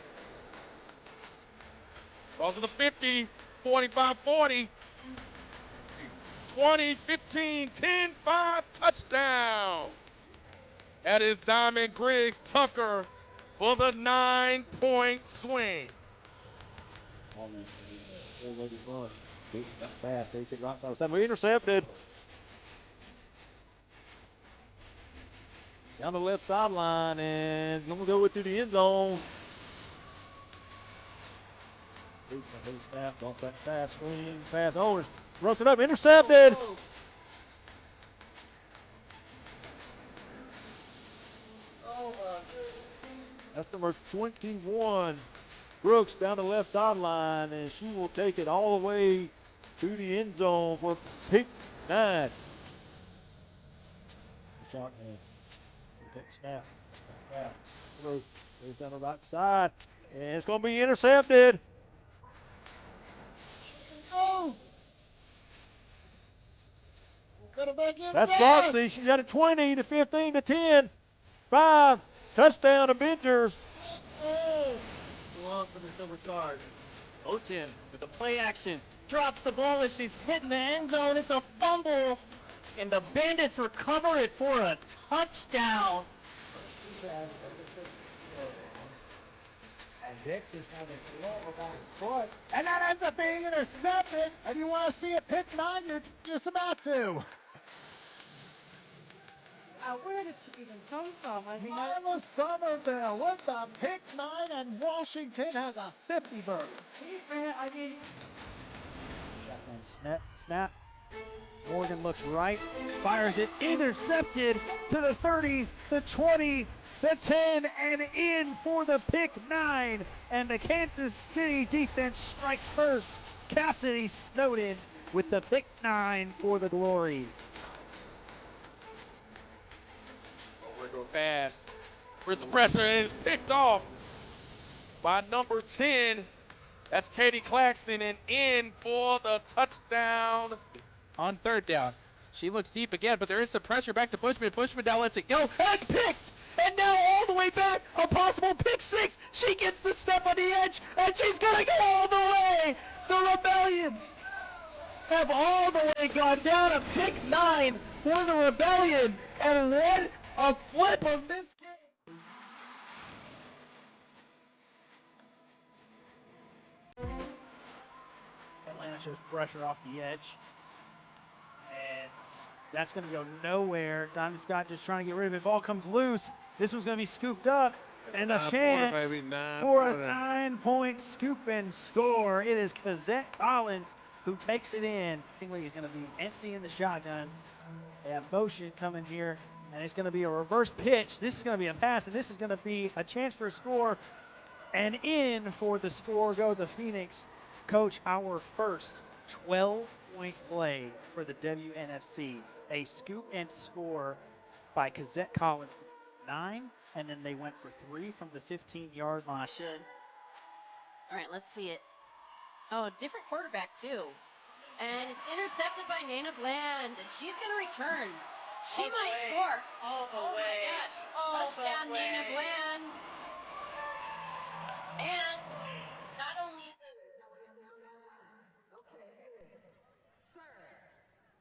Balls of the 50, 45-40. 20, 15, 10, 5, touchdown. That is Diamond Griggs Tucker for the 9-point swing. We intercepted. Down the left sideline, and going to go with to the end zone. Snap, don't back pass, screen, pass. Oh, it's roughed it up, intercepted. That's number 21. Brooks down the left sideline, and she will take it all the way to the end zone for pick 9. Shot and take snap. Goes down the right side, and it's going to be intercepted. That's Foxy. She's got it 20 to 15 to 10. 5. Touchdown to Bingers. Long for the Silver Stars. Ochen with the play action. Drops the ball as she's hitting the end zone. It's a fumble. And the Bandits recover it for a touchdown. And Dix is going to throw about his foot. And that ends up being intercepted. And you want to see it pick 9, you're just about to. Where did she even come from? I mean, Lila Somerville with the pick 9, and Washington has a 50 bird. I mean, Shotgun snap. Morgan looks right, fires it, intercepted to the 30, the 20, the 10, and in for the pick 9. And the Kansas City defense strikes first. Cassidy Snowden with the pick 9 for the Glory. Go pass. Where's the pressure? And it's picked off by number 10. That's Katie Claxton, and in for the touchdown. On third down. She looks deep again, but there is some pressure back to Bushman. Bushman now lets it go. And picked! And now all the way back. A possible pick 6. She gets the step on the edge, and she's going to go all the way. The Rebellion have all the way gone down a pick 9 for the Rebellion. And what a flip of this game. Atlanta shows pressure off the edge. And that's going to go nowhere. Diamond Scott just trying to get rid of it. Ball comes loose. This one's going to be scooped up. And a chance for a 9-point scoop and score. It is Kazette Collins who takes it in. I think he's going to be empty in the shotgun. They have motion coming here. And it's going to be a reverse pitch. This is going to be a pass, and this is going to be a chance for a score. And in for the score go the Phoenix. Coach, our first 12-point play for the WNFC. A scoop and score by Kazette Collins. 9, and then they went for 3 from the 15-yard line. Should. All right, let's see it. Oh, different quarterback, too. And it's intercepted by Nana Bland, and she's going to return. She might score. All the Oh, way. my gosh. All Touchdown, the way. Nana Bland. And not only is it...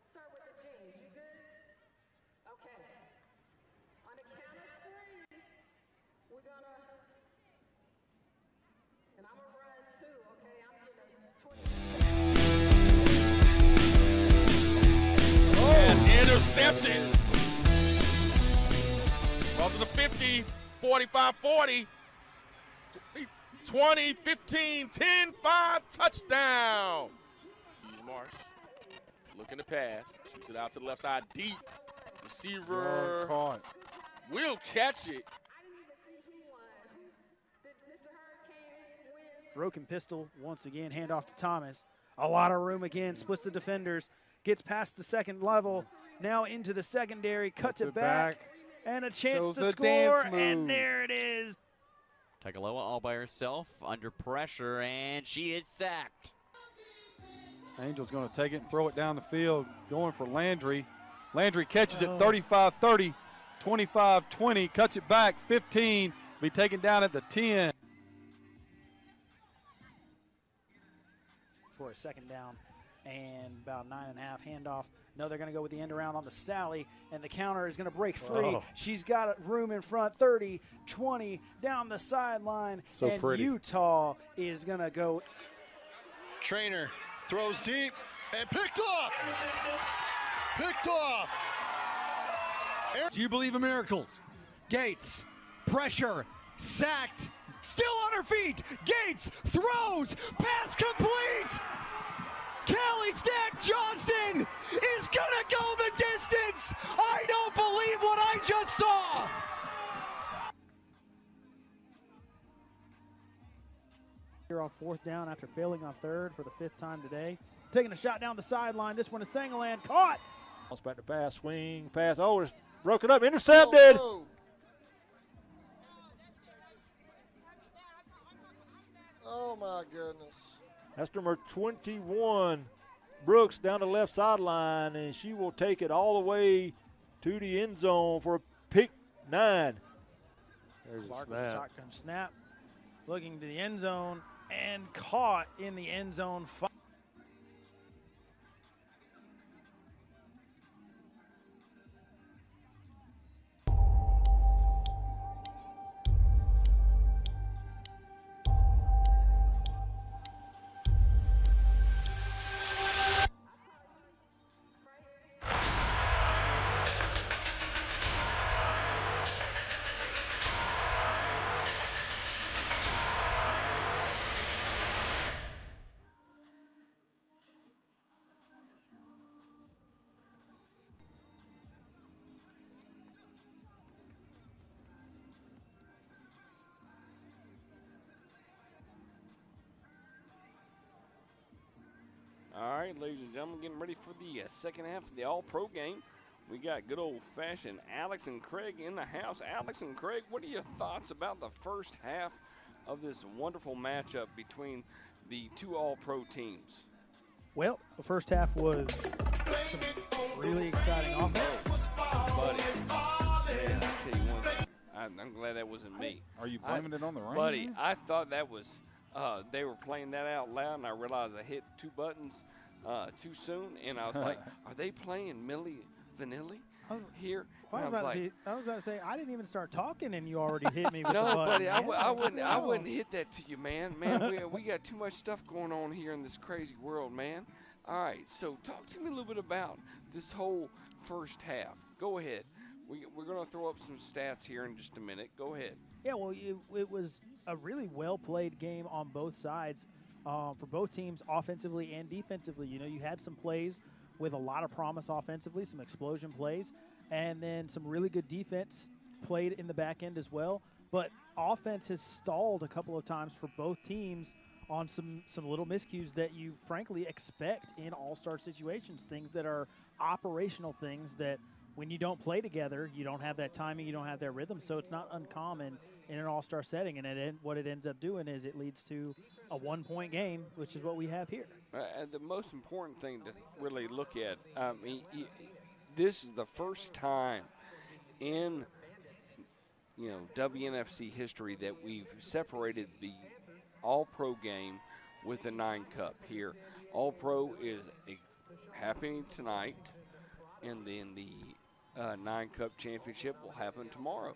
Sir with the jeans, you good? Okay. On the count of 3, we're gonna, and I'm gonna run too, okay? I'm getting 20. Pass intercepted. Ball to the 50, 45-40, 20, 15, 10, 5, touchdown. Marsh looking to pass, shoots it out to the left side deep. Receiver will catch it. Broken pistol once again, handoff to Thomas. A lot of room again, splits the defenders, gets past the second level, now into the secondary, cuts it back, and a chance to score, and there it is. Tagaloa all by herself, under pressure, and she is sacked. Angel's going to take it and throw it down the field, going for Landry. Landry catches it 35-30, 25-20, cuts it back 15, be taken down at the 10. For a second down and about 9.5 handoff. No, they're going to go with the end around on the Sally, and the counter is going to break free. She's got room in front, 30, 20, down the sideline, and pretty. Utah is going to go. Trainer throws deep and picked off. Picked off. Do you believe in miracles? Gates, pressure, sacked, still on her feet. Gates throws, pass complete. Callie Stack Johnston is gonna go the distance. I don't believe what I just saw. Here on 4th down after failing on 3rd for the 5th time today. Taking a shot down the sideline. This one is Sangaland caught. Back to pass, swing, pass. Oh, it's broken up, intercepted. Oh my goodness. That's number 21, Brooks down the left sideline, and she will take it all the way to the end zone for a pick 9. There's Clark a with a snap. shotgun snap, looking to the end zone and caught in the end zone. All right, ladies and gentlemen, getting ready for the second half of the All-Pro game. We got good old-fashioned Alex and Craig in the house. Alex and Craig, what are your thoughts about the first half of this wonderful matchup between the two All-Pro teams? Well, the first half was some really exciting offense. Buddy, man, I tell you one thing, I'm glad that wasn't me. Are you blaming it on the rain? Buddy, I thought that was they were playing that out loud, and I realized I hit 2 buttons too soon, and I was like, are they playing Milli Vanilli here? I was about to say, I didn't even start talking, and you already hit me with no, the button. buddy, Man. I wouldn't hit that to you, man. We got too much stuff going on here in this crazy world, man. All right, so talk to me a little bit about this whole first half. Go ahead. We're going to throw up some stats here in just a minute. Go ahead. Yeah, well, it was a really well-played game on both sides for both teams, offensively and defensively. You know, you had some plays with a lot of promise offensively, some explosion plays, and then some really good defense played in the back end as well. But offense has stalled a couple of times for both teams on some little miscues that you frankly expect in all-star situations, things that are operational things that when you don't play together, you don't have that timing, you don't have that rhythm, so it's not uncommon in an all-star setting. And what it ends up doing is it leads to a one-point game, which is what we have here. The most important thing to really look at, this is the first time in WNFC history that we've separated the All-Pro game with the 9 Cup here. All-Pro is happening tonight, and then the 9 Cup championship will happen tomorrow.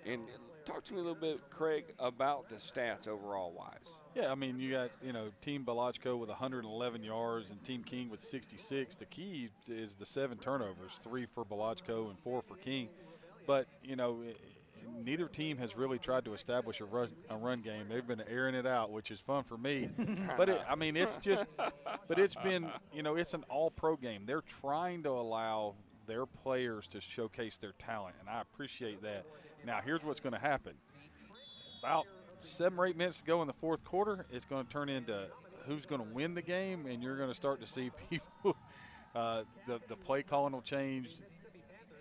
And talk to me a little bit, Craig, about the stats overall-wise. Yeah, I mean, you got, Team Balachko with 111 yards and Team King with 66. The key is the 7 turnovers, 3 for Balachko and 4 for King. But, neither team has really tried to establish a run game. They've been airing it out, which is fun for me. But, it's been, it's an all-pro game. They're trying to allow their players to showcase their talent, and I appreciate that. Now, here's what's going to happen. About 7 or 8 minutes to go in the fourth quarter, it's going to turn into who's going to win the game, and you're going to start to see people the play calling will change,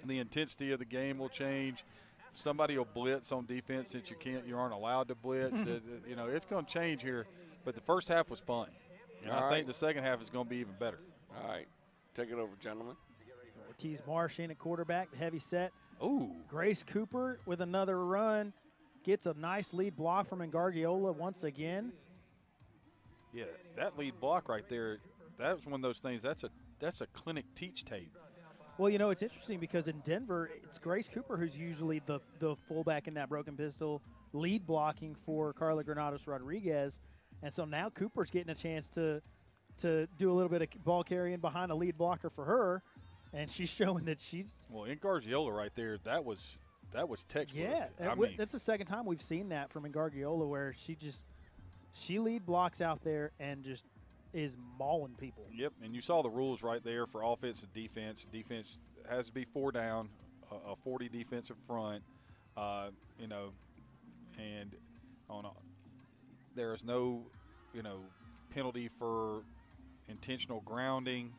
the intensity of the game will change. Somebody will blitz on defense since you aren't allowed to blitz. It's going to change here, but the first half was fun. I think the second half is going to be even better. All right, take it over, gentlemen. Ortiz Marsh in at quarterback, the heavy set. Ooh. Grace Cooper with another run. Gets a nice lead block from Ngargiola once again. Yeah, that lead block right there, that was one of those things, that's a clinic teach tape. Well, it's interesting because in Denver, it's Grace Cooper who's usually the fullback in that broken pistol, lead blocking for Carla Granados Rodriguez. And so now Cooper's getting a chance to do a little bit of ball carrying behind a lead blocker for her. And she's showing that she's – Well, Ngargiola right there, that was textbook. Yeah, that's the second time we've seen that from Ngargiola where she lead blocks out there and just is mauling people. Yep, and you saw the rules right there for offense and defense. Defense has to be 4 down, a 40 defensive front, and there is no, penalty for intentional grounding,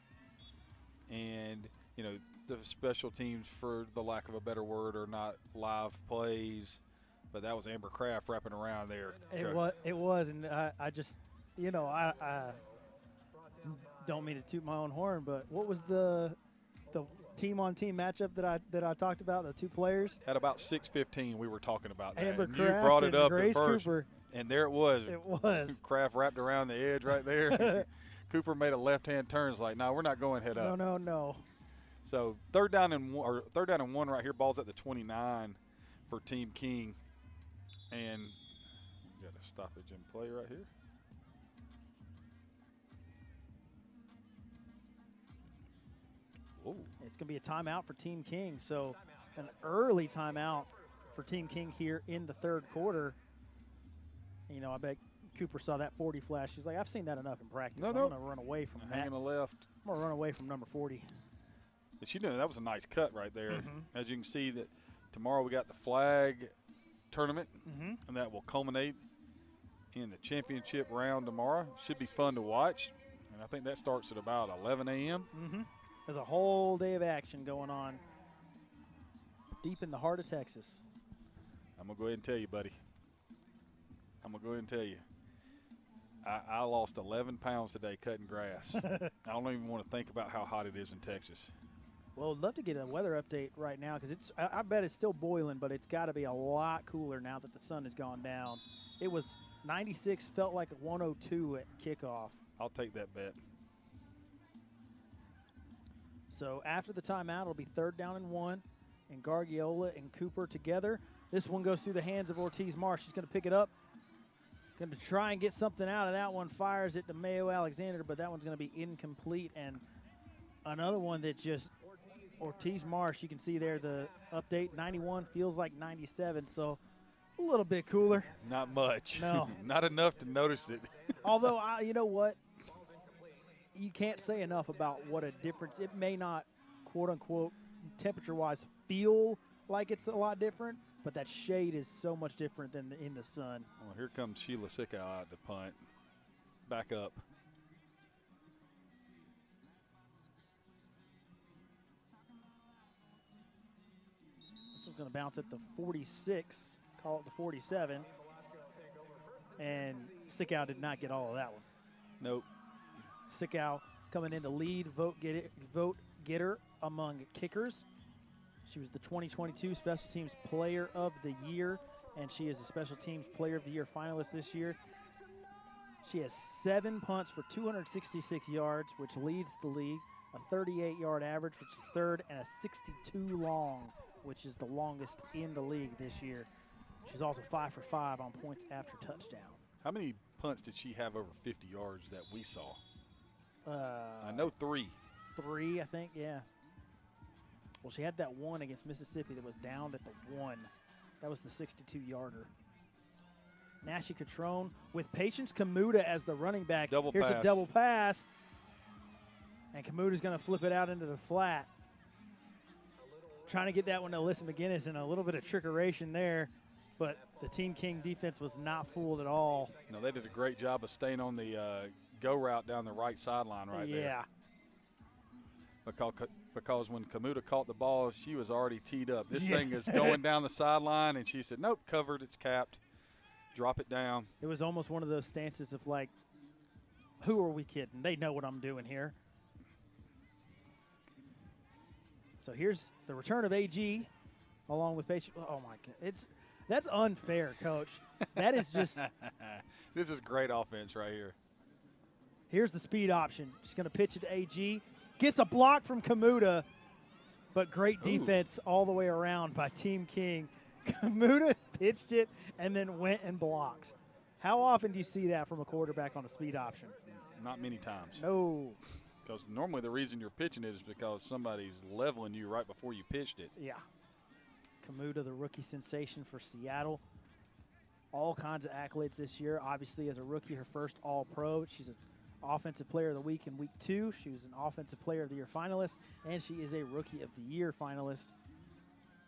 and the special teams, for the lack of a better word, are not live plays. But that was Amber Kraft wrapping around there. It was, and I just, don't mean to toot my own horn, but what was the team-on-team matchup that I talked about, the two players? At about 6:15, we were talking about that. Amber And Kraft you brought it and up Grace at first, Cooper. and there it was. It was. Kraft wrapped around the edge right there. Cooper made a left-hand turn. It's like, no, we're not going head up. No. So third down and one right here. Ball's at the 29 for Team King, and got a stoppage in play right here. Whoa. It's going to be a timeout for Team King. So an early timeout for Team King here in the third quarter. You know, I bet Cooper saw that 40 flash. He's like, I've seen that enough in practice. I'm going to run away from that. Hanging the left. I'm going to run away from number 40. But she knew that was a nice cut right there. As you can see, that tomorrow we got the flag tournament, and that will culminate in the championship round tomorrow. Should be fun to watch, and I think that starts at about 11 a.m. There's a whole day of action going on deep in the heart of Texas. I'm going to go ahead and tell you, buddy. I'm going to go ahead and tell you. I lost 11 pounds today cutting grass. I don't even want to think about how hot it is in Texas. Well, I'd love to get a weather update right now because I bet it's still boiling, but it's got to be a lot cooler now that the sun has gone down. It was 96, felt like 102 at kickoff. I'll take that bet. So after the timeout, it'll be 3rd down and 1, and Gargiola and Cooper together. This one goes through the hands of Ortiz Marsh. He's going to pick it up. Going to try and get something out of that one. Fires it to Mayo Alexander, but that one's going to be incomplete. And another one that just Ortiz Marsh, you can see there the update, 91 feels like 97, so a little bit cooler. Not much. No. Not enough to notice it. Although, you know what? You can't say enough about what a difference. It may not, quote-unquote, temperature-wise feel like it's a lot different, but that shade is so much different than in the sun. Well, here comes Sheila Sickow out to punt. Back up. This one's going to bounce at the 46, call it the 47. And Sickow did not get all of that one. Nope. Sickow coming in to lead vote getter among kickers. She was the 2022 Special Teams Player of the Year, and she is a Special Teams Player of the Year finalist this year. She has 7 punts for 266 yards, which leads the league, a 38-yard average, which is 3rd, and a 62 long, which is the longest in the league this year. She's also 5 for 5 on points after touchdown. How many punts did she have over 50 yards that we saw? I know 3. 3, I think, yeah. Well, she had that one against Mississippi that was down at the 1. That was the 62-yarder. Nashi Catrone with Patience Kamuta as the running back. Here's a double pass. And Kamuta's going to flip it out into the flat. Trying to get that one to Alyssa McGinnis, and a little bit of trickeration there. But the Team King defense was not fooled at all. No, they did a great job of staying on the go route down the right sideline right there. Yeah. Because when Kamuta caught the ball, she was already teed up. This thing is going down the sideline, and she said, nope, covered, it's capped. Drop it down. It was almost one of those stances of like, who are we kidding? They know what I'm doing here. So here's the return of AG along with Paige. Oh, my God. That's unfair, Coach. That is just. This is great offense right here. Here's the speed option. She's going to pitch it to AG. Gets a block from Kamuta, but great defense all the way around by Team King. Kamuta pitched it and then went and blocked. How often do you see that from a quarterback on a speed option? Not many times. No. Because normally the reason you're pitching it is because somebody's leveling you right before you pitched it. Yeah. Kamuta, the rookie sensation for Seattle. All kinds of accolades this year. Obviously, as a rookie, her first All-Pro. She's an Offensive Player of the Week in Week 2. She was an Offensive Player of the Year finalist, and she is a Rookie of the Year finalist.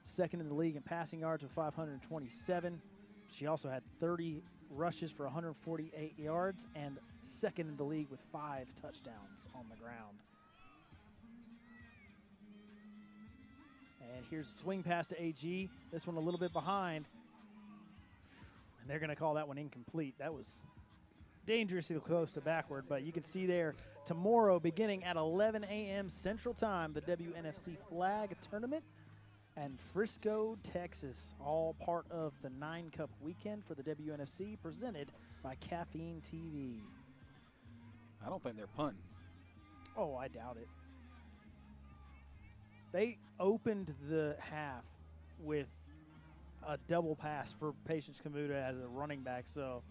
2nd in the league in passing yards with 527. She also had 30 rushes for 148 yards, and 2nd in the league with 5 touchdowns on the ground. And here's a swing pass to AG. This one a little bit behind. And they're going to call that one incomplete. That was dangerously close to backward, but you can see there tomorrow beginning at 11 a.m. Central Time, the WNFC Flag Tournament and Frisco, Texas, all part of the 9 Cup weekend for the WNFC presented by Caffeine TV. I don't think they're punting. Oh, I doubt it. They opened the half with a double pass for Patience Kamuta as a running back, so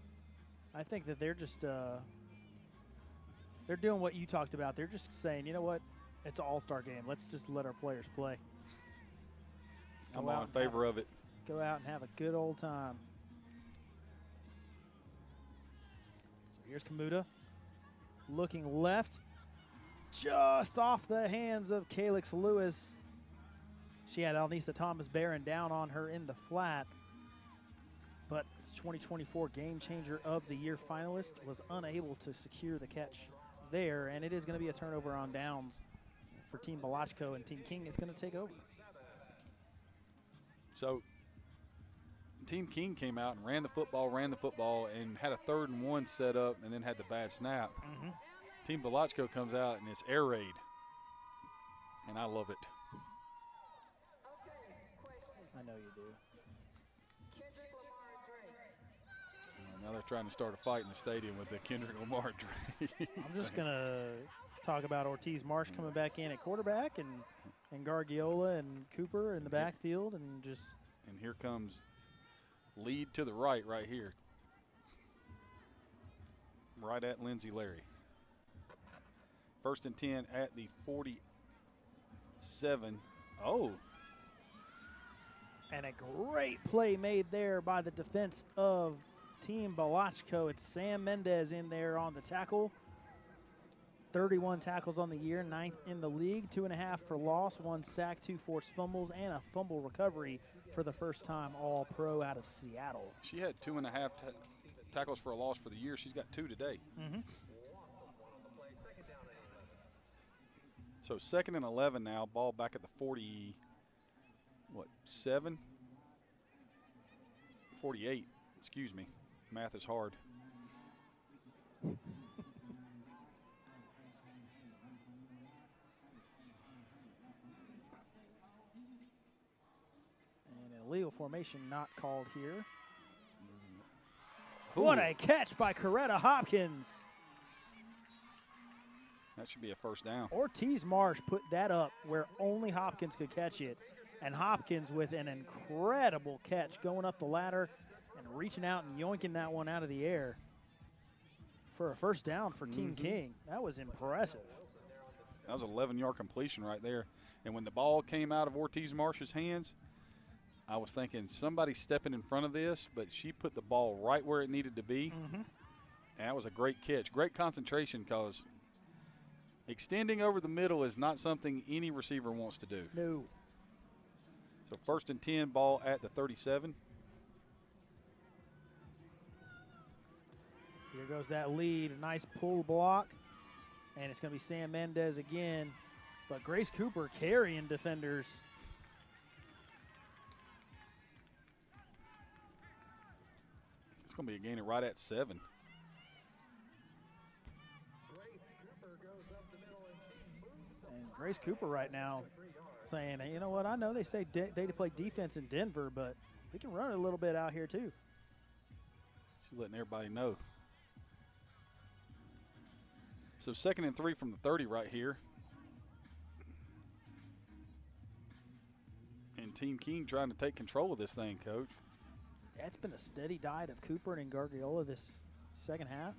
I think that they're just they're doing what you talked about. They're just saying, you know what, it's an all-star game. Let's just let our players play. I'm in favor of it. Go out and have a good old time. So here's Kamuta looking left, just off the hands of Calix Lewis. She had Alnisa Thomas Barron down on her in the flat, but 2024 Game Changer of the Year finalist was unable to secure the catch there, and it is going to be a turnover on downs for Team Balachko, and Team King is going to take over. So Team King came out and ran the football, and had a 3rd and 1 set up and then had the bad snap. Team Balachko comes out and it's air raid, and I love it. I know you do. Now they're trying to start a fight in the stadium with the Kendrick Lamar Dre. I'm just going to talk about Ortiz Marsh coming back in at quarterback and Gargiola and Cooper in the backfield, and just. And here comes lead to the right here. Right at Lindsay Larry. 1st and 10 at the 47. Oh. And a great play made there by the defense of Team Balachko. It's Sam Mendez in there on the tackle. 31 tackles on the year, 9th in the league, 2.5 for loss, 1 sack, 2 forced fumbles, and a fumble recovery for the first time All-Pro out of Seattle. She had 2.5 tackles for a loss for the year. She's got 2 today. So 2nd and 11 now, ball back at the 47? 48, excuse me. Math is hard. And an illegal formation not called here. Ooh. What a catch by Coretta Hopkins. That should be a first down. Ortiz Marsh put that up where only Hopkins could catch it. And Hopkins with an incredible catch going up the ladder and reaching out and yoinking that one out of the air for a first down for Team King. That was impressive. That was an 11-yard completion right there. And when the ball came out of Ortiz Marsh's hands, I was thinking somebody's stepping in front of this, but she put the ball right where it needed to be. And that was a great catch. Great concentration, because extending over the middle is not something any receiver wants to do. No. So 1st and 10, ball at the 37. Here goes that lead, a nice pull block, and it's going to be Sam Mendez again, but Grace Cooper carrying defenders. It's going to be a gain of right at 7. And Grace Cooper right now saying, hey, you know what, I know they say they play defense in Denver, but we can run it a little bit out here too. She's letting everybody know. So 2nd and 3 from the 30 right here. And Team King trying to take control of this thing, Coach. Yeah, it's been a steady diet of Cooper and Gargiola this second half.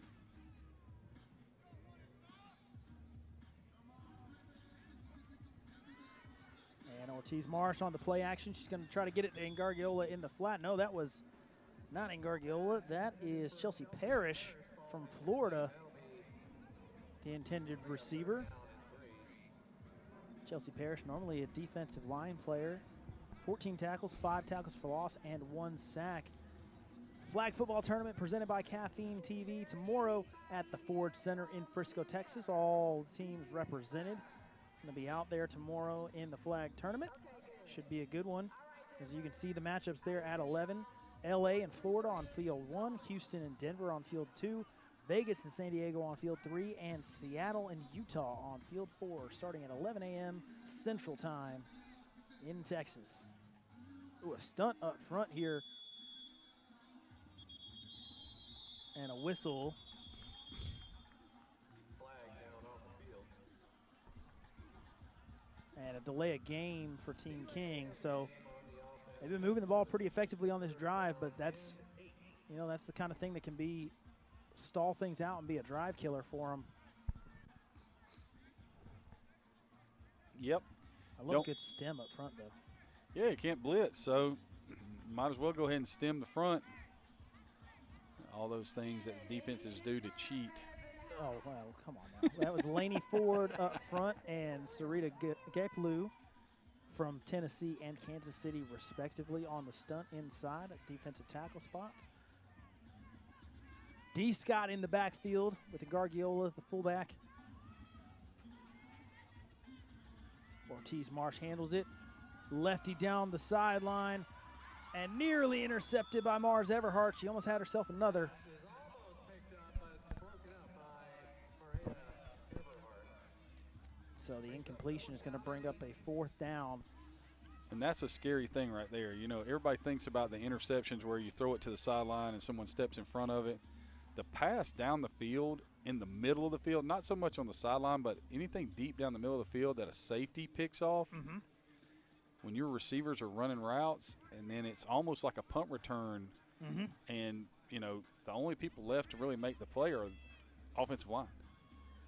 And Ortiz Marsh on the play action. She's going to try to get it to Gargiola in the flat. No, that was not Gargiola. That is Chelsea Parrish from Florida, the intended receiver. Chelsea Parrish, normally a defensive line player. 14 tackles, 5 tackles for loss, and 1 sack. Flag football tournament presented by Caffeine TV tomorrow at the Ford Center in Frisco, Texas. All teams represented. Going to be out there tomorrow in the flag tournament. Should be a good one. As you can see the matchups there at 11. LA and Florida on field 1. Houston and Denver on field 2. Vegas and San Diego on field 3, and Seattle and Utah on field 4, starting at 11 a.m. Central Time in Texas. Ooh, a stunt up front here. And a whistle. And a delay of game for Team King. So they've been moving the ball pretty effectively on this drive, but that's, you know, that's the kind of thing that can be stall things out and be a drive killer for them. Yep. I love a good stem up front, though. Yeah, you can't blitz, so might as well go ahead and stem the front. All those things that defenses do to cheat. Oh, well, come on now. That was Laney Ford up front and Sarita Gaplu from Tennessee and Kansas City, respectively, on the stunt inside at defensive tackle spots. D. Scott in the backfield with the Gargiola, the fullback. Ortiz Marsh handles it. Lefty down the sideline and nearly intercepted by Mars Everhart. She almost had herself another. So the incompletion is going to bring up a 4th down. And that's a scary thing right there. You know, everybody thinks about the interceptions where you throw it to the sideline and someone steps in front of it. The pass down the field, in the middle of the field, not so much on the sideline, but anything deep down the middle of the field that a safety picks off, when your receivers are running routes, and then it's almost like a punt return, and, you know, the only people left to really make the play are offensive line.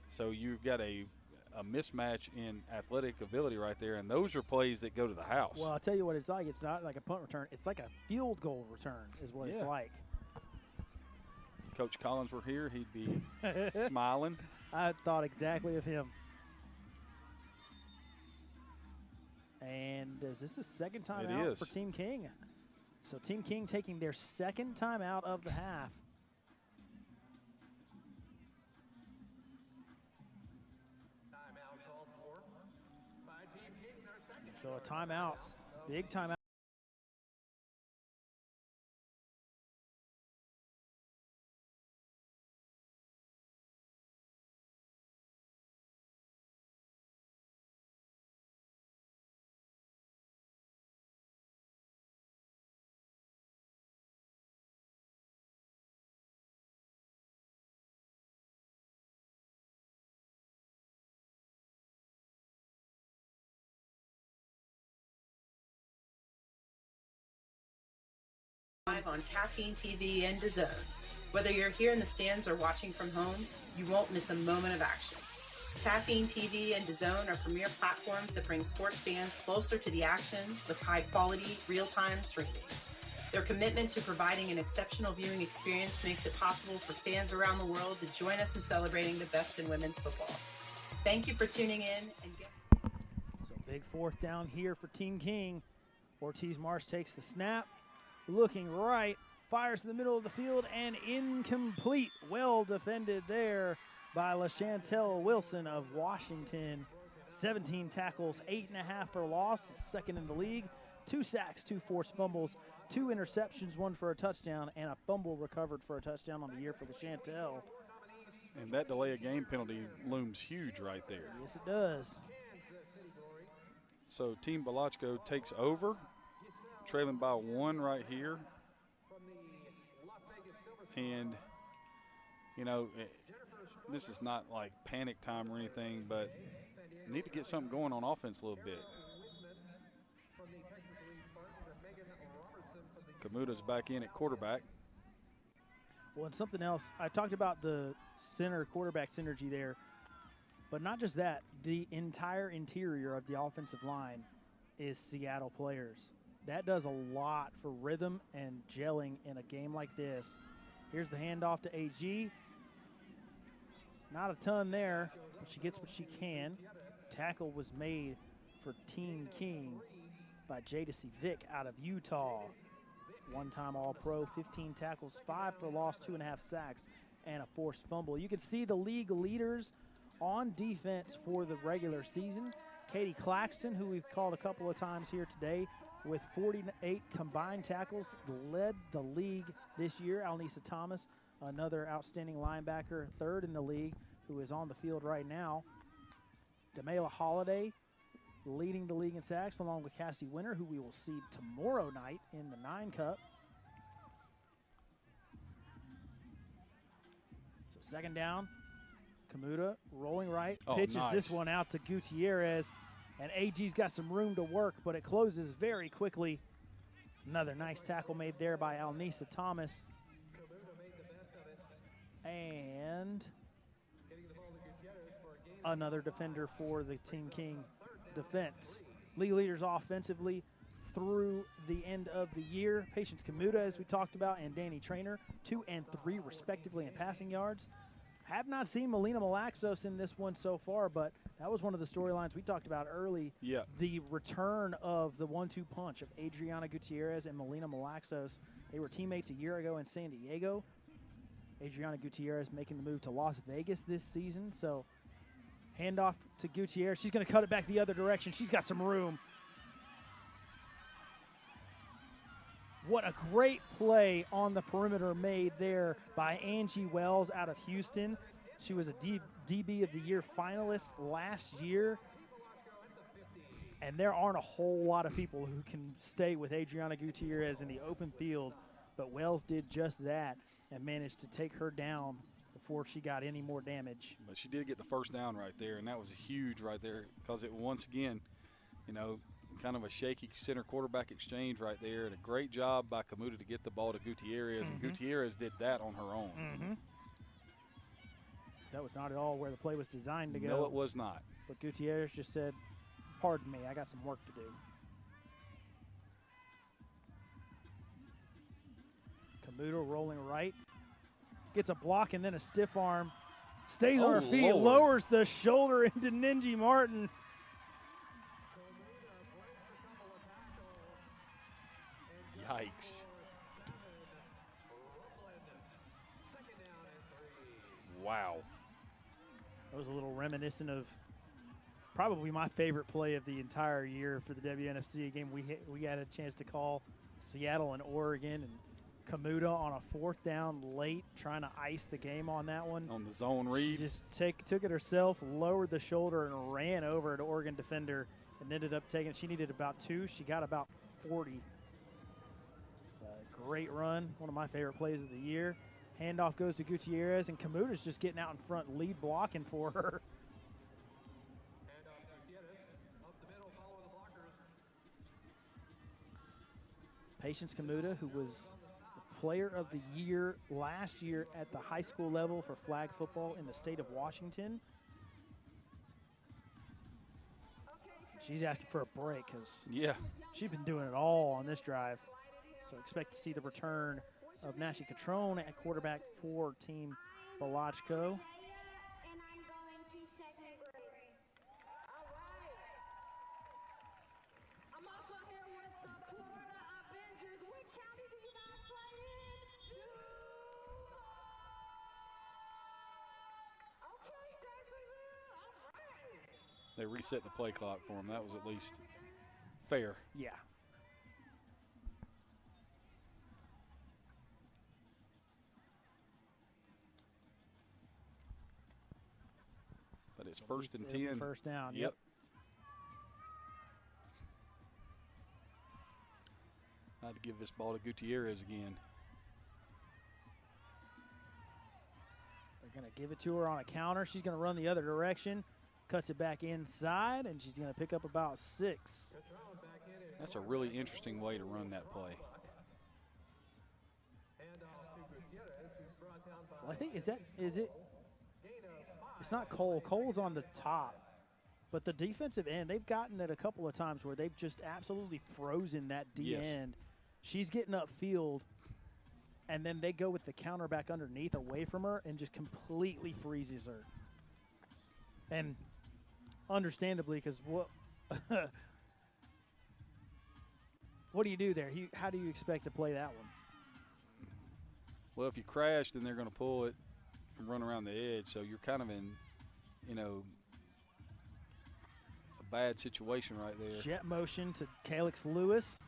So you've got a mismatch in athletic ability right there, and those are plays that go to the house. Well, I'll tell you what it's like. It's not like a punt return. It's like a field goal return is what it's like. Coach Collins were here, he'd be smiling. I thought exactly of him. And is this the second time out for Team King? So Team King taking their second time out of the half. So a timeout, big timeout. Live on Caffeine TV and DAZN. Whether you're here in the stands or watching from home, you won't miss a moment of action. Caffeine TV and DAZN are premier platforms that bring sports fans closer to the action with high-quality, real-time streaming. Their commitment to providing an exceptional viewing experience makes it possible for fans around the world to join us in celebrating the best in women's football. Thank you for tuning in. So big 4th down here for Team King. Ortiz Marsh takes the snap. Looking right, fires to the middle of the field, and incomplete. Well defended there by LaChantel Wilson of Washington. 17 tackles, 8.5 for loss, second in the league. 2 sacks, 2 forced fumbles, 2 interceptions, 1 for a touchdown, and a fumble recovered for a touchdown on the year for LaChantel. And that delay of game penalty looms huge right there. Yes, it does. So Team Balachko takes over, trailing by 1 right here. And, you know, this is not like panic time or anything, but need to get something going on offense a little bit. Kamuta's back in at quarterback. Well, and something else, I talked about the center-quarterback synergy there, but not just that. The entire interior of the offensive line is Seattle players. That does a lot for rhythm and gelling in a game like this. Here's the handoff to AG. Not a ton there, but she gets what she can. Tackle was made for Team King by Jadesy Vick out of Utah. One-time All-Pro, 15 tackles, 5 for loss, 2.5 sacks, and a forced fumble. You can see the league leaders on defense for the regular season. Katie Claxton, who we've called a couple of times here today, with 48 combined tackles, led the league this year. Alnisa Thomas another outstanding linebacker, third in the league, who is on the field right now. Damela Holiday leading the league in sacks, along with Cassidy Winter, who we will see tomorrow night in the 9 Cup. So second down, Kamuta rolling right, pitches this one out to Gutierrez, and AG's got some room to work, but it closes very quickly. Another nice tackle made there by Alnisa Thomas. And another defender for the Team King defense. League leaders offensively through the end of the year. Patience Kamuta, as we talked about, and Danny Trainer, 2 and 3 respectively in passing yards. Have not seen Melina Malaxos in this one so far, but that was one of the storylines we talked about early. Yeah. The return of the 1-2 punch of Adriana Gutierrez and Melina Malaxos. They were teammates a year ago in San Diego. Adriana Gutierrez making the move to Las Vegas this season. So handoff to Gutierrez. She's going to cut it back the other direction. She's got some room. What a great play on the perimeter made there by Angie Wells out of Houston. She was a DB of the Year finalist last year. And there aren't a whole lot of people who can stay with Adriana Gutierrez in the open field, but Wells did just that and managed to take her down before she got any more damage. But she did get the first down right there, and that was huge right there because it once again, you know, kind of a shaky center quarterback exchange right there, and a great job by Kamuta to get the ball to Gutierrez, and Gutierrez did that on her own. So that was not at all where the play was designed to go. No, it was not. But Gutierrez just said, pardon me, I got some work to do. Kamuta rolling right, gets a block and then a stiff arm, stays on her feet, lowers the shoulder into Ninji Martin. Yikes. Wow. That was a little reminiscent of probably my favorite play of the entire year for the WNFC game. We had a chance to call Seattle and Oregon, and Kamuta on a 4th down late, trying to ice the game on that one. On the zone read. She just took it herself, lowered the shoulder, and ran over an Oregon defender and ended up taking it. She needed about 2. She got about 40. It's a great run, one of my favorite plays of the year. Handoff goes to Gutierrez, and Kamuta's just getting out in front, lead blocking for her. Patience Kamuta, who was the player of the year last year at the high school level for flag football in the state of Washington. She's asking for a break because she's been doing it all on this drive. So expect to see the return of Nashi Catrone at quarterback for Team Balachko. They reset the play clock for him. That was at least fair. Yeah. But it's 1st and 10. First down. Yep. I had to give this ball to Gutierrez again. They're going to give it to her on a counter. She's going to run the other direction. Cuts it back inside, and she's going to pick up about 6. That's a really interesting way to run that play. Well, I think, is it? It's not Cole. Cole's on the top. But the defensive end, they've gotten it a couple of times where they've just absolutely frozen that D end. She's getting upfield, and then they go with the counter back underneath away from her and just completely freezes her. And understandably, because what do you do there? How do you expect to play that one? Well, if you crash, then they're going to pull it and run around the edge. So you're kind of in, a bad situation right there. Jet motion to Calix Lewis.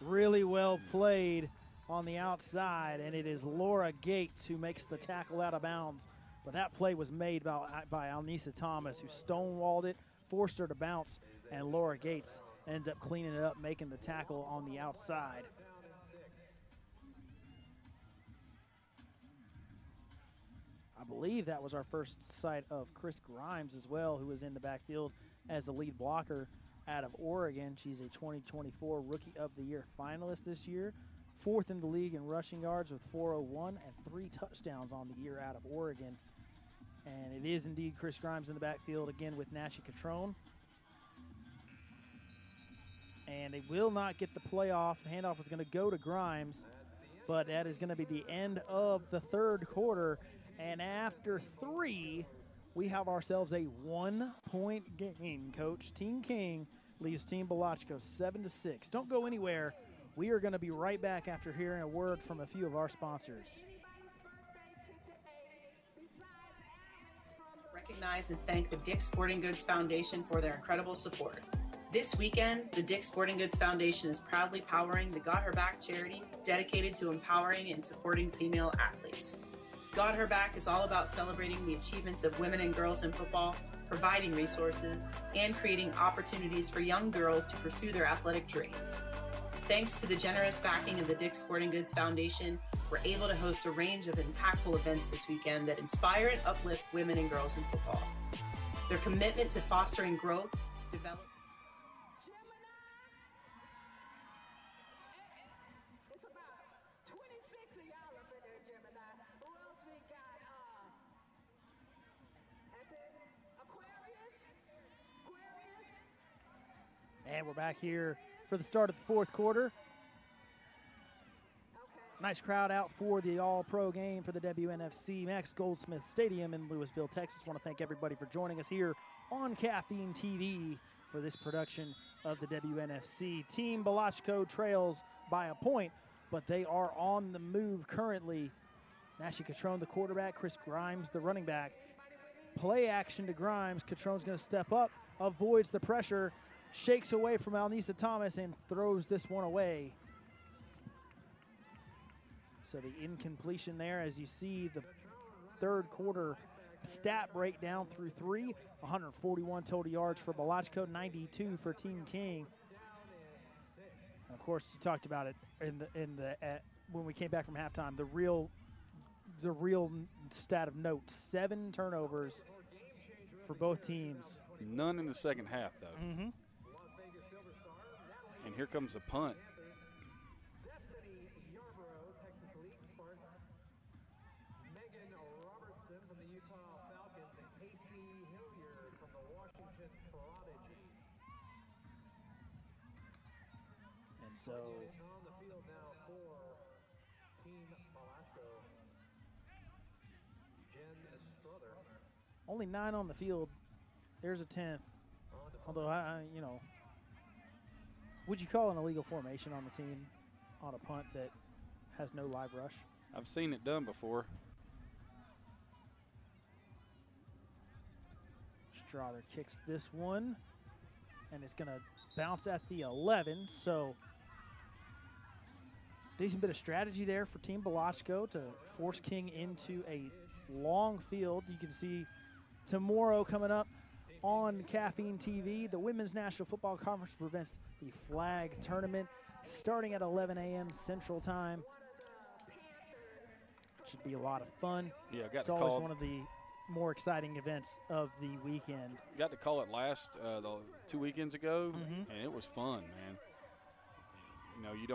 Really well played on the outside, and it is Laura Gates who makes the tackle out of bounds. But that play was made by Alnisa Thomas, who stonewalled it, forced her to bounce, and Laura Gates ends up cleaning it up, making the tackle on the outside. I believe that was our first sight of Chris Grimes as well, who was in the backfield as the lead blocker out of Oregon. She's a 2024 Rookie of the Year finalist this year, 4th in the league in rushing yards with 401 and 3 touchdowns on the year out of Oregon. And it is indeed Chris Grimes in the backfield again with Nashi Catrone. And they will not get the play off. The handoff was going to go to Grimes, but that is going to be the end of the third quarter. And after 3, we have ourselves a 1-point game, Coach. Team King leads Team Balachko 7-6. Don't go anywhere. We are going to be right back after hearing a word from a few of our sponsors. Recognize and thank the Dick's Sporting Goods Foundation for their incredible support. This weekend, the Dick's Sporting Goods Foundation is proudly powering the Got Her Back charity dedicated to empowering and supporting female athletes. Got Her Back is all about celebrating the achievements of women and girls in football, providing resources, and creating opportunities for young girls to pursue their athletic dreams. Thanks to the generous backing of the Dick's Sporting Goods Foundation, we're able to host a range of impactful events this weekend that inspire and uplift women and girls in football. Their commitment to fostering growth, development, and we're back here for the start of the fourth quarter. Nice crowd out for the All-Pro game for the WNFC Max Goldsmith Stadium in Lewisville, Texas. Want to thank everybody for joining us here on Caffeine TV for this production of the WNFC. Team Balachko trails by a point, but they are on the move currently. Nashi Catrone, the quarterback, Chris Grimes, the running back. Play action to Grimes. Catrone's going to step up, avoids the pressure, shakes away from Alnisa Thomas, and throws this one away. So the incompletion there, as you see the third quarter stat breakdown through 3, 141 total yards for Balachko, 92 for Team King. And of course, you talked about it when we came back from halftime. The real stat of note: 7 turnovers for both teams. None in the second half, though. Mm-hmm. And here comes the punt. And so only 9 on the field. There's a 10th. Although, would you call an illegal formation on the team on a punt that has no live rush? I've seen it done before. Strother kicks this one, and it's going to bounce at the 11. So decent bit of strategy there for Team Balachko to force King into a long field. You can see tomorrow coming up on Caffeine TV, the Women's National Football Conference presents the flag tournament starting at 11 a.m. Central Time. Should be a lot of fun. Yeah, I got it's to always call one of the more exciting events of the weekend. Got to call it last 2 weekends ago, and it was fun, man. You know, you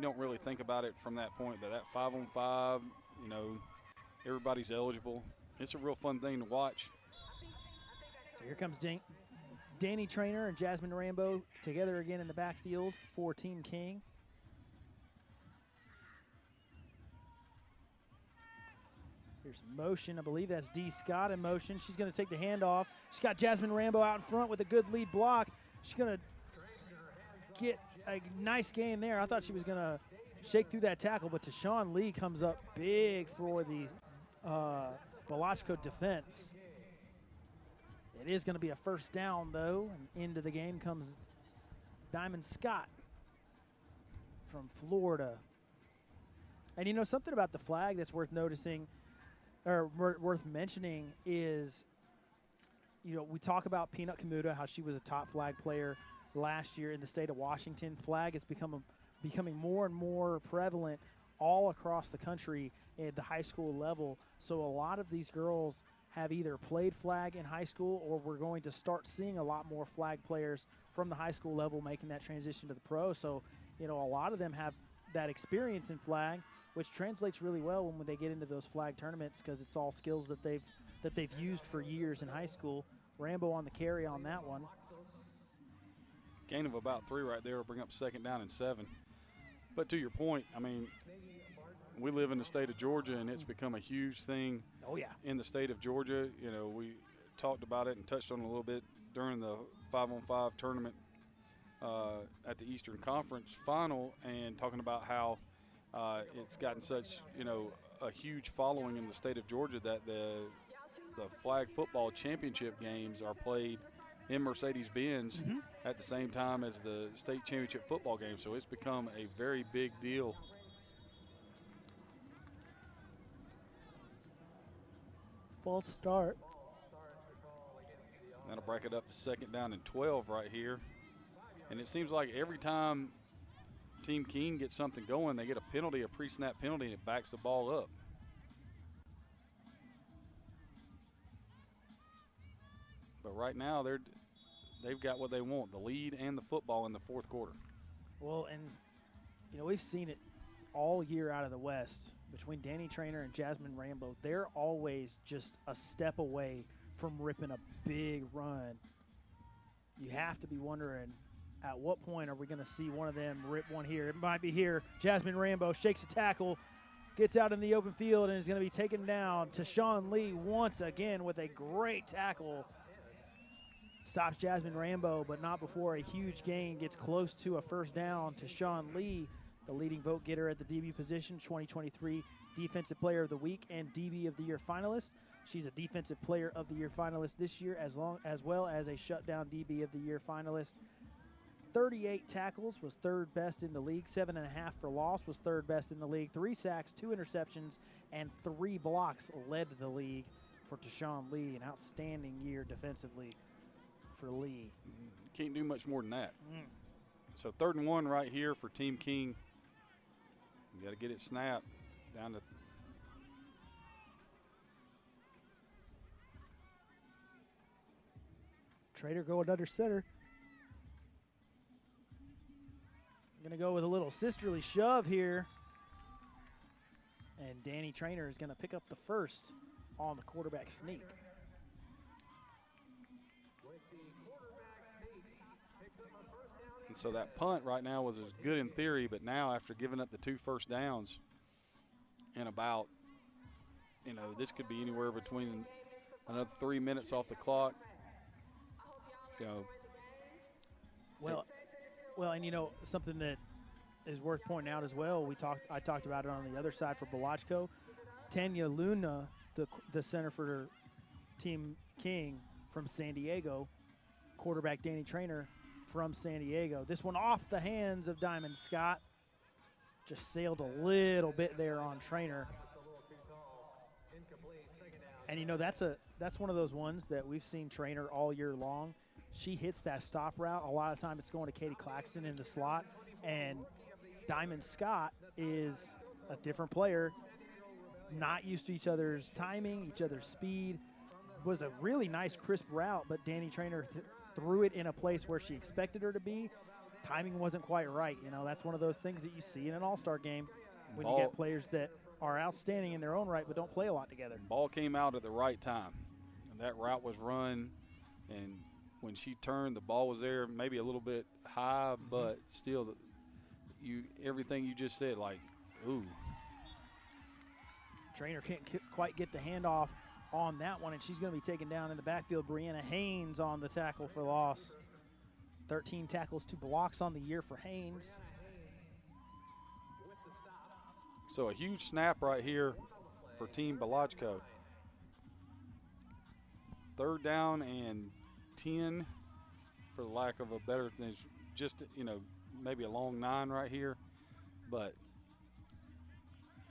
don't really think about it from that point, but that 5-on-5, everybody's eligible. It's a real fun thing to watch. So here comes Danny Trainer and Jasmine Rambo together again in the backfield for Team King. Here's motion. I believe that's D. Scott in motion. She's going to take the handoff. She's got Jasmine Rambo out in front with a good lead block. She's going to get a nice gain there. I thought she was going to shake through that tackle, but Tashawn Lee comes up big for the Balachko defense. It is going to be a first down, though, and into the game comes Diamond Scott from Florida. And, you know, something about the flag that's worth noticing or worth mentioning is, you know, we talk about Peanut Kamuta, how she was a top flag player last year in the state of Washington. Flag is becoming more and more prevalent all across the country at the high school level. So a lot of these girls have either played flag in high school, or we're going to start seeing a lot more flag players from the high school level making that transition to the pro. So, you know, a lot of them have that experience in flag, which translates really well when they get into those flag tournaments, because it's all skills that they've used for years in high school. Rambo on the carry on that one. Gain of about 3 right there will bring up 2nd down and 7. But to your point, I mean, we live in the state of Georgia, and it's become a huge thing. Oh, yeah. In the state of Georgia. You know, we talked about it and touched on it a little bit during the 5-on-5 tournament at the Eastern Conference final, and talking about how it's gotten such, you know, a huge following in the state of Georgia that the flag football championship games are played in Mercedes-Benz at the same time as the state championship football game. So it's become a very big deal. False start. That'll break it up to 2nd down and 12 right here. And it seems like every time Team Keene gets something going, they get a penalty, a pre-snap penalty, and it backs the ball up. But right now, they've got what they want, the lead and the football in the 4th quarter. Well, and, you know, we've seen it all year out of the West between Danny Trainer and Jasmine Rambo. They're always just a step away from ripping a big run. You have to be wondering, at what point are we going to see one of them rip one here? It might be here. Jasmine Rambo shakes a tackle, gets out in the open field, and is going to be taken down. Tashawn Lee once again with a great tackle. Stops Jasmine Rambo, but not before a huge gain. Gets close to a 1st down. Tashawn Lee, the leading vote getter at the DB position, 2023 Defensive Player of the Week and DB of the Year finalist. She's a Defensive Player of the Year finalist this year, as well as a shutdown DB of the Year finalist. 38 tackles, was 3rd best in the league. 7.5 for loss, was 3rd best in the league. 3 sacks, 2 interceptions, and 3 blocks led the league for Tashawn Lee. An outstanding year defensively for Lee. Can't do much more than that. So 3rd and 1 right here for Team King. You got to get it snapped down to. Trader going under center. Going to go with a little sisterly shove here. And Danny Trainer is going to pick up the 1st on the quarterback sneak. And so that punt right now was as good in theory, but now after giving up the 2 first downs in about, you know, this could be anywhere between another 3 minutes off the clock. You know. Well, and you know, something that is worth pointing out as well, I talked about it on the other side for Belachko. Tanya Luna, the center for Team King from San Diego, quarterback Danny Trainer from San Diego. This one off the hands of Diamond Scott. Just sailed a little bit there on Trainer. And you know, that's one of those ones that we've seen Trainer all year long. She hits that stop route. A lot of time it's going to Katie Claxton in the slot. And Diamond Scott is a different player, not used to each other's timing, each other's speed. Was a really nice, crisp route, but Danny Trainer threw it in a place where she expected her to be. Timing wasn't quite right. You know, that's one of those things that you see in an all-star game when you get players that are outstanding in their own right but don't play a lot together. Ball came out at the right time. And that route was run, and when she turned, the ball was there, maybe a little bit high, but still, everything you just said, like, ooh. Trainer can't quite get the handoff on that one, and she's going to be taken down in the backfield. Brianna Haynes on the tackle for loss. 13 tackles, 2 blocks on the year for Haynes. So a huge snap right here for Team Belachko. 3rd down and 10, for the lack of a better thing, just, you know, maybe a long 9 right here. But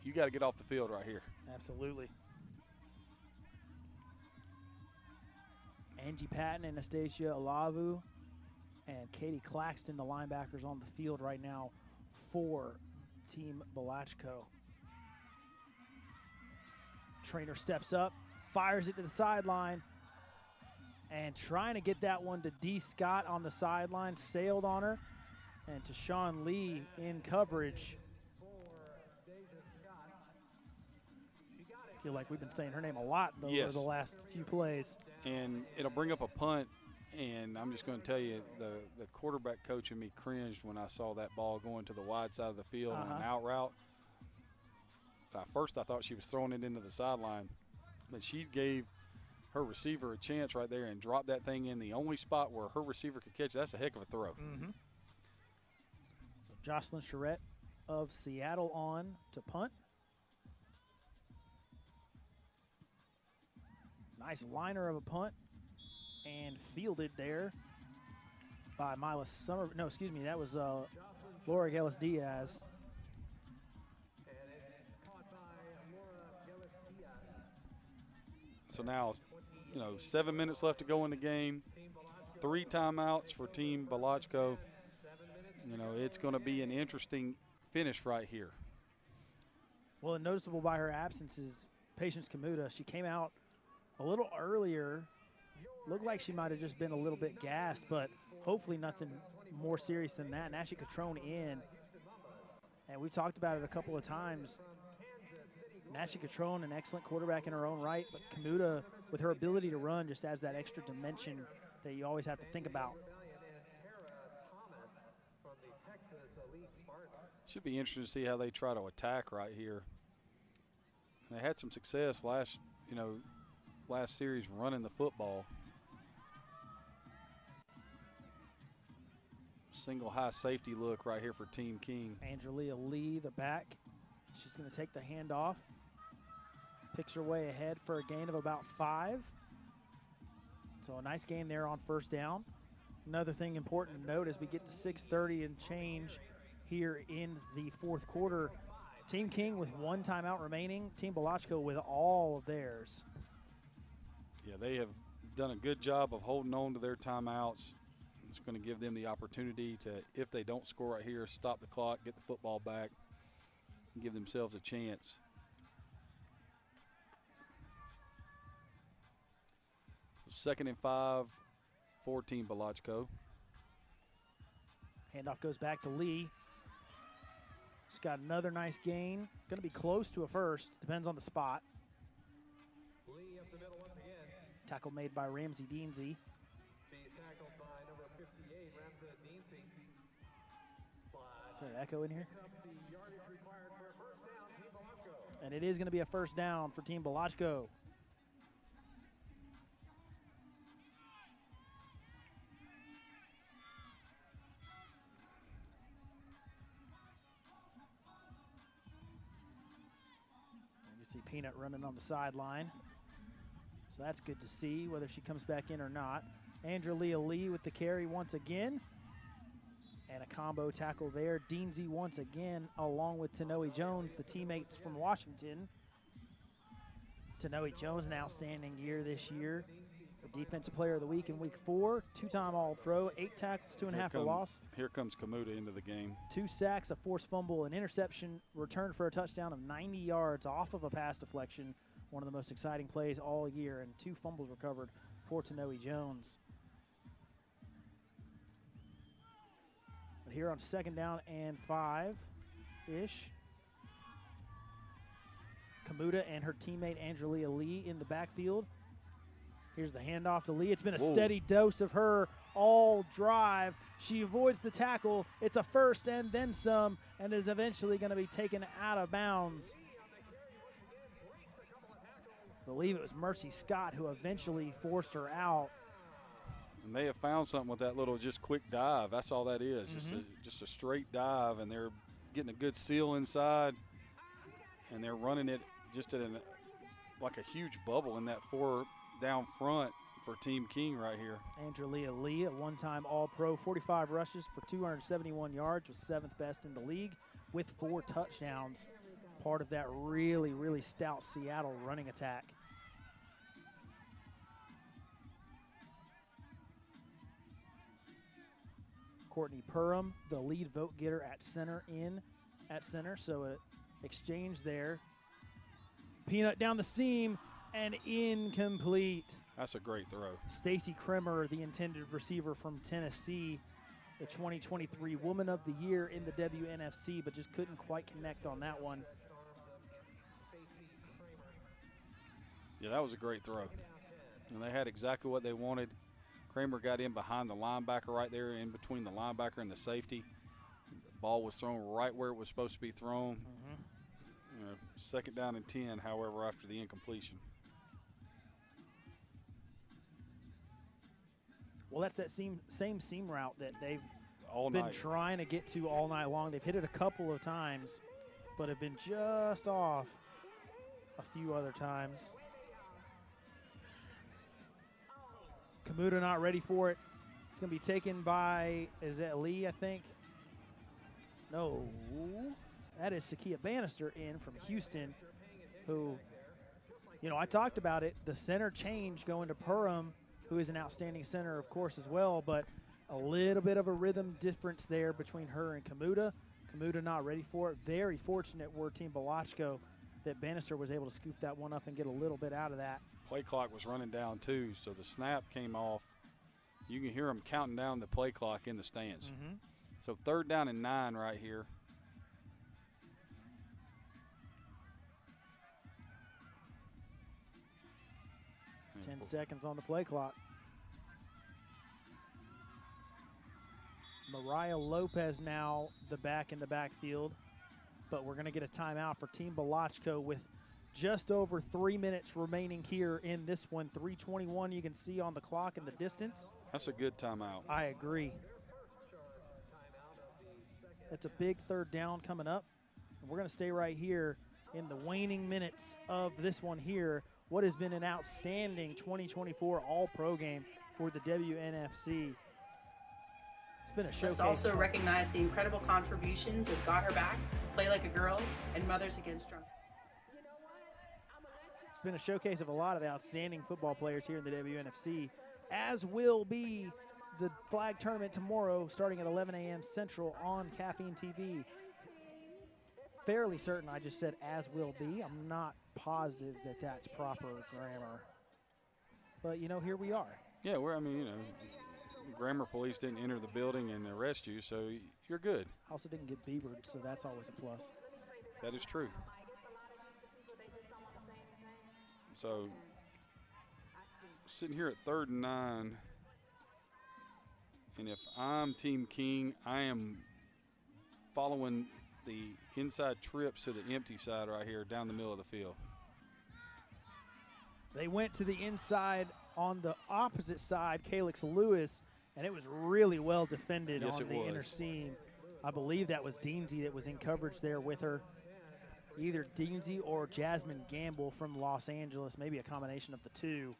you got to get off the field right here. Absolutely. Angie Patton, Anastasia Olavu, and Katie Claxton, the linebackers on the field right now for Team Balachko. Trainer steps up, fires it to the sideline, and trying to get that one to D. Scott on the sideline, sailed on her, and to Sean Lee in coverage. I feel like we've been saying her name a lot over the last few plays. And it'll bring up a punt, and I'm just going to tell you, the quarterback coach and me cringed when I saw that ball going to the wide side of the field on an out route. At first I thought she was throwing it into the sideline, but she gave her receiver a chance right there and dropped that thing in the only spot where her receiver could catch. That's a heck of a throw. Mm-hmm. So Jocelyn Charette of Seattle on to punt. Nice liner of a punt and fielded there by Mila Summer. No, excuse me, that was Laura Gillis Diaz. So now, 7 minutes left to go in the game. 3 timeouts for Team Balachko. It's going to be an interesting finish right here. Well, and noticeable by her absence is Patience Kamuta. She came out a little earlier. Looked like she might have just been a little bit gassed, but hopefully nothing more serious than that. Nashi Catrone in. And we've talked about it a couple of times. Nashi Catrone, an excellent quarterback in her own right, but Kamuta, with her ability to run, just adds that extra dimension that you always have to think about. Should be interesting to see how they try to attack right here. They had some success last series running the football. Single high safety look right here for Team King. Angelia Lee, the back. She's going to take the handoff. Picks her way ahead for a gain of about 5. So a nice gain there on first down. Another thing important to note as we get to 6:30 and change here in the fourth quarter, Team King with 1 timeout remaining, Team Balachko with all of theirs. Yeah, they have done a good job of holding on to their timeouts. It's going to give them the opportunity to, if they don't score right here, stop the clock, get the football back, and give themselves a chance. So 2nd and 5 for Team Balachko. Handoff goes back to Lee. She's got another nice gain. Going to be close to a first. Depends on the spot. Tackle made by Ramsey Deansy. Is there an echo in here? And it is going to be a first down for Team Balachko. You see Peanut running on the sideline. So that's good to see, whether she comes back in or not. Andrelia Lee with the carry once again. And a combo tackle there. Deansy once again, along with Tanoe Jones, the teammates from Washington. Tanoe Jones, an outstanding year this year. The Defensive Player of the Week in Week 4. 2-time All-Pro, 8 tackles, 2.5 for loss. Here comes Kamuta into the game. 2 sacks, a forced fumble, an interception, returned for a touchdown of 90 yards off of a pass deflection. One of the most exciting plays all year, and 2 fumbles recovered for Tanoe Jones. But here on 2nd down and 5-ish, Kamuta and her teammate Andrelia Lee in the backfield. Here's the handoff to Lee. It's been a steady dose of her all drive. She avoids the tackle. It's a first and then some, and is eventually going to be taken out of bounds. I believe it was Mercy Scott who eventually forced her out. And they have found something with that little just quick dive. That's all that is, just a straight dive, and they're getting a good seal inside, and they're running it just at like a huge bubble in that 4 down front for Team King right here. Andrelia Lee, a 1-time All-Pro, 45 rushes for 271 yards, was 7th best in the league with 4 touchdowns. part of that really, really stout Seattle running attack. Courtney Perham, the lead vote getter at center, so an exchange there. Peanut down the seam and incomplete. That's a great throw. Stacy Kremer, the intended receiver from Tennessee, the 2023 Woman of the Year in the WNFC, but just couldn't quite connect on that one. Yeah, that was a great throw. And they had exactly what they wanted. Kramer got in behind the linebacker right there, in between the linebacker and the safety. The ball was thrown right where it was supposed to be thrown. You know, 2nd down and 10, however, after the incompletion. Well, that's that same seam route that they've all been night trying to get to all night long. They've hit it a couple of times, but have been just off a few other times. Kamuta not ready for it. It's going to be taken by, is that Lee, I think? No, that is Sakia Bannister in from Houston, who, you know, I talked about it, the center change going to Perham, who is an outstanding center, of course, as well, but a little bit of a rhythm difference there between her and Kamuta. Kamuta not ready for it. Very fortunate were Team Balachko that Bannister was able to scoop that one up and get a little bit out of that. Play clock was running down too, so the snap came off. You can hear them counting down the play clock in the stands. So 3rd down and 9 right here. And 10 seconds on the play clock. Mariah Lopez now the back in the backfield, but we're going to get a timeout for Team Balachko with just over 3 minutes remaining here in this one. 3:21 you can see on the clock in the distance. That's a good timeout. I agree. It's a big 3rd down coming up. And we're going to stay right here in the waning minutes of this one here. What has been an outstanding 2024 All-Pro game for the WNFC. It's been a showcase. Let's also recognize the incredible contributions of Got Her Back, Play Like a Girl, and Mothers Against Drunk. It's been a showcase of a lot of outstanding football players here in the WNFC, as will be the flag tournament tomorrow starting at 11 a.m. Central on Caffeine TV. Fairly certain I just said as will be. I'm not positive that that's proper grammar. But, you know, here we are. Yeah, I mean, you know, grammar police didn't enter the building and arrest you, so you're good. Also didn't get Biebered, so that's always a plus. That is true. So, sitting here at 3rd and 9, and if I'm Team King, I am following the inside trips to the empty side right here down the middle of the field. They went to the inside on the opposite side, Calix Lewis, and it was really well defended on the inner seam. I believe that was Deansy that was in coverage there with her. Either Deansy or Jasmine Gamble from Los Angeles, maybe a combination of the two.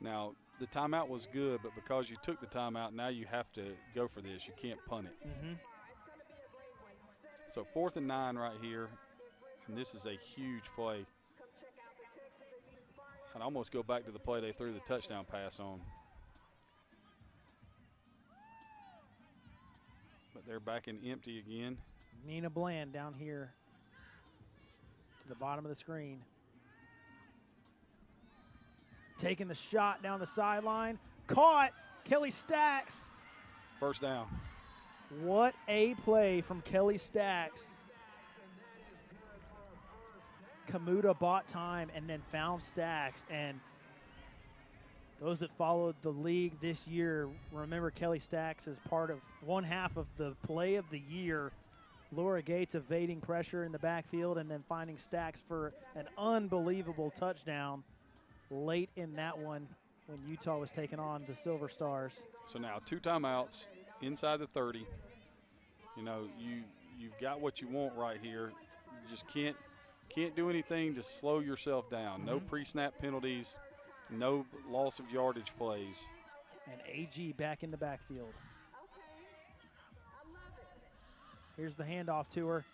Now, the timeout was good, but because you took the timeout, now you have to go for this. You can't punt it. So 4th and 9 right here, and this is a huge play. I'd almost go back to the play they threw the touchdown pass on. But they're back in empty again. Nina Bland down here to the bottom of the screen. Taking the shot down the sideline. Caught. Kelly Stacks. 1st down. What a play from Kelly Stacks. Kamuta bought time and then found Stacks. And those that followed the league this year remember Kelly Stacks as part of one half of the play of the year. Laura Gates evading pressure in the backfield and then finding Stacks for an unbelievable touchdown late in that one when Utah was taking on the Silver Stars. So now 2 timeouts inside the 30. You know, you've got what you want right here. You just can't do anything to slow yourself down. No pre-snap penalties, no loss of yardage plays. And AG back in the backfield. Here's the handoff to her.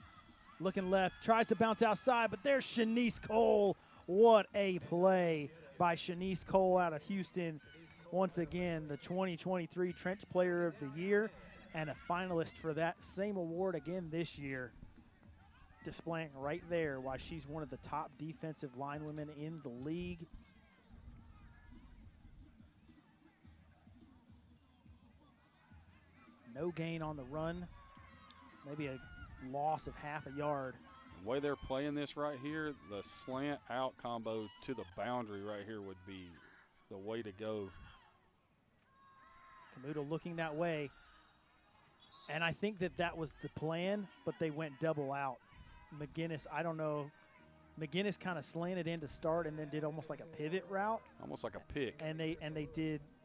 looking left, tries to bounce outside, but there's Shanice Cole. What a play by Shanice Cole out of Houston. Once again, the 2023 Trench Player of the Year and a finalist for that same award again this year. Displaying right there why she's one of the top defensive linewomen in the league. No gain on the run, maybe a loss of half a yard. The way they're playing this right here, the slant out combo to the boundary right here would be the way to go. Kamuta looking that way. And I think that was the plan, but they went double out. McGinnis, I don't know. McGinnis kind of slanted in to start and then did almost like a pivot route. Almost like a pick. And they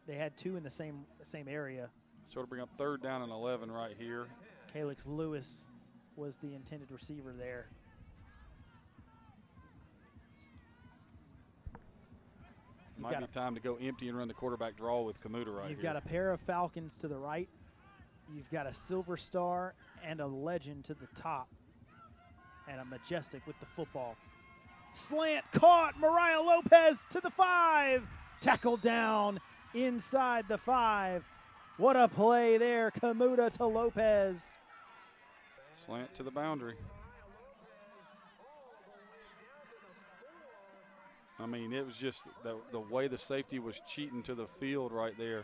had two in the same area. Sort of bring up 3rd down and 11 right here. Calix Lewis was the intended receiver there. Might be time to go empty and run the quarterback draw with Kamuta right here. You've got a pair of Falcons to the right. You've got a Silver Star and a Legend to the top. And a Majestic with the football. Slant caught. Mariah Lopez to the 5. Tackled down inside the 5. What a play there. Kamuta to Lopez. Slant to the boundary. I mean, it was just the way the safety was cheating to the field right there.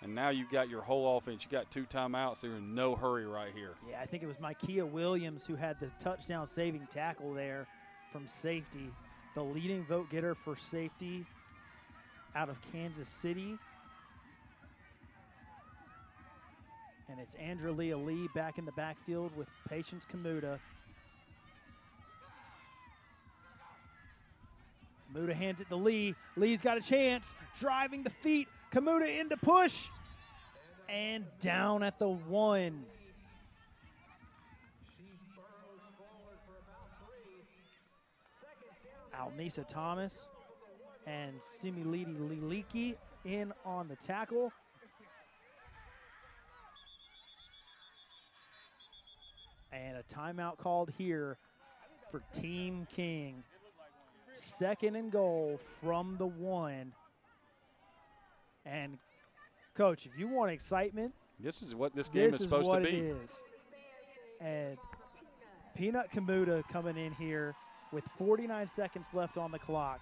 And now you've got your whole offense. You got 2 timeouts. They're in no hurry right here. Yeah, I think it was Micaiah Williams who had the touchdown saving tackle there from safety. The leading vote getter for safety out of Kansas City. And it's Andrea Lee back in the backfield with Patience Kamuta. Kamuta hands it to Lee. Lee's got a chance. Driving the feet. Kamuta into push. And down at the 1. Alnisa Thomas and Similiti Liliki in on the tackle. And a timeout called here for Team King. 2nd and goal from the 1. And, Coach, if you want excitement, this is what this game is supposed to be. This is what it is. And Peanut Kamuta coming in here with 49 seconds left on the clock,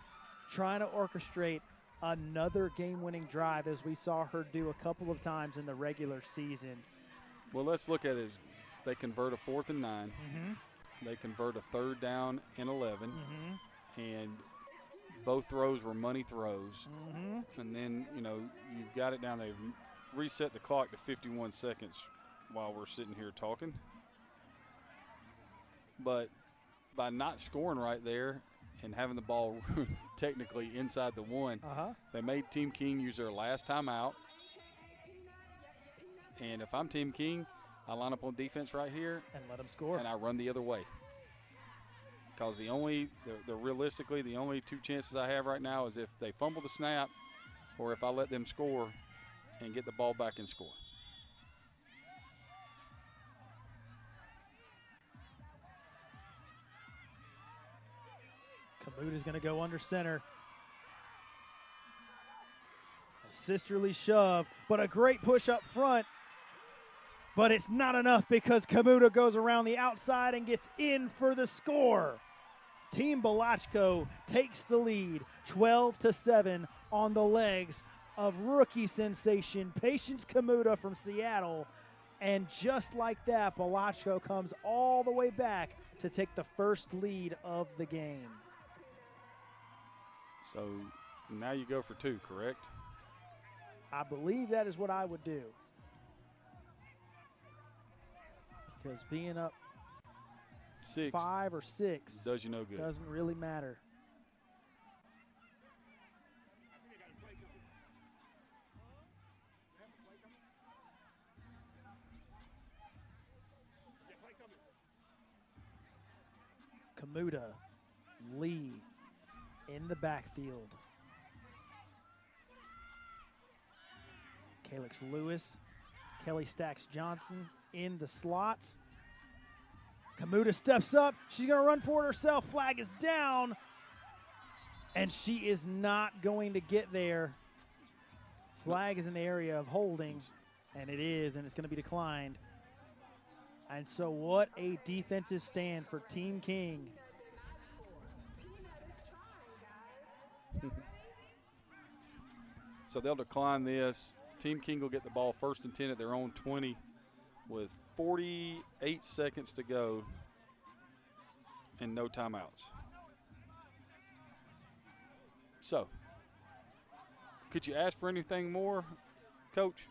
trying to orchestrate another game-winning drive as we saw her do a couple of times in the regular season. Well, let's look at it. They convert a 4th and 9. They convert a 3rd down and 11. And both throws were money throws. And then, you know, you've got it down. They've reset the clock to 51 seconds while we're sitting here talking. But by not scoring right there and having the ball technically inside the 1, they made Team King use their last timeout. And if I'm Team King, I line up on defense right here. And let them score. And I run the other way. Because realistically, the only 2 chances I have right now is if they fumble the snap or if I let them score and get the ball back and score. Kamuta's going to go under center. A sisterly shove, but a great push up front. But it's not enough because Kamuta goes around the outside and gets in for the score. Team Balachko takes the lead, 12-7 on the legs of rookie sensation Patience Kamuta from Seattle. And just like that, Balachko comes all the way back to take the first lead of the game. So now you go for 2, correct? I believe that is what I would do. Because being up 6 5 or 6 does you no good. Doesn't really matter. Kamuta, Lee in the backfield. Calix Lewis, Kelly Stacks Johnson in the slots. Kamuta steps up. She's going to run for it herself. Flag is down. And she is not going to get there. Flag is in the area of holding, and it is, and it's going to be declined. And so what a defensive stand for Team King. So they'll decline this. Team King will get the ball 1st and 10 at their own 20 with 48 seconds to go and no timeouts. So, could you ask for anything more, Coach?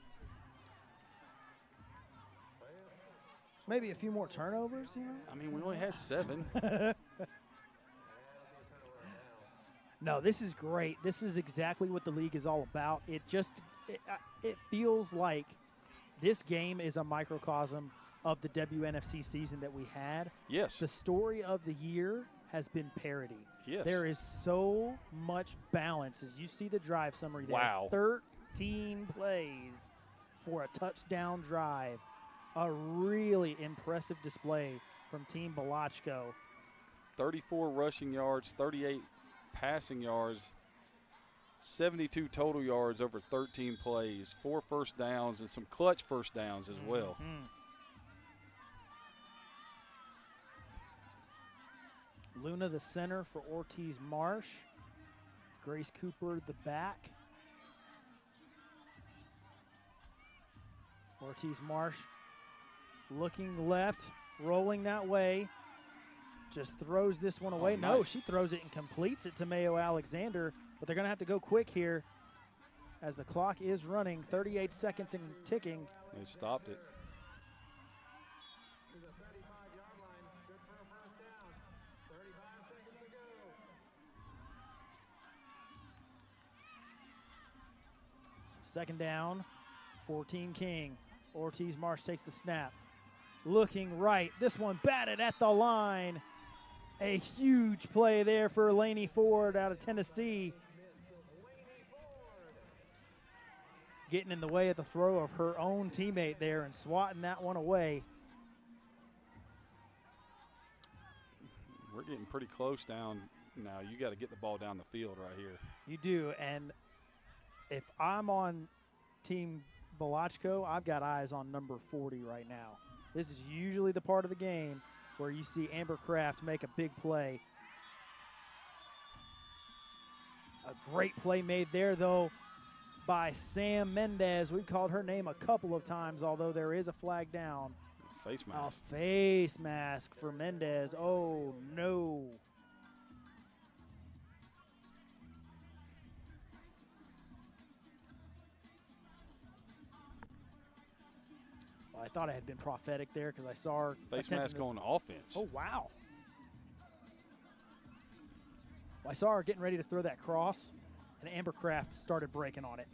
Maybe a few more turnovers, you know? I mean, we only had 7. No, this is great. This is exactly what the league is all about. It feels like this game is a microcosm of the WNFC season that we had. Yes. The story of the year has been parity. Yes. There is so much balance. As you see the drive summary there. Wow. 13 plays for a touchdown drive. A really impressive display from Team Balachko. 34 rushing yards, 38 passing yards, 72 total yards over 13 plays, 4 first downs, and some clutch first downs as well. Luna the center for Ortiz Marsh. Grace Cooper the back. Ortiz Marsh looking left, rolling that way. Just throws this one away. Oh, nice. No, she throws it and completes it to Mayo Alexander, but they're going to have to go quick here as the clock is running, 38 seconds and ticking. They stopped it. Second down, 14 King. Ortiz Marsh takes the snap. Looking right. This one batted at the line. A huge play there for Lainey Ford out of Tennessee. Getting in the way of the throw of her own teammate there and swatting that one away. We're getting pretty close down now. You got to get the ball down the field right here. You do, and if I'm on Team Balachko, I've got eyes on number 40 right now. This is usually the part of the game where you see Amber Kraft make a big play. A great play made there, though, by Sam Mendez. We've called her name a couple of times, although there is a flag down. Face mask. A face mask for Mendez. Oh, no. Well, I thought I had been prophetic there because I saw her. Face mask on offense. Oh, wow. Well, I saw her getting ready to throw that cross, and Amber Kraft started breaking on it.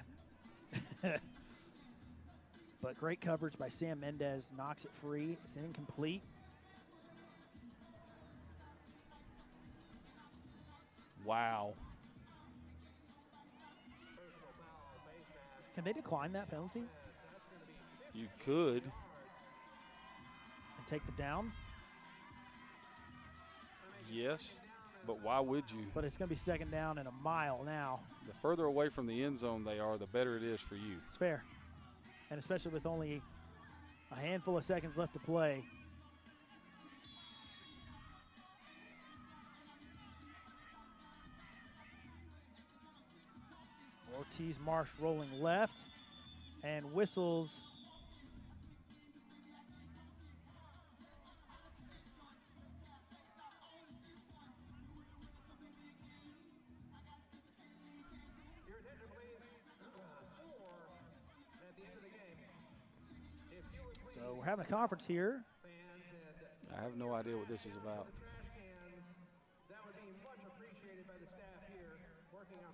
But great coverage by Sam Mendez, knocks it free. It's incomplete. Wow. Can they decline that penalty You could. and take the down? Yes, but why would you? But it's going to be second down and a mile now. The further away from the end zone they are, the better it is for you. It's fair. And especially with only a handful of seconds left to play. Ortiz Marsh rolling left and whistles. So we're having a conference here. I have no idea what this is about.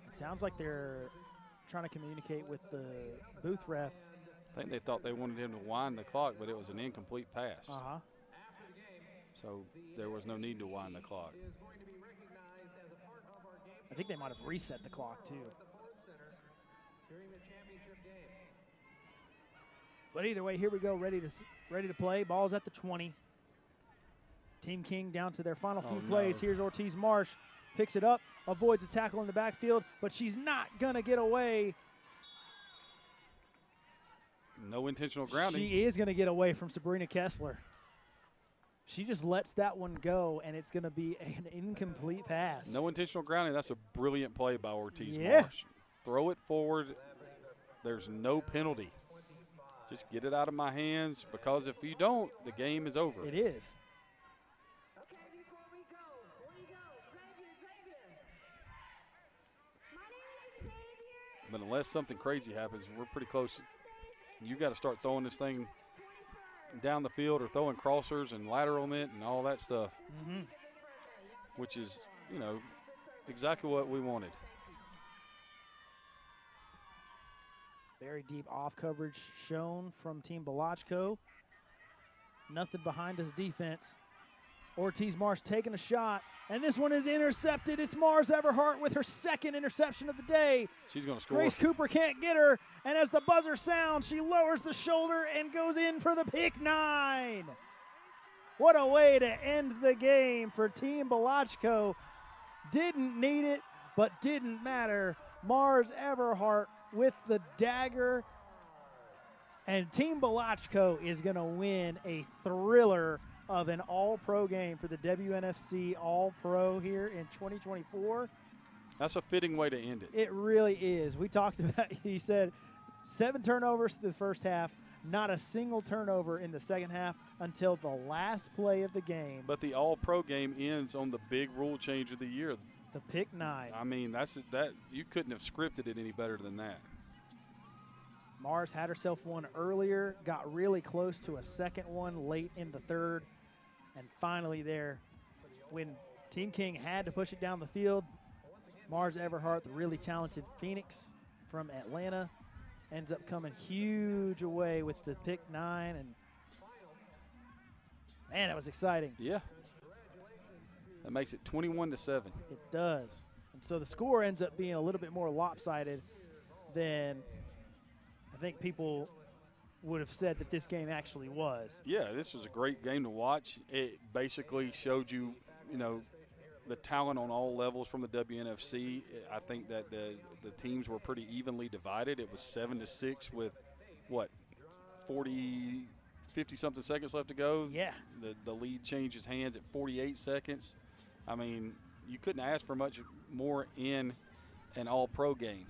It sounds like they're trying to communicate with the booth ref. I think they thought they wanted him to wind the clock, but it was an incomplete pass. Uh-huh. So there was no need to wind the clock. I think they might have reset the clock too. But either way, here we go, ready to play. Ball's at the 20. Team King down to their final few plays. Here's Ortiz Marsh, picks it up, avoids a tackle in the backfield, but she's not going to get away. No intentional grounding. She is going to get away from Sabrina Kessler. She just lets that one go, and it's going to be an incomplete pass. No intentional grounding. That's a brilliant play by Ortiz Yeah. Marsh. Throw it forward. There's no penalty. Just get it out of my hands, because if you don't, the game is over. It is. But unless something crazy happens, we're pretty close. You got to start throwing this thing down the field or throwing crossers and lateral it and all that stuff, which is, you know, exactly what we wanted. Very deep off coverage shown from Team Balachko. Nothing behind his defense. Ortiz Marsh taking a shot, and this one is intercepted. It's Mars Everhart with her second interception of the day. She's going to score. Grace Cooper can't get her, and as the buzzer sounds, she lowers the shoulder and goes in for the pick 9. What a way to end the game for Team Balachko. Didn't need it, but didn't matter. Mars Everhart with the dagger, and Team Balachko is going to win a thriller of an all-pro game for the WNFC All-Pro here in 2024. That's a fitting way to end it. It really is. We talked about, he said, 7 turnovers in the first half, not a single turnover in the second half until the last play of the game. But the All-Pro game ends on the big rule change of the year. The pick 9. I mean, that you couldn't have scripted it any better than that. Mars had herself one earlier, got really close to a second one late in the third, and finally there, when Team King had to push it down the field, Mars Everhart, the really talented Phoenix from Atlanta, ends up coming huge away with the pick 9, and man, that was exciting. Yeah. That makes it 21-7. It does. And so the score ends up being a little bit more lopsided than I think people would have said that this game actually was. Yeah, this was a great game to watch. It basically showed you, you know, the talent on all levels from the WNFC. I think that the teams were pretty evenly divided. It was 7-6 with, what, 50-something seconds left to go. Yeah. The lead changes hands at 48 seconds. I mean, you couldn't ask for much more in an all-pro game.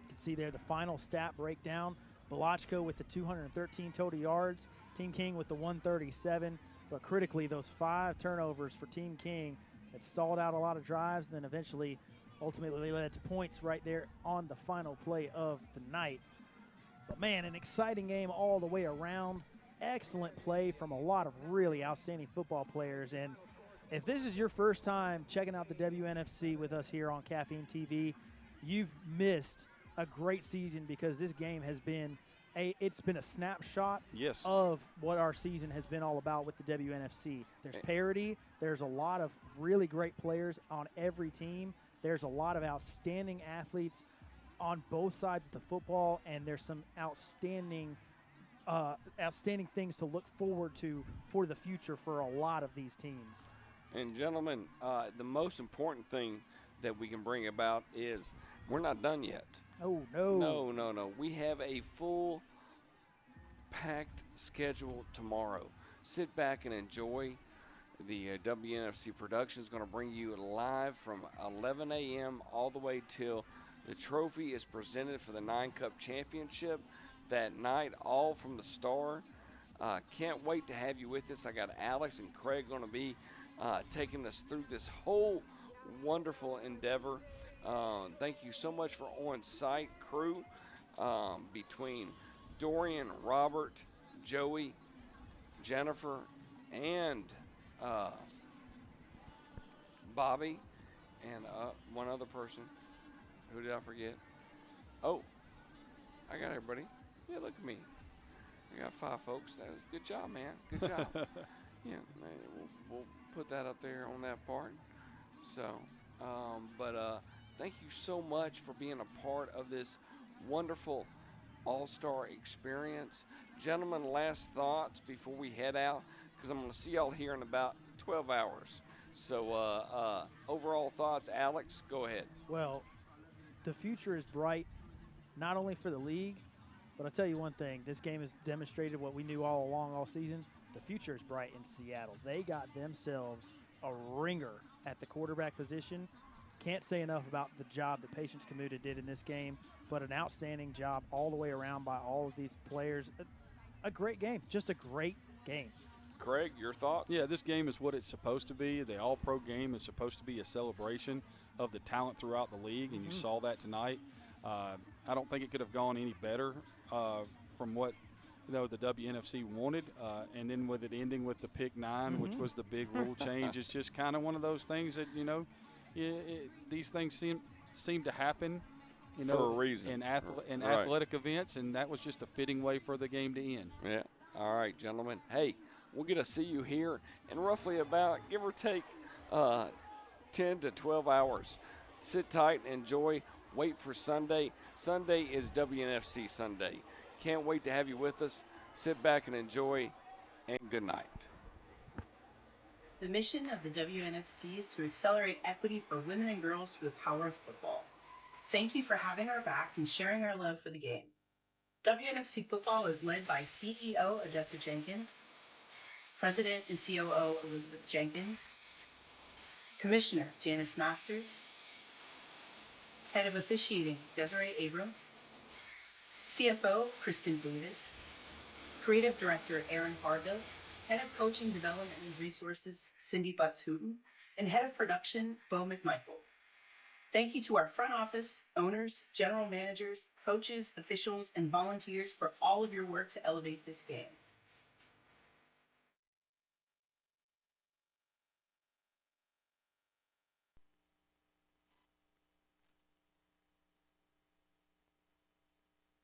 You can see there the final stat breakdown. Balachko with the 213 total yards. Team King with the 137. But critically, those 5 turnovers for Team King that stalled out a lot of drives, and then eventually, ultimately led to points right there on the final play of the night. But man, an exciting game all the way around. Excellent play from a lot of really outstanding football players. And if this is your first time checking out the WNFC with us here on Caffeine TV, you've missed a great season, because this game has been it's been a snapshot of what our season has been all about with the WNFC. There's parity. There's a lot of really great players on every team. There's a lot of outstanding athletes on both sides of the football, and there's some outstanding things to look forward to for the future for a lot of these teams. And gentlemen, the most important thing that we can bring about is we're not done yet. Oh, no. No. We have a full packed schedule tomorrow. Sit back and enjoy. The WNFC production is going to bring you live from 11 a.m. all the way till the trophy is presented for the 9 Cup Championship that night, all from the Star. Can't wait to have you with us. I got Alex and Craig going to be taking us through this whole wonderful endeavor. Thank you so much for on-site crew between Dorian, Robert, Joey, Jennifer, and Bobby, and one other person. Who did I forget? Oh, I got everybody. Yeah, look at me. I got 5 folks. That was good job, man. Good job. Yeah, we'll put that up there on that part. So, thank you so much for being a part of this wonderful all-star experience. Gentlemen, last thoughts before we head out, because I'm going to see y'all here in about 12 hours. So overall thoughts, Alex, go ahead. Well, the future is bright, not only for the league, but I'll tell you one thing. This game has demonstrated what we knew all along all season. The future is bright in Seattle. They got themselves a ringer at the quarterback position. Can't say enough about the job that Patience Kamuta did in this game, but an outstanding job all the way around by all of these players. A great game, just a great game. Craig, your thoughts? Yeah, this game is what it's supposed to be. The All-Pro game is supposed to be a celebration of the talent throughout the league, and you saw that tonight. I don't think it could have gone any better from what the WNFC wanted, and then with it ending with the pick 9, which was the big rule change. It's just kind of one of those things that, these things seem to happen, for a reason. in athletic events, and that was just a fitting way for the game to end. Yeah. All right, gentlemen. Hey, we're going to see you here in roughly about, give or take, 10 to 12 hours. Sit tight and enjoy. Wait for Sunday. Sunday is WNFC Sunday. Can't wait to have you with us. Sit back and enjoy, and good night. The mission of the WNFC is to accelerate equity for women and girls through the power of football. Thank you for having our back and sharing our love for the game. WNFC football is led by CEO Odessa Jenkins, President and COO Elizabeth Jenkins, Commissioner Janice Masters, Head of Officiating Desiree Abrams, CFO Kristen Davis, Creative Director Aaron Harville, Head of Coaching Development and Resources Cindy Butts-Hooten, and Head of Production Bo McMichael. Thank you to our front office, owners, general managers, coaches, officials, and volunteers for all of your work to elevate this game.